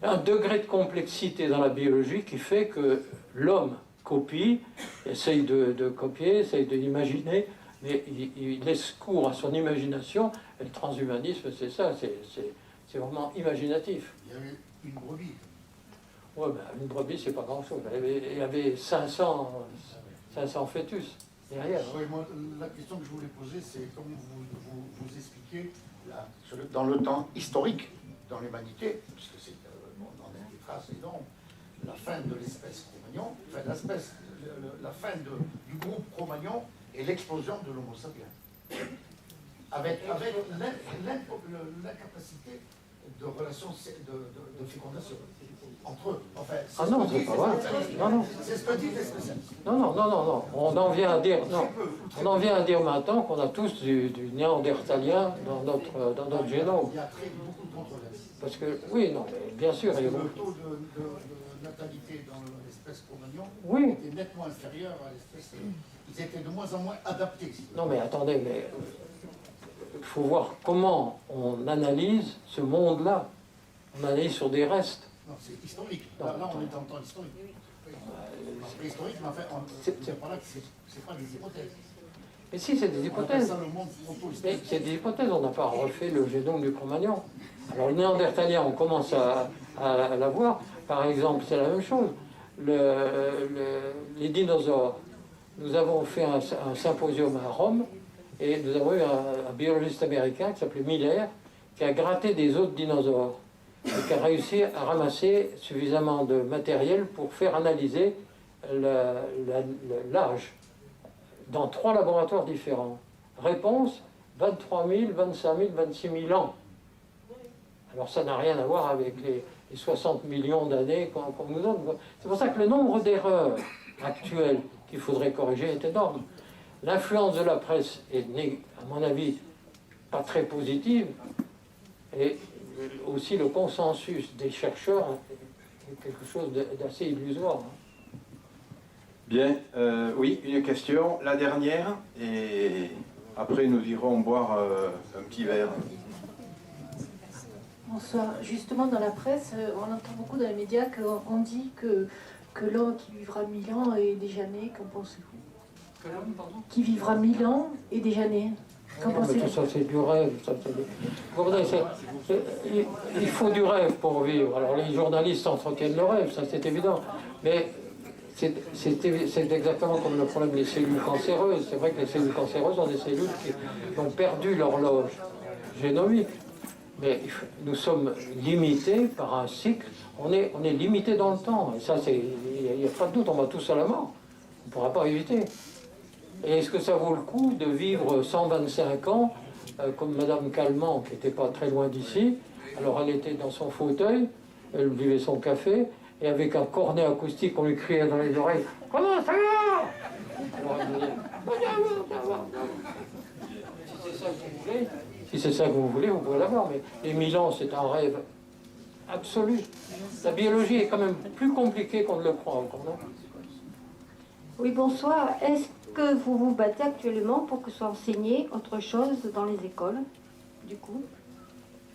un degré de complexité dans la biologie qui fait que l'homme copie, essaye de copier, essaye d'imaginer, mais il laisse cours à son imagination. Et le transhumanisme, c'est ça, c'est vraiment imaginatif. Il y avait une brebis. Oui, ben, une brebis, c'est pas grand-chose. Il y avait 500 fœtus derrière. Oui, moi, la question que je voulais poser, c'est comme vous expliquez, dans le temps historique, dans l'humanité, puisque on en a des traces énormes, la fin de l'espèce Cro-Magnon, la fin du groupe Cro-Magnon et l'explosion de l'Homo sapiens. Avec l'incapacité de relations de fécondation entre eux. Enfin, Ah non, c'est pas vrai. Non. C'est ce que dit les spécialistes. Non. On en vient à dire, non. On en vient à dire maintenant qu'on a tous du néandertalien dans notre génome. Il y a beaucoup de controverses. Parce que, oui, non, mais bien sûr. Parce que le taux de natalité dans l'espèce Cro-Magnon Oui. était nettement inférieur à l'espèce. Ils étaient de moins en moins adaptés. Non, mais attendez, mais il faut voir comment on analyse ce monde-là. On analyse sur des restes. Non, c'est historique. Non, Là, on est en temps historique. C'est historique, mais en fait, c'est pas là que c'est pas des hypothèses. Mais si, c'est des On appelle hypothèses. ça le monde Mais proto-historique. c'est des hypothèses, on n'a pas refait le génome du Cro-Magnon. Alors le néandertalien, on commence à l'avoir. Par exemple, c'est la même chose. Les dinosaures. Nous avons fait un symposium à Rome et nous avons eu un biologiste américain qui s'appelait Miller qui a gratté des os de dinosaures et qui a réussi à ramasser suffisamment de matériel pour faire analyser l'âge dans 3 laboratoires différents. Réponse, 23 000, 25 000, 26 000 ans. Alors ça n'a rien à voir avec les 60 millions d'années qu'on nous donne. C'est pour ça que le nombre d'erreurs actuelles qu'il faudrait corriger est énorme. L'influence de la presse est, à mon avis, pas très positive. Et aussi le consensus des chercheurs est quelque chose d'assez illusoire. Bien, oui, une question, la dernière, et après nous irons boire un petit verre. Bonsoir. Justement, dans la presse, on entend beaucoup dans les médias qu'on dit que l'homme qui vivra 1000 ans est déjà né. Qu'en pensez-vous? Que l'homme, pardon ? Qui vivra 1000 ans est déjà né. Qu'en Non, mais pensez-vous? tout ça, c'est du rêve. Il faut du rêve pour vivre. Alors les journalistes entretiennent le rêve, ça c'est évident. Mais c'est exactement comme le problème des cellules cancéreuses. C'est vrai que les cellules cancéreuses sont des cellules qui ont perdu l'horloge génomique. Mais nous sommes limités par un cycle. On est limité dans le temps. Et ça, il n'y a pas de doute, on va tous à la mort. On ne pourra pas éviter. Et est-ce que ça vaut le coup de vivre 125 ans, comme Madame Calment, qui n'était pas très loin d'ici? Alors elle était dans son fauteuil, elle buvait son café, et avec un cornet acoustique, on lui criait dans les oreilles « Comment ça va ?» Alors elle disait « Si c'est ça que vous voulez, vous pouvez l'avoir. » Mais les 1000 ans, c'est un rêve absolu. La biologie est quand même plus compliquée qu'on ne le croit encore. Non ? Oui, bonsoir. Est-ce que vous vous battez actuellement pour que soit enseigné autre chose dans les écoles, du coup?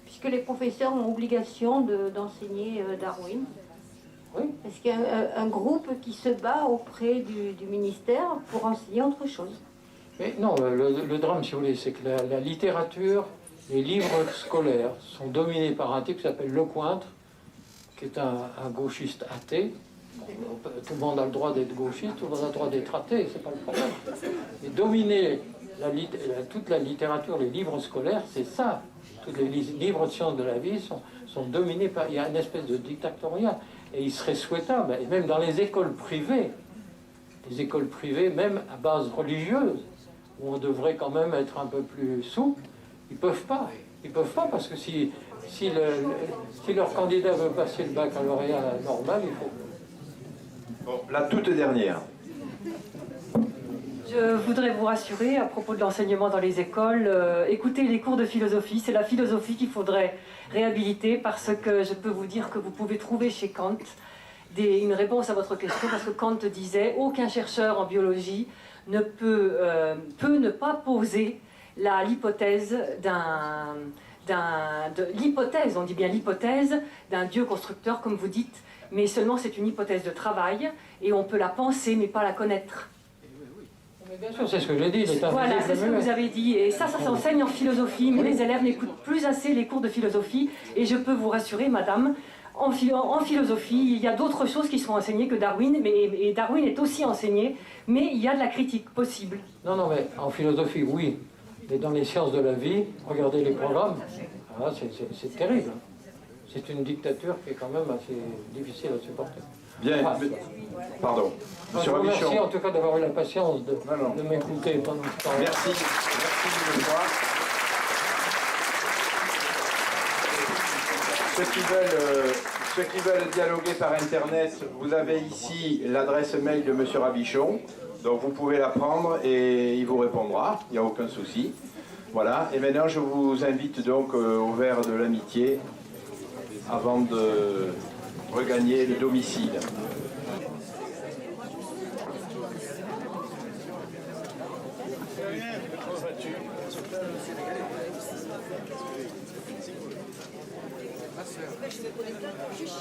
Puisque les professeurs ont obligation d'enseigner Darwin. Oui. Est-ce qu'il y a un groupe qui se bat auprès du ministère pour enseigner autre chose? Mais non, le drame, si vous voulez, c'est que la littérature, les livres scolaires sont dominés par un type qui s'appelle Lecointre, qui est un gauchiste athée. Tout le monde a le droit d'être gauchiste, tout le monde a le droit d'être athée, c'est pas le problème. Et dominer toute la littérature, les livres scolaires, c'est ça. Tous les livres de sciences de la vie sont dominés par... Il y a une espèce de dictatoriat. Et il serait souhaitable, et même dans les écoles privées, même à base religieuse, où on devrait quand même être un peu plus souple, ils peuvent pas. Ils peuvent pas parce que si leur candidat veut passer le baccalauréat normal, il faut... Bon, la toute dernière. Je voudrais vous rassurer à propos de l'enseignement dans les écoles. Écoutez les cours de philosophie, c'est la philosophie qu'il faudrait réhabiliter parce que je peux vous dire que vous pouvez trouver chez Kant une réponse à votre question parce que Kant disait « Aucun chercheur en biologie ne peut ne pas poser l'hypothèse l'hypothèse, on dit bien l'hypothèse d'un Dieu constructeur comme vous dites, mais seulement c'est une hypothèse de travail et on peut la penser mais pas la connaître. » Bien sûr, c'est ce que j'ai dit. Voilà, c'est ce que vous avez dit. Et ça s'enseigne en philosophie, mais les élèves n'écoutent plus assez les cours de philosophie. Et je peux vous rassurer, madame, en philosophie, il y a d'autres choses qui sont enseignées que Darwin, et Darwin est aussi enseigné, mais il y a de la critique possible. Non, mais en philosophie, oui. Mais dans les sciences de la vie, regardez les programmes, c'est terrible. C'est une dictature qui est quand même assez difficile à supporter. Bien, pardon. Monsieur Rabichon. Merci en tout cas d'avoir eu la patience de m'écouter pendant ce temps. Merci. Merci de me voir. ceux qui veulent dialoguer par Internet, vous avez ici l'adresse mail de M. Rabichon. Donc vous pouvez la prendre et il vous répondra, il n'y a aucun souci. Voilà, et maintenant je vous invite donc au verre de l'amitié avant de regagner le domicile. Je vais connecter, je chie.